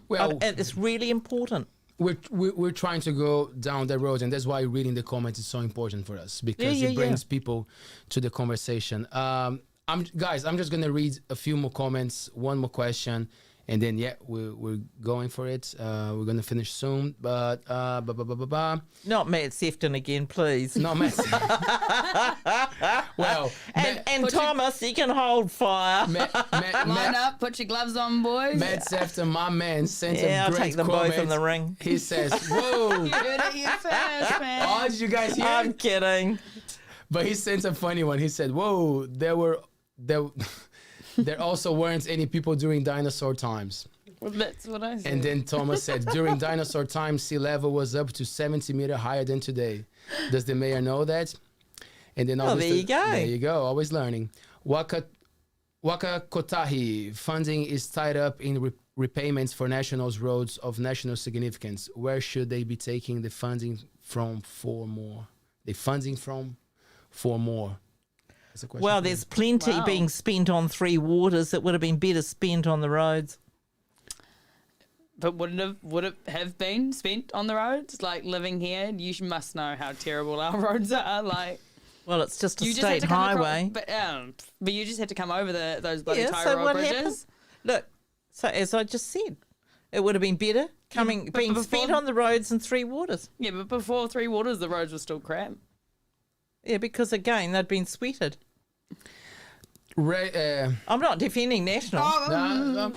Well, and it's really important. We're trying to go down that road, and that's why reading the comments is so important for us, because it brings people to the conversation. I'm just gonna read a few more comments, one more question, and then we're going for it. We're gonna finish soon, but not Matt Sefton again, please. Not Matt. Well, and Thomas, you can hold fire. Line up, put your gloves on, boys. Matt Sefton, my man, sent a I'll great take them comment. both in the ring. He says, "Whoa, You heard it here first, man." oh, did you guys hear? I'm kidding. But he sent a funny one. He said, "Whoa, there also weren't any people during dinosaur times." Well, that's what I said. And then Thomas said, "During dinosaur times, sea level was up to 70 meters higher than today. Does the mayor know that?" And then there you go. There you go. Always learning. Waka Kotahi, funding is tied up in repayments for national roads of national significance. Where should they be taking the funding from for more? The funding from for more. Well, there's plenty being spent on three waters that would have been better spent on the roads. But would it have been spent on the roads? Like, living here, you must know how terrible our roads are. Like, well, it's just a you state highway. but you just had to come over those bloody tie so road what bridges. happened? Look, so as I just said, it would have been better being spent on the roads in three waters. Yeah, but before three waters, the roads were still crap. Yeah, because again, they'd been sweated. I'm not defending National. No.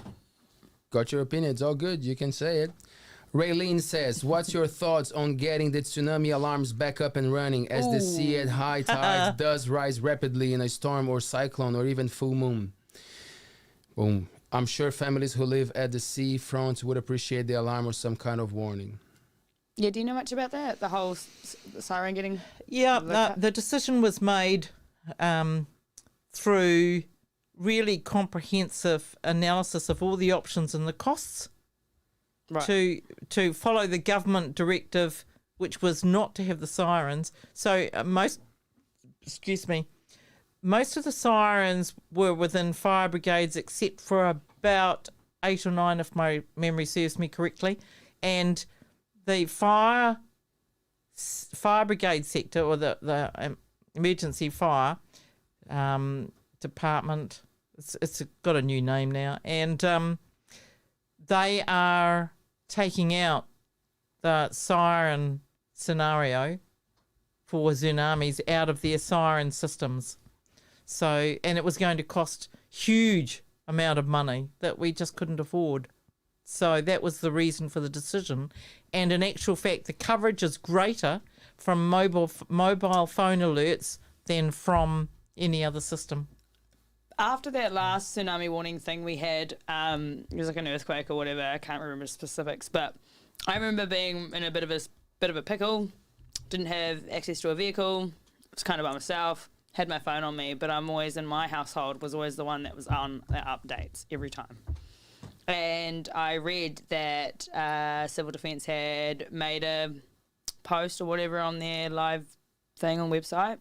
Got your opinion. It's all good. You can say it. Raylene says, "What's your thoughts on getting the tsunami alarms back up and running as the sea at high tide does rise rapidly in a storm or cyclone or even full moon?" Boom. I'm sure families who live at the seafront would appreciate the alarm or some kind of warning. Yeah, do you know much about that? The whole siren getting... Yeah, the decision was made through really comprehensive analysis of all the options and the costs, right, to follow the government directive, which was not to have the sirens. So most of the sirens were within fire brigades, except for about 8 or 9, if my memory serves me correctly, and the fire brigade sector, or the emergency fire department, it's got a new name now, and they are taking out the siren scenario for tsunamis out of their siren systems. So, and it was going to cost huge amount of money that we just couldn't afford. So that was the reason for the decision. And in actual fact, the coverage is greater from mobile phone alerts than from any other system. after that last tsunami warning thing we had, it was like an earthquake or whatever. I can't remember specifics, but I remember being in a bit of a pickle. Didn't have access to a vehicle. Was kind of by myself. Had my phone on me, but I'm always in my household was always the one that was on the updates every time. And I read that Civil Defence had made a post or whatever on their live thing on website,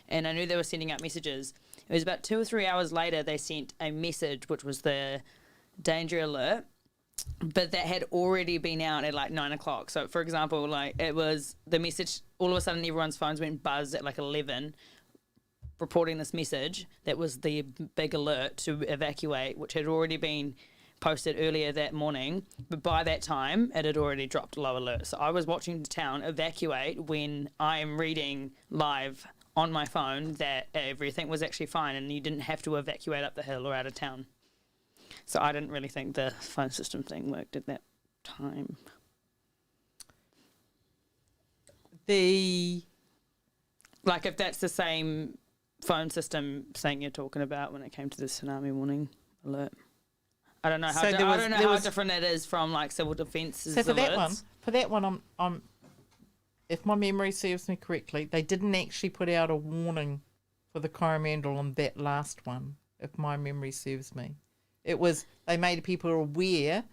and I knew they were sending out messages. It was about 2 or 3 hours later they sent a message, which was the danger alert, but that had already been out at like 9 o'clock. So, for example, like it was the message, all of a sudden everyone's phones went buzz at like 11, reporting this message that was the big alert to evacuate, which had already been posted earlier that morning, but by that time it had already dropped low alert. So I was watching the town evacuate when I am reading live on my phone that everything was actually fine and you didn't have to evacuate up the hill or out of town. So I didn't really think the phone system thing worked at that time. Like if that's the same phone system thing you're talking about when it came to the tsunami warning alert. I don't know how. I don't know how different it is from like civil defence's. So for alerts. that one, I'm. If my memory serves me correctly, they didn't actually put out a warning for the Coromandel on that last one. If my memory serves me, it was they made people aware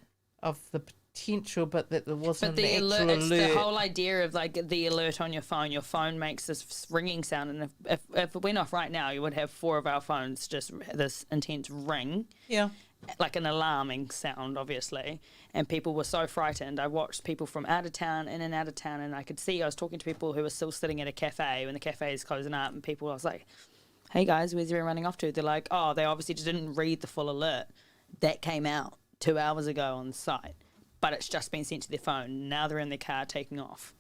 of the potential, but that there wasn't an actual alert. It's the whole idea of like the alert on your phone. Your phone makes this ringing sound, and if it went off right now, you would have 4 of our phones just this intense ring. Yeah. Like an alarming sound, obviously, and people were so frightened. I watched people from out of town, in and out of town, and I could see I was talking to people who were still sitting at a cafe when the cafe is closing up, and people, I was like, hey guys, where's everyone running off to? They're like, oh, they obviously just didn't read the full alert. That came out 2 hours ago on the site, but it's just been sent to their phone. Now they're in their car taking off.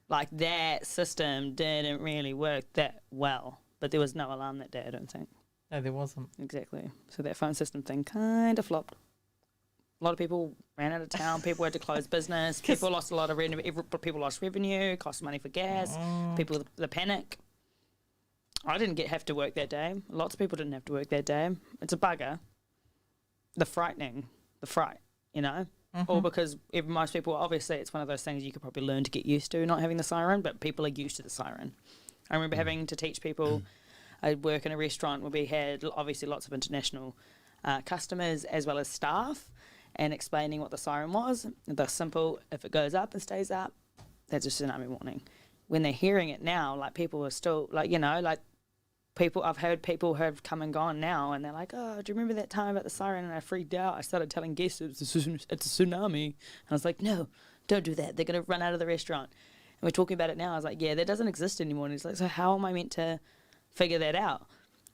Like that system didn't really work that well, but there was no alarm that day, I don't think. No, there wasn't. Exactly. So that phone system thing kind of flopped. A lot of people ran out of town. People had to close business. People lost a lot of revenue. People lost revenue, cost money for gas. People, the panic. I didn't have to work that day. Lots of people didn't have to work that day. It's a bugger. The fright, you know? Or because most people, obviously, it's one of those things you could probably learn to get used to, not having the siren, but people are used to the siren. I remember having to teach people... I work in a restaurant where we had obviously lots of international customers as well as staff, and explaining what the siren was. The simple, if it goes up and stays up, that's a tsunami warning. When they're hearing it now, like people are still like, you know, like people, I've heard people who have come and gone now and they're like, oh, do you remember that time about the siren? And I freaked out. I started telling guests it's a tsunami. And I was like, no, don't do that. They're going to run out of the restaurant. And we're talking about it now. I was like, yeah, that doesn't exist anymore. And he's like, so how am I meant to figure that out?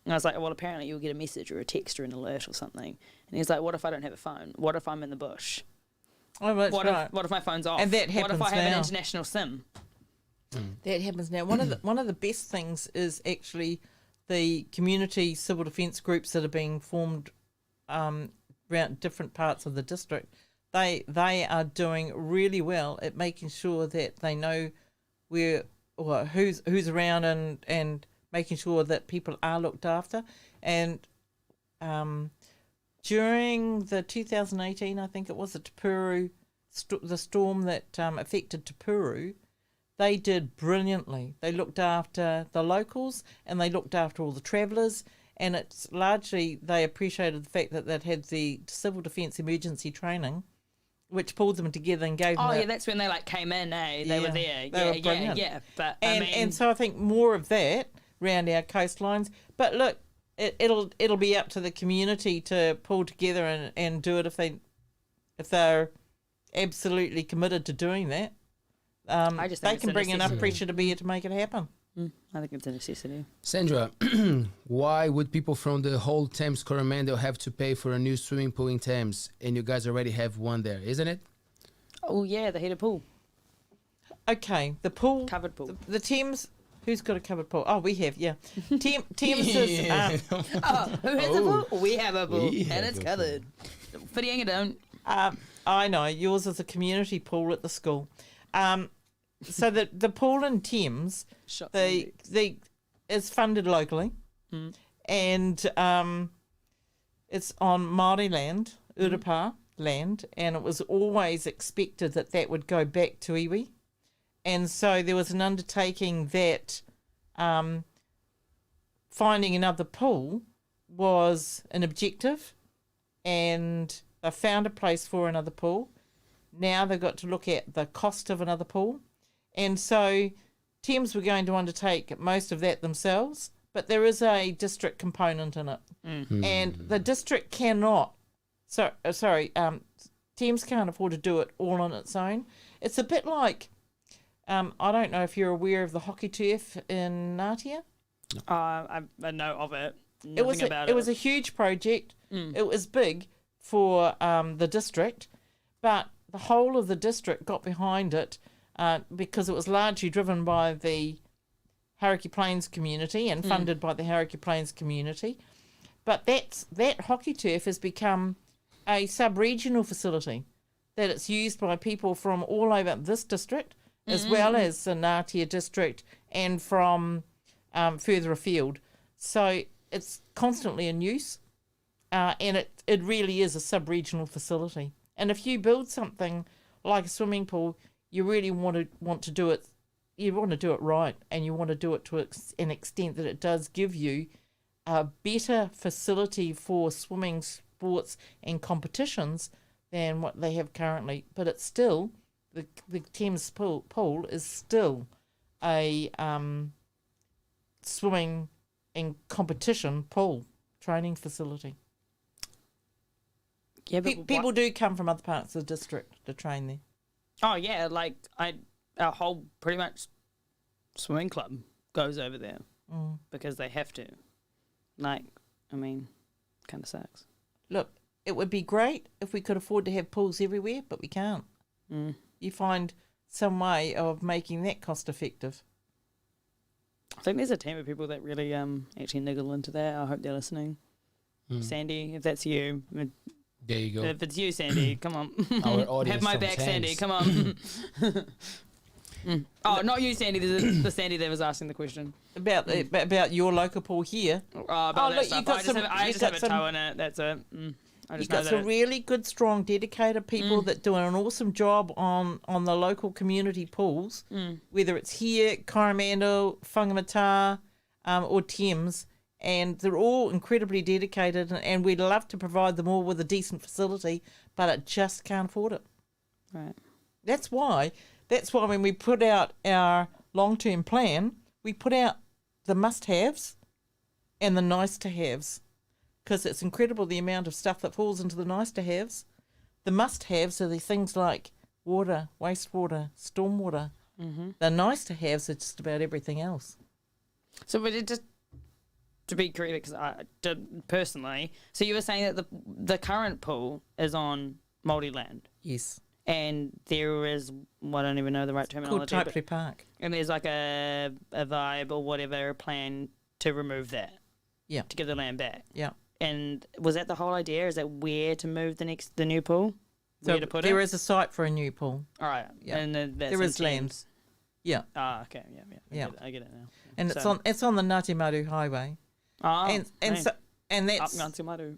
And I was like, well, apparently you'll get a message or a text or an alert or something. And he's like, what if I don't have a phone? What if I'm in the bush? Oh, that's right. What if my phone's off? And that happens what if I have now. an international SIM? That happens now. One of the best things is actually the community civil defence groups that are being formed around different parts of the district. They are doing really well at making sure that they know who's around and making sure that people are looked after. And during the 2018, I think it was, the Tapuru, the storm that affected Tapuru, they did brilliantly. They looked after the locals and they looked after all the travellers, and it's largely they appreciated the fact that they'd had the civil defence emergency training, which pulled them together and gave them... Oh, yeah, that's when they, like, came in, eh? They were there. Yeah. But, and so I think more of that around our coastlines. But look, it'll be up to the community to pull together and do it if they're absolutely committed to doing that. I just think they can bring enough pressure to be here to make it happen. I think it's a necessity. Sandra, why would people from the whole Thames-Coromandel have to pay for a new swimming pool in Thames, and you guys already have one there, isn't it? Oh, yeah, the heated pool. Okay, the pool... Covered pool. The Thames... Who's got a covered pool? Oh, we have, yeah. Thames is... who has a pool? We have a pool, and it's covered. Whirianga don't. I know, yours is a community pool at the school. So the pool in Thames, is funded locally, and It's on Māori land, Urupā land, and it was always expected that that would go back to iwi. And so there was an undertaking that finding another pool was an objective, and they found a place for another pool. Now they've got to look at the cost of another pool. And so Thames were going to undertake most of that themselves, but there is a district component in it. And the district cannot, Thames can't afford to do it all on its own. It's a bit like, I don't know if you're aware of the hockey turf in Ngātia. I know of it. It was a huge project. It was big for the district, but the whole of the district got behind it because it was largely driven by the Hauraki Plains community and funded by the Hauraki Plains community. But that hockey turf has become a sub-regional facility that it's used by people from all over this district as well as the Ngātia district and from further afield. So it's constantly in use and it really is a sub-regional facility. And if you build something like a swimming pool, you really want to do it. You want to do it right, and you want to do it to an extent that it does give you a better facility for swimming sports and competitions than what they have currently. But it's still the Thames pool is still a swimming and competition pool training facility. Yeah, but people do come from other parts of the district to train there. Oh yeah, like our whole pretty much swimming club goes over there because they have to. Like, I mean, kind of sucks. Look, it would be great if we could afford to have pools everywhere, but we can't. You find some way of making that cost effective. I think there's a team of people that really actually niggle into that. I hope they're listening. Sandy, if that's you. There you go. If it's you, Sandy, come on. Our audience Have my from back, Sandy. Thames. Come on. Oh, not you, Sandy. The Sandy that was asking the question. About your local pool here. About that look, stuff. I just have a toe in it. That's it. I just You've got some really good, strong, dedicated people that do an awesome job on the local community pools, whether it's here, Coromandel, Whangamata, or Thames. And they're all incredibly dedicated, and we'd love to provide them all with a decent facility, but it just can't afford it. Right. That's why when we put out our long-term plan, we put out the must-haves and the nice-to-haves, because it's incredible the amount of stuff that falls into the nice-to-haves. The must-haves are the things like water, wastewater, stormwater. The nice-to-haves are just about everything else. So would it just... To be correct, because I did personally. So you were saying that the current pool is on Māori land. Yes. And there is, I don't even know the right terminology. Called Taipei Park. And there's like a vibe or whatever, a plan to remove that. Yeah. To give the land back. Yeah. And was that the whole idea? Is that where to move the new pool? Where to put it? There is a site for a new pool. All right. Yeah. And that's there is land. Yeah. Ah, okay. Yeah. I get it now. And it's on the Ngāti Maru Highway. Oh, and that's up Ngāti Maru.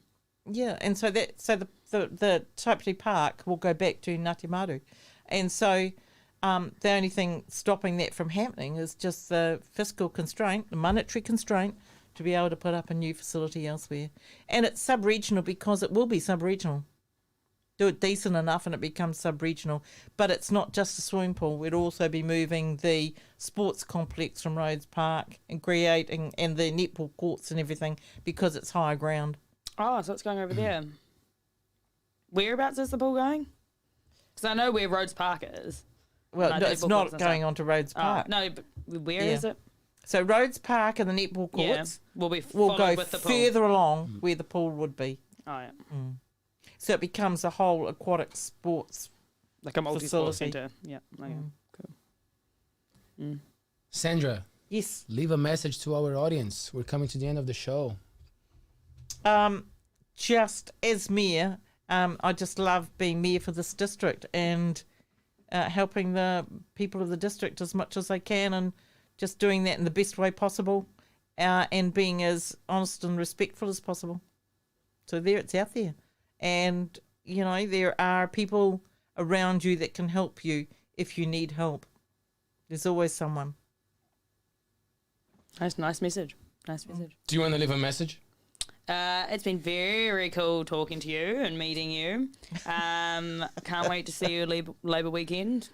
Yeah, and so the Taipei Park will go back to Ngāti Maru, and so the only thing stopping that from happening is just the fiscal constraint, the monetary constraint, to be able to put up a new facility elsewhere, and it's sub-regional because it will be sub-regional. Do it decent enough and it becomes sub-regional. But it's not just a swimming pool. We'd also be moving the sports complex from Rhodes Park and creating and the netball courts and everything because it's higher ground. Oh, so it's going over there. Whereabouts is the pool going? Because I know where Rhodes Park is. Well, no, it's not going on to Rhodes Park. No, but where is it? So Rhodes Park and the netball courts will go with the pool. further along where the pool would be. Oh, yeah. So it becomes a whole aquatic sports like a multi-sport centre. Yeah. Okay. Cool. Sandra. Yes. Leave a message to our audience. We're coming to the end of the show. Just as mayor, I just love being mayor for this district and helping the people of the district as much as I can and just doing that in the best way possible and being as honest and respectful as possible. So there, it's out there. And, you know, there are people around you that can help you if you need help. There's always someone. Nice message. Nice message. Do you want to leave a message? It's been very cool talking to you and meeting you. I can't wait to see you Labour weekend.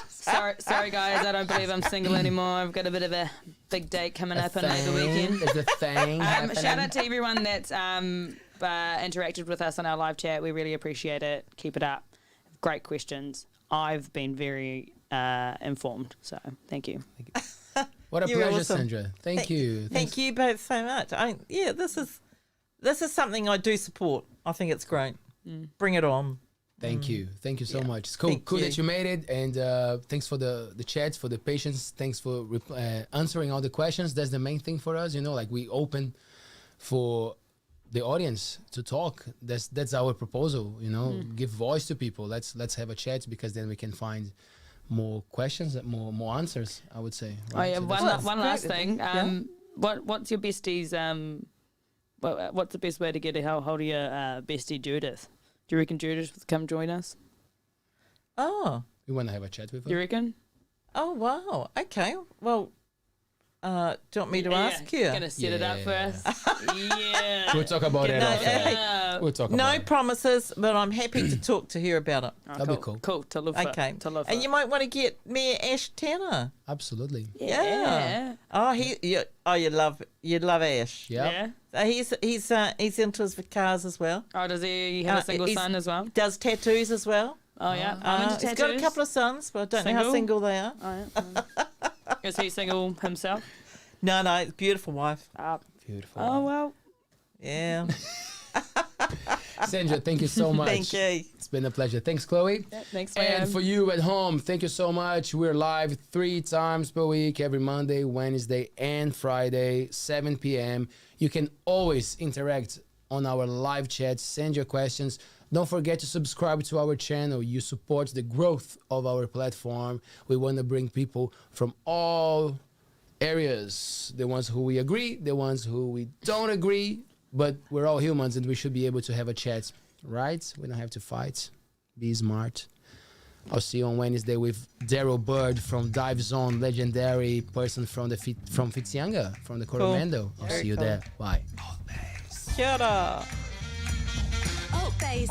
Sorry guys, I don't believe I'm single anymore. I've got a bit of a big date coming up on Labour weekend. There's a thing happening. Shout out to everyone that's interacted with us on our live chat. We really appreciate it. Keep it up. Great questions. I've been very informed, so thank you. What a You're pleasure, awesome. Sandra. Thank you. Thank you both so much. This is something I do support. I think it's great. Bring it on. Thank you so much. It's cool that you made it, and thanks for the chats, for the patience. Thanks for answering all the questions. That's the main thing for us, you know. Like, we open for the audience to talk. That's our proposal, you know. Give voice to people. Let's have a chat, because then we can find more questions, more answers, I would say. Right? So One last thing. What's your bestie's? What's the best way to get a hold of your bestie Judith? Do you reckon Judith would come join us? Oh. we want to have a chat with her. You reckon? Oh, wow. Okay. Well, do you want me to ask you? Gonna set it up for us. Yeah. We'll talk about it after. We'll talk about No it. promises, but I'm happy to talk to her about it. That'd be cool. Cool. To love Okay. it. To love And it. you might want to get Mayor Ash Tanner. Absolutely. Yeah. Oh, you love Ash. Yeah. So he's into his cars as well. Oh, does he have a single son as well? Does tattoos as well. Oh, yeah. I'm into tattoos. He's got a couple of sons, but I don't know how single they are. Oh, yeah. Is he single himself? No, it's beautiful wife. Beautiful. Oh, well. Yeah. Sandra, thank you so much. Thank you. It's been a pleasure. Thanks, Chloe. Yeah, thanks, And man. for you at home, thank you so much. We're live 3 times per week, every Monday, Wednesday, and Friday, 7 p.m. You can always interact on our live chat. Send your questions. Don't forget to subscribe to our channel. You support the growth of our platform. We want to bring people from all areas, the ones who we agree, the ones who we don't agree, but we're all humans and we should be able to have a chat, right? We don't have to fight. Be smart. I'll see you on Wednesday with Daryl Bird from Dive Zone, legendary person from Fitzhanga, from the Coromandel. I'll see you there. Bye. Kia ora. ALTBAYS.